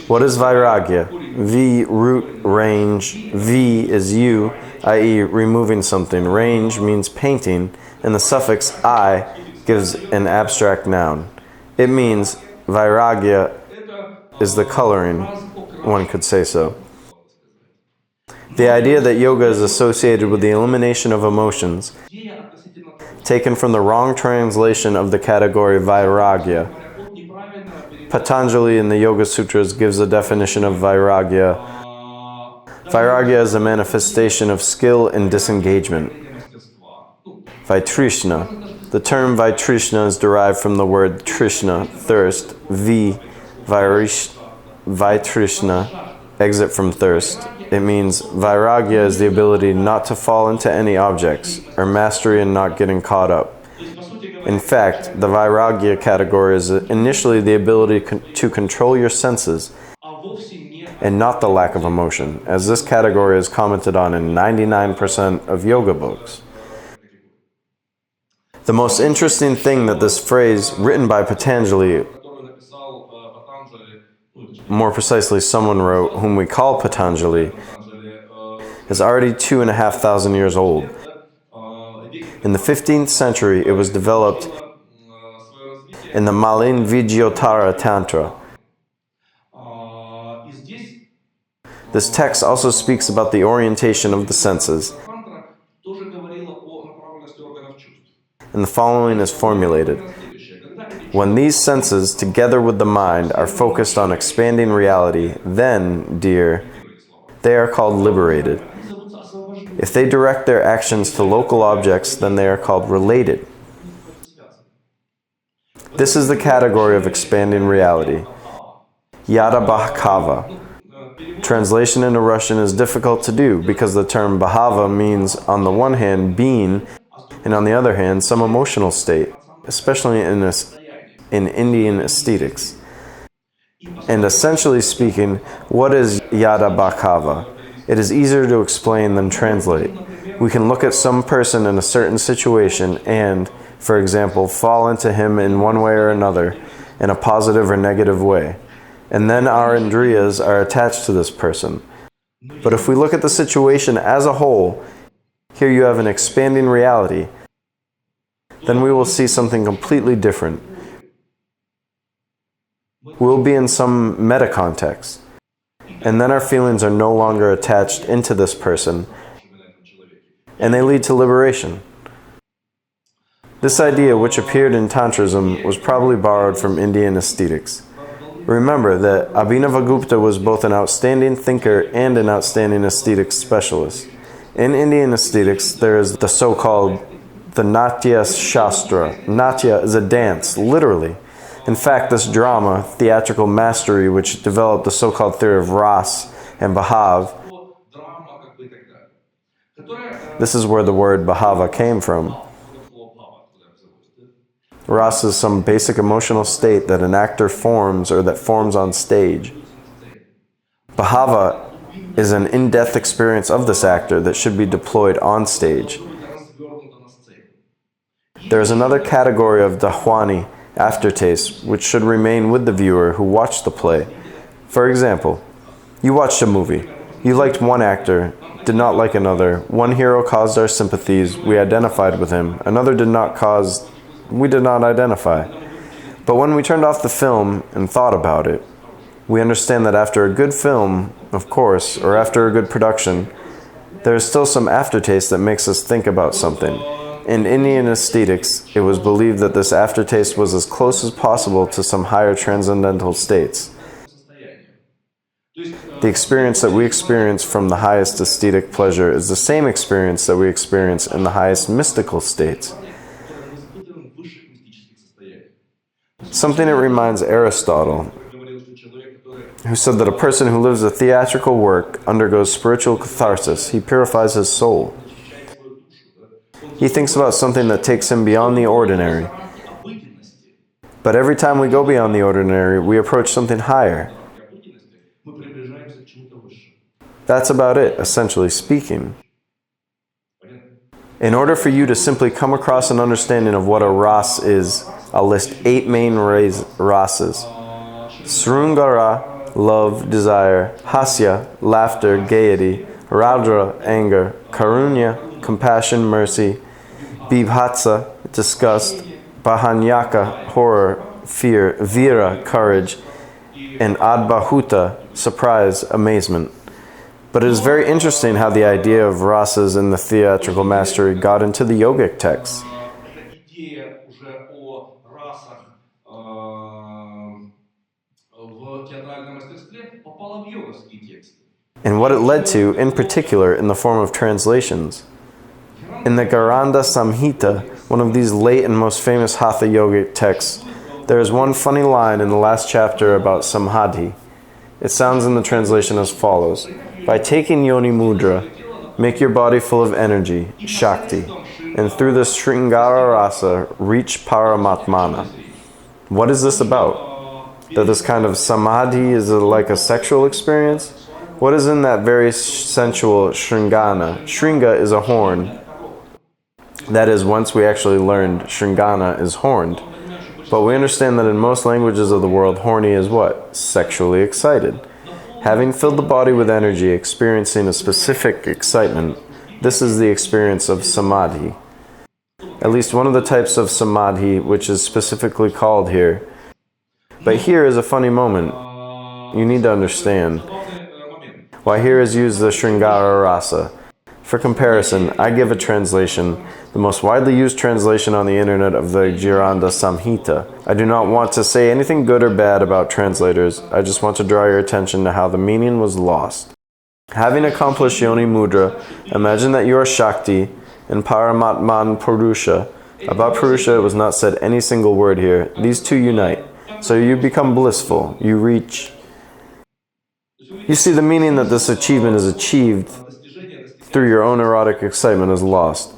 What is vairagya? V, root, range. V is you, i.e. removing something. Range means painting, and the suffix I gives an abstract noun. It means vairagya is the coloring, one could say so. The idea that yoga is associated with the elimination of emotions, taken from the wrong translation of the category vairagya. Patanjali in the Yoga Sutras gives a definition of vairagya. Vairagya is a manifestation of skill in disengagement. Vitrishna. The term Vitrishna is derived from the word Trishna, thirst, Vitrishna, exit from thirst. It means vairagya is the ability not to fall into any objects, or mastery in not getting caught up. In fact, the Vairagya category is initially the ability to control your senses and not the lack of emotion, as this category is commented on in 99% of yoga books. The most interesting thing that this phrase, written by Patanjali, more precisely someone wrote whom we call Patanjali, is already 2,500 years old. In the 15th century, it was developed in the Malin Vijayotara Tantra. This text also speaks about the orientation of the senses, and the following is formulated. When these senses, together with the mind, are focused on expanding reality, then, dear, they are called liberated. If they direct their actions to local objects, then they are called related. This is the category of expanding reality, yada bhakava. Translation into Russian is difficult to do because the term bhava means, on the one hand, being, and on the other hand, some emotional state, especially in Indian aesthetics. And essentially speaking, what is yada bhakava? It is easier to explain than translate. We can look at some person in a certain situation and, for example, fall into him in one way or another, in a positive or negative way. And then our indriyas are attached to this person. But if we look at the situation as a whole, here you have an expanding reality, then we will see something completely different. We'll be in some meta context, and then our feelings are no longer attached into this person, and they lead to liberation. This idea, which appeared in Tantrism, was probably borrowed from Indian aesthetics. Remember that Abhinavagupta was both an outstanding thinker and an outstanding aesthetic specialist. In Indian aesthetics, there is the so-called the Natya Shastra. Natya is a dance, literally. In fact, this drama, theatrical mastery, which developed the so-called theory of Ras and Bhav, this is where the word Bhava came from. Ras is some basic emotional state that an actor forms or that forms on stage. Bhava is an in-depth experience of this actor that should be deployed on stage. There is another category of dahwani, aftertaste, which should remain with the viewer who watched the play. For example, you watched a movie. You liked one actor, did not like another. One hero caused our sympathies, we identified with him. Another did not cause, we did not identify. But when we turned off the film and thought about it, we understand that after a good film, of course, or after a good production, there is still some aftertaste that makes us think about something. In Indian aesthetics, it was believed that this aftertaste was as close as possible to some higher transcendental states. The experience that we experience from the highest aesthetic pleasure is the same experience that we experience in the highest mystical states. Something that reminds Aristotle, who said that a person who lives a theatrical work undergoes spiritual catharsis. He purifies his soul. He thinks about something that takes him beyond the ordinary. But every time we go beyond the ordinary, we approach something higher. That's about it, essentially speaking. In order for you to simply come across an understanding of what a ras is, I'll list 8 main rases. Srungara, love, desire; hasya, laughter, gaiety; raudra, anger; karunya, compassion, mercy; bibhatsa, disgust; bahanyaka, horror, fear; vira, courage; and adbhuta, surprise, amazement. But it is very interesting how the idea of rasas in the theatrical mastery got into the yogic texts. And what it led to, in particular, in the form of translations. In the Garanda Samhita, one of these late and most famous hatha yogic texts, there is one funny line in the last chapter about samadhi. It sounds in the translation as follows: by taking yoni mudra, Make your body full of energy, Shakti, and through the Sringara Rasa, reach Paramatmana. What is this about? That this kind of samadhi is like a sexual experience? What is in that very sensual Shringana? Shringa is a horn. That is, once we actually learned Shringana is horned. But we understand that in most languages of the world, horny is what? Sexually excited. Having filled the body with energy, experiencing a specific excitement, this is the experience of samadhi. At least one of the types of samadhi which is specifically called here. But here is a funny moment. You need to understand why here is used the Sringara Rasa. For comparison, I give a translation, the most widely used translation on the internet of the Jiranda Samhita. I do not want to say anything good or bad about translators, I just want to draw your attention to how the meaning was lost. Having accomplished Yoni Mudra, imagine that you are Shakti and Paramatman Purusha. About Purusha, it was not said any single word here. These two unite. So you become blissful. You reach. You see, the meaning that this achievement is achieved through your own erotic excitement is lost.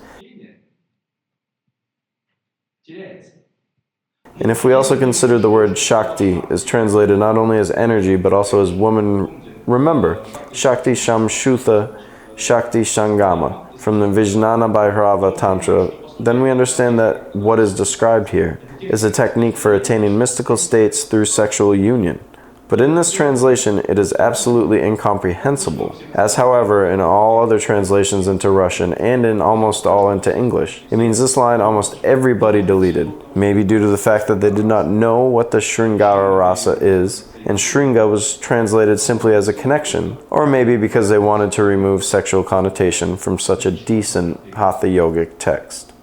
And if we also consider the word Shakti is translated not only as energy but also as woman, remember, Shakti Shamshutha, Shakti Shangama, from the Vijnana Bhairava Tantra, then we understand that what is described here is a technique for attaining mystical states through sexual union. But in this translation, it is absolutely incomprehensible, as however in all other translations into Russian and in almost all into English. It means this line almost everybody deleted, maybe due to the fact that they did not know what the Sringara Rasa is, and Shringa was translated simply as a connection, or maybe because they wanted to remove sexual connotation from such a decent hatha yogic text.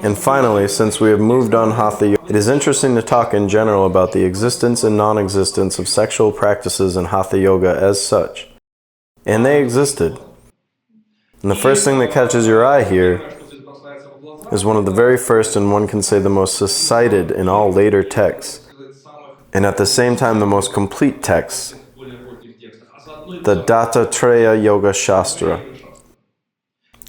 And finally, since we have moved on hatha yoga, it is interesting to talk in general about the existence and non-existence of sexual practices in hatha yoga as such. And they existed. And the first thing that catches your eye here is one of the very first and one can say the most cited in all later texts, and at the same time the most complete texts, the Dattatreya Yoga Shastra.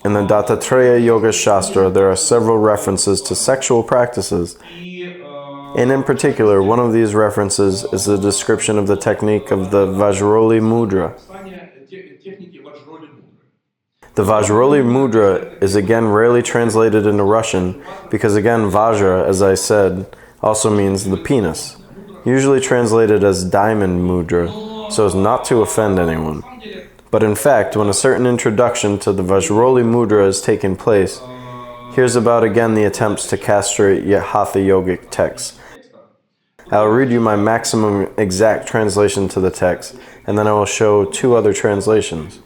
In the Dattatreya Yoga Shastra, there are several references to sexual practices, and in particular, one of these references is the description of the technique of the Vajroli Mudra. The Vajroli Mudra is again rarely translated into Russian because again Vajra, as I said, also means the penis, usually translated as diamond mudra, so as not to offend anyone. But in fact, when a certain introduction to the Vajroli Mudra is taking place, here's about again the attempts to castrate hatha yogic texts. I'll read you my maximum exact translation to the text, and then I will show two other translations.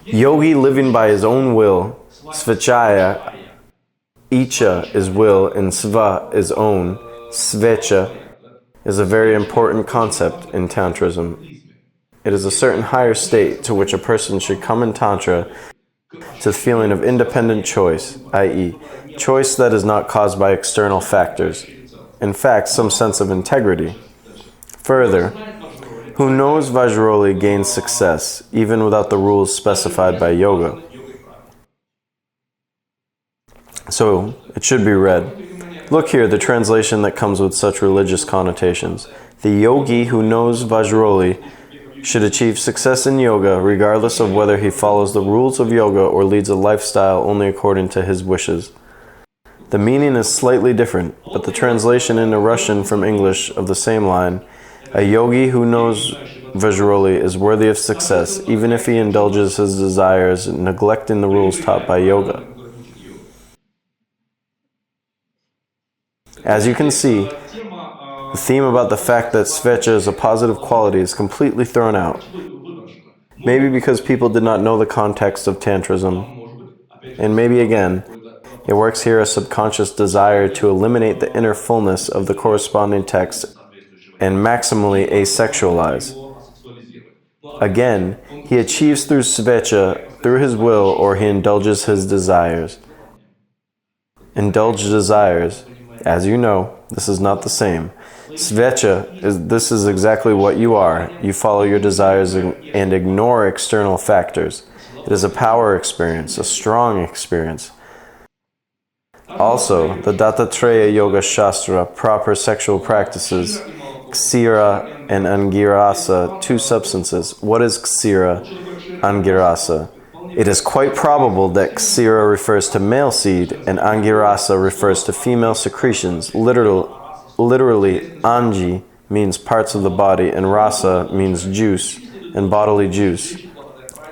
Yogi living by his own will, svechaya, icha is will and sva is own, svecha is a very important concept in Tantrism. It is a certain higher state to which a person should come in Tantra to the feeling of independent choice, i.e., choice that is not caused by external factors. In fact, some sense of integrity. Further, who knows Vajroli gains success even without the rules specified by yoga. So, it should be read. Look here, the translation that comes with such religious connotations. The yogi who knows Vajroli should achieve success in yoga regardless of whether he follows the rules of yoga or leads a lifestyle only according to his wishes. The meaning is slightly different, but the translation into Russian from English of the same line, a yogi who knows Vajroli is worthy of success even if he indulges his desires, neglecting the rules taught by yoga. As you can see, the theme about the fact that svecha is a positive quality is completely thrown out. Maybe because people did not know the context of Tantrism, and maybe again, it works here a subconscious desire to eliminate the inner fullness of the corresponding text and maximally asexualize. Again, he achieves through svecha, through his will, or he indulges his desires. Indulge desires, as you know, this is not the same. Svecha this is exactly what you are. You follow your desires and ignore external factors. It is a power experience, a strong experience. Also, the Dattatreya Yoga Shastra, proper sexual practices, Ksira and Angirasa, two substances. What is Ksira, Angirasa? It is quite probable that Ksira refers to male seed and Angirasa refers to female secretions. Literally, Angi means parts of the body and Rasa means juice and bodily juice.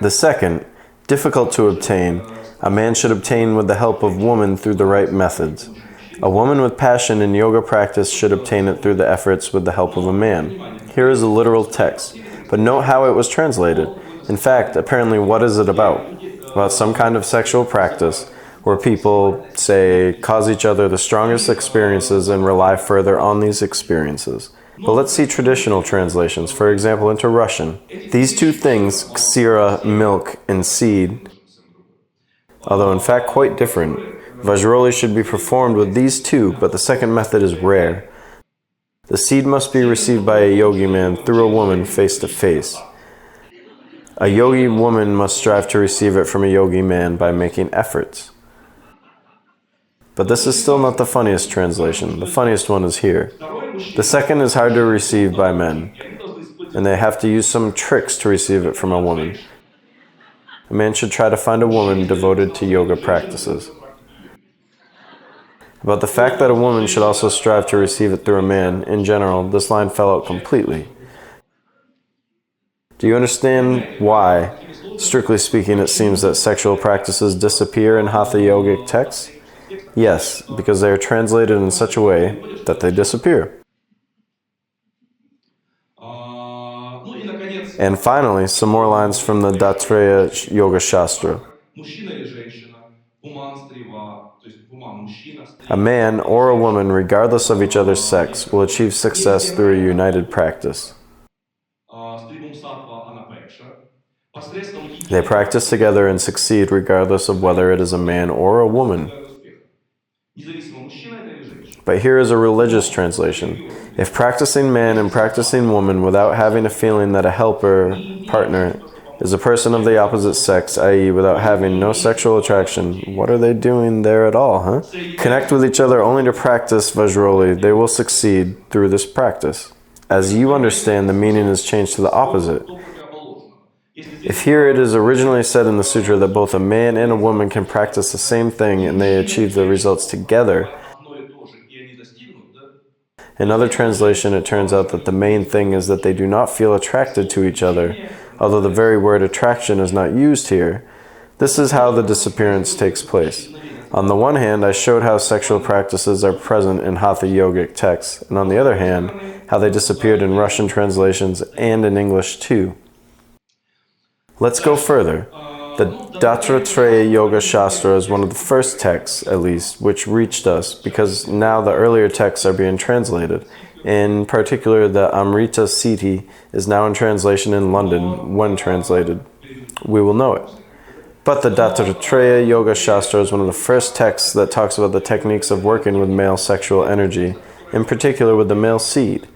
The second, difficult to obtain, a man should obtain with the help of woman through the right methods. A woman with passion in yoga practice should obtain it through the efforts with the help of a man. Here is a literal text, but note how it was translated. In fact, apparently what is it about? About some kind of sexual practice where people, say, cause each other the strongest experiences and rely further on these experiences. But let's see traditional translations, for example, into Russian. These two things, ksira, milk, and seed, although in fact quite different, Vajroli should be performed with these two, but the second method is rare. The seed must be received by a yogi man through a woman face to face. A yogi woman must strive to receive it from a yogi man by making efforts. But this is still not the funniest translation. The funniest one is here. The second is hard to receive by men, and they have to use some tricks to receive it from a woman. A man should try to find a woman devoted to yoga practices. About the fact that a woman should also strive to receive it through a man, in general, this line fell out completely. Do you understand why, strictly speaking, it seems that sexual practices disappear in hatha yogic texts? Yes, because they are translated in such a way that they disappear. And finally, some more lines from the Dattatreya Yoga Shastra. A man or a woman, regardless of each other's sex, will achieve success through a united practice. They practice together and succeed regardless of whether it is a man or a woman. But here is a religious translation. If practicing man and practicing woman without having a feeling that a helper, partner, is a person of the opposite sex, i.e. without having no sexual attraction, what are they doing there at all, huh? Connect with each other only to practice Vajroli, they will succeed through this practice. As you understand, the meaning is changed to the opposite. If here it is originally said in the sutra that both a man and a woman can practice the same thing and they achieve the results together, in other translation it turns out that the main thing is that they do not feel attracted to each other, although the very word attraction is not used here. This is how the disappearance takes place. On the one hand, I showed how sexual practices are present in hatha yogic texts, and on the other hand, how they disappeared in Russian translations and in English too. Let's go further. The Dattatreya Yoga Shastra is one of the first texts, at least, which reached us, because now the earlier texts are being translated. In particular, the Amrita Siddhi is now in translation in London. When translated, we will know it. But the Dattatreya Yoga Shastra is one of the first texts that talks about the techniques of working with male sexual energy, in particular with the male seed.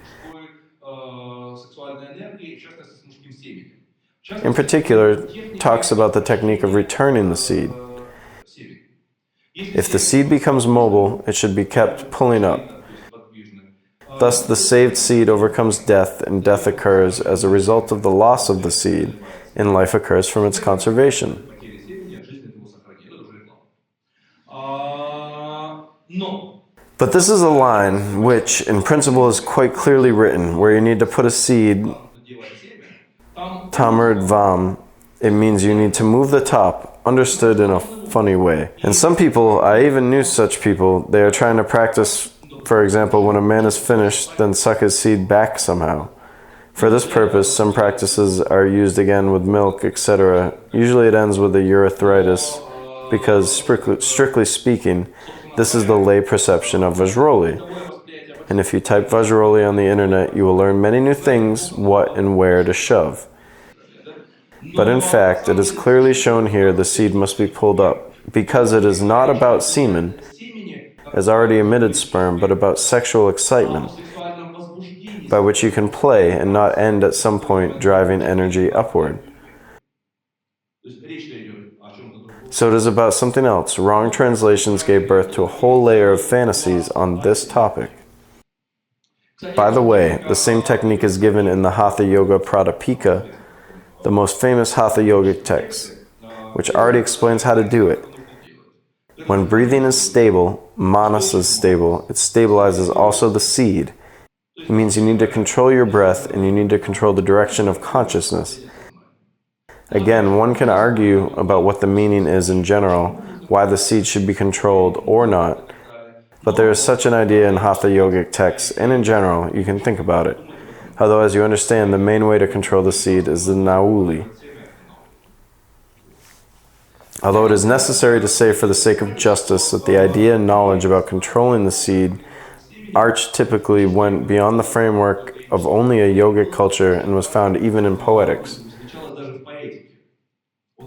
In particular, talks about the technique of returning the seed. If the seed becomes mobile, it should be kept pulling up. Thus, the saved seed overcomes death, and death occurs as a result of the loss of the seed, and life occurs from its conservation. But this is a line which, in principle, is quite clearly written, where you need to put a seed, tamurdvam. It means you need to move the top, understood in a funny way. And some people, I even knew such people, they are trying to practice, for example, when a man is finished, then suck his seed back somehow. For this purpose, some practices are used again with milk, etc. Usually it ends with a urethritis, because strictly speaking, this is the lay perception of Vajroli. And if you type Vajroli on the internet, you will learn many new things, what and where to shove. But in fact, it is clearly shown here the seed must be pulled up, because it is not about semen, as already emitted sperm, but about sexual excitement. by which you can play and not end at some point driving energy upward. So it is about something else. Wrong translations gave birth to a whole layer of fantasies on this topic. By the way, the same technique is given in the Hatha Yoga Pradipika, the most famous Hatha yogic text, which already explains how to do it. When breathing is stable, manas is stable, it stabilizes also the seed. It means you need to control your breath and you need to control the direction of consciousness. Again, one can argue about what the meaning is in general, why the seed should be controlled or not, but there is such an idea in Hatha yogic texts, and in general, you can think about it. Although, as you understand, the main way to control the seed is the nauli. Although it is necessary to say for the sake of justice that the idea and knowledge about controlling the seed archetypically went beyond the framework of only a yogic culture and was found even in poetics.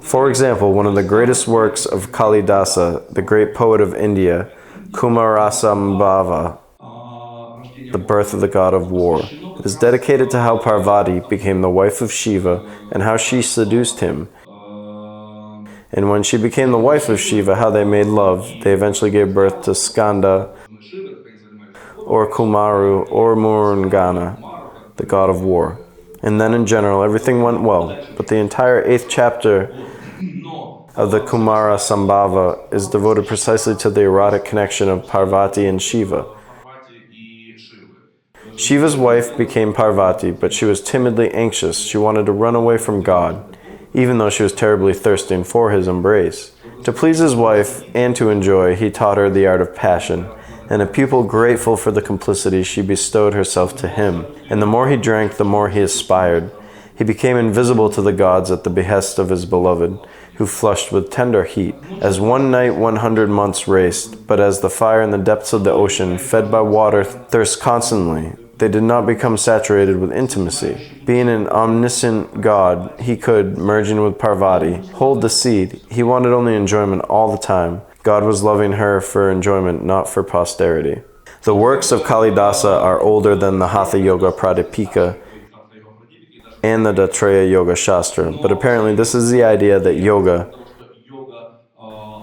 For example, one of the greatest works of Kalidasa, the great poet of India, Kumarasambhava, the birth of the god of war, is dedicated to how Parvati became the wife of Shiva and how she seduced him. And when she became the wife of Shiva, how they made love, they eventually gave birth to Skanda, or Kumaru, or Murungana, the god of war. And then in general, everything went well, but the entire 8th chapter of the Kumara Sambhava is devoted precisely to the erotic connection of Parvati and Shiva. Shiva's wife became Parvati, but she was timidly anxious. She wanted to run away from God, even though she was terribly thirsting for his embrace. To please his wife and to enjoy, he taught her the art of passion, and a pupil grateful for the complicity, she bestowed herself to him. And the more he drank, the more he aspired. He became invisible to the gods at the behest of his beloved, who flushed with tender heat. As one night 100 months raced, but as the fire in the depths of the ocean, fed by water, thirst constantly, they did not become saturated with intimacy. Being an omniscient God, he could, merging with Parvati, hold the seed. He wanted only enjoyment all the time. God was loving her for enjoyment, not for posterity. The works of Kalidasa are older than the Hatha Yoga Pradipika and the Dattreya Yoga Shastra, but apparently this is the idea that yoga,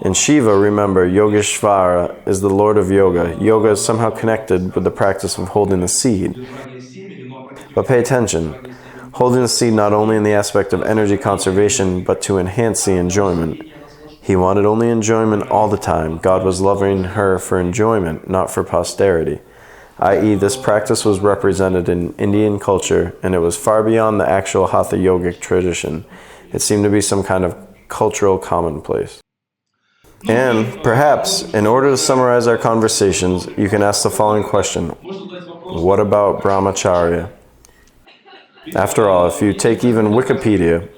and Shiva, remember, Yogeshvara is the Lord of Yoga. Yoga is somehow connected with the practice of holding the seed. But pay attention, holding the seed not only in the aspect of energy conservation, but to enhance the enjoyment. He wanted only enjoyment all the time. God was loving her for enjoyment, not for posterity. I.e., this practice was represented in Indian culture, and it was far beyond the actual Hatha yogic tradition. It seemed to be some kind of cultural commonplace. And, perhaps, in order to summarize our conversations, you can ask the following question. What about brahmacharya? After all, if you take even Wikipedia,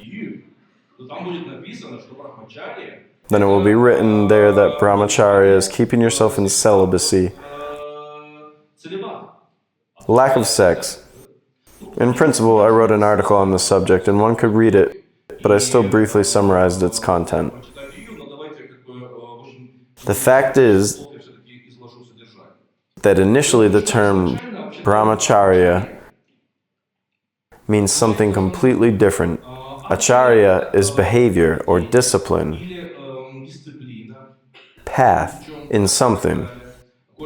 then it will be written there that brahmacharya is keeping yourself in celibacy, lack of sex. In principle, I wrote an article on the subject, and one could read it, but I still briefly summarized its content. The fact is that initially the term brahmacharya means something completely different. Acharya is behavior or discipline, path in something.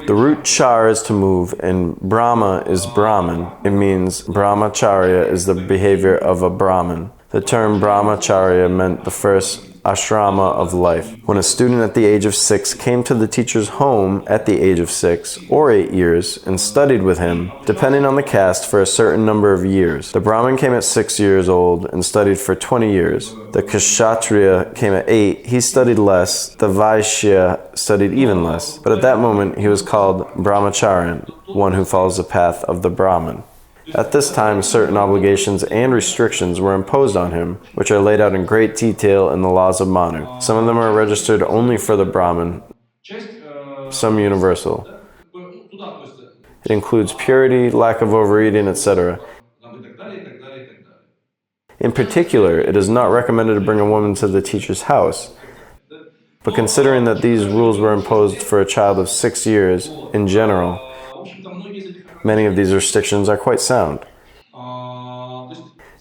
The root char is to move, and Brahma is Brahman. It means brahmacharya is the behavior of a Brahman. The term brahmacharya meant the first ashrama of life. When a student at the age of 6 came to the teacher's home at the age of 6 or 8 years and studied with him, depending on the caste, for a certain number of years. The Brahmin came at 6 years old and studied for 20 years. The Kshatriya came at 8. He studied less. The Vaishya studied even less. But at that moment, he was called brahmacharyan, one who follows the path of the Brahmin. At this time, certain obligations and restrictions were imposed on him, which are laid out in great detail in the laws of Manu. Some of them are registered only for the Brahmin, some universal. It includes purity, lack of overeating, etc. In particular, it is not recommended to bring a woman to the teacher's house. But considering that these rules were imposed for a child of 6 years in general, Many of these restrictions are quite sound.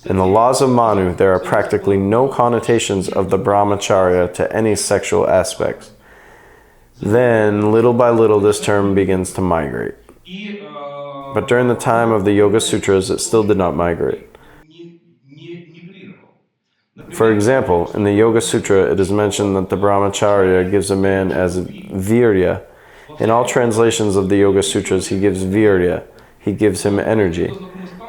In the laws of Manu, there are practically no connotations of the brahmacharya to any sexual aspects. Then, little by little, this term begins to migrate. But during the time of the Yoga Sutras, it still did not migrate. For example, in the Yoga Sutra, it is mentioned that the brahmacharya gives a man as virya. In all translations of the Yoga Sutras, he gives virya. He gives him energy.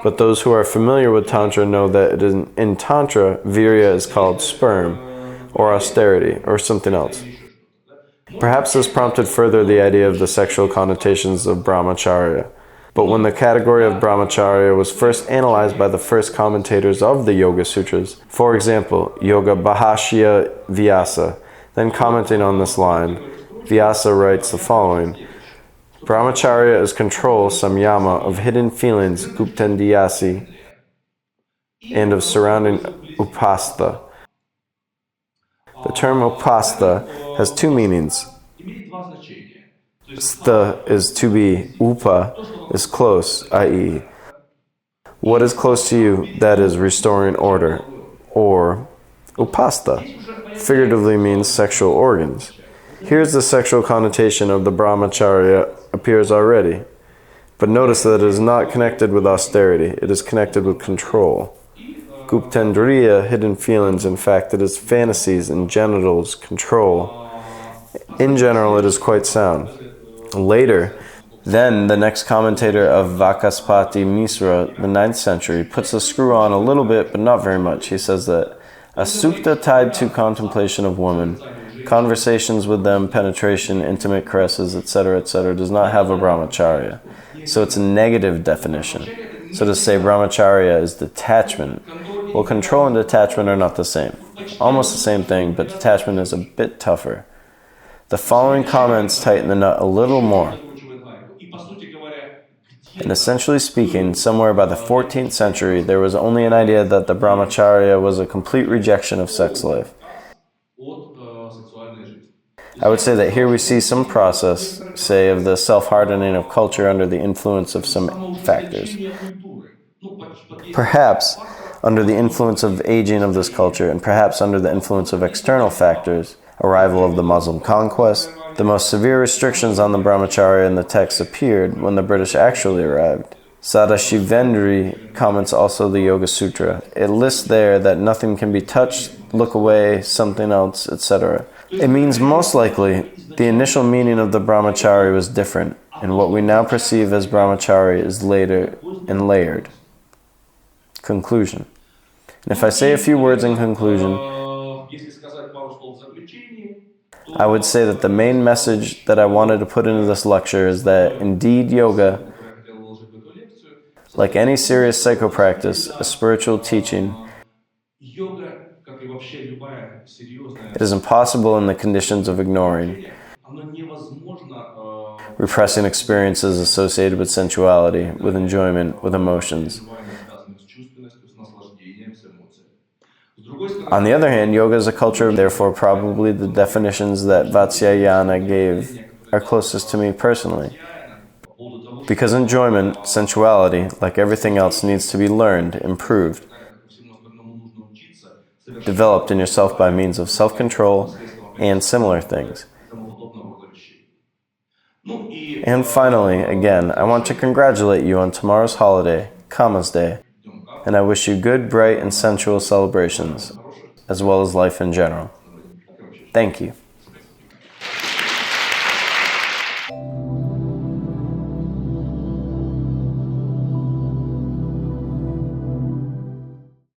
But those who are familiar with Tantra know that in Tantra, virya is called sperm, or austerity, or something else. Perhaps this prompted further the idea of the sexual connotations of brahmacharya. But when the category of brahmacharya was first analyzed by the first commentators of the Yoga Sutras, for example, Yoga Bhashya Vyasa, then commenting on this line, Vyasa writes the following: Brahmacharya is control, samyama, of hidden feelings, guptendiyasi, and of surrounding upastha. The term upastha has two meanings. Stha is to be, upa is close, i.e., what is close to you, that is restoring order, or upastha, figuratively means sexual organs. Here's the sexual connotation of the brahmacharya appears already, but notice that it is not connected with austerity, it is connected with control. Guptendriya, hidden feelings, in fact, it is fantasies and genitals, control. In general, it is quite sound. Later, then the next commentator of Vakaspati Misra, the 9th century, puts the screw on a little bit, but not very much. He says that a sukta tied to contemplation of women, conversations with them, penetration, intimate caresses, etc., does not have a brahmacharya. So it's a negative definition. So to say brahmacharya is detachment, well, control and detachment are not the same. Almost the same thing, but detachment is a bit tougher. The following comments tighten the nut a little more. And essentially speaking, somewhere by the 14th century, there was only an idea that the brahmacharya was a complete rejection of sex life. I would say that here we see some process, say, of the self-hardening of culture under the influence of some factors. Perhaps under the influence of aging of this culture, and perhaps under the influence of external factors, arrival of the Muslim conquest, the most severe restrictions on the brahmacharya in the text appeared when the British actually arrived. Sadashivendri comments also the Yoga Sutra. It lists there that nothing can be touched, look away, something else, etc. It means most likely the initial meaning of the brahmacharya was different, and what we now perceive as brahmacharya is later and layered. Conclusion. And if I say a few words in conclusion, I would say that the main message that I wanted to put into this lecture is that indeed yoga, like any serious psychopractice, a spiritual teaching, it is impossible in the conditions of ignoring, repressing experiences associated with sensuality, with enjoyment, with emotions. On the other hand, yoga is a culture, therefore probably the definitions that Vatsyayana gave are closest to me personally. Because enjoyment, sensuality, like everything else, needs to be learned, improved, developed in yourself by means of self-control and similar things. And finally, again, I want to congratulate you on tomorrow's holiday, Kama's Day, and I wish you good, bright, and sensual celebrations, as well as life in general. Thank you.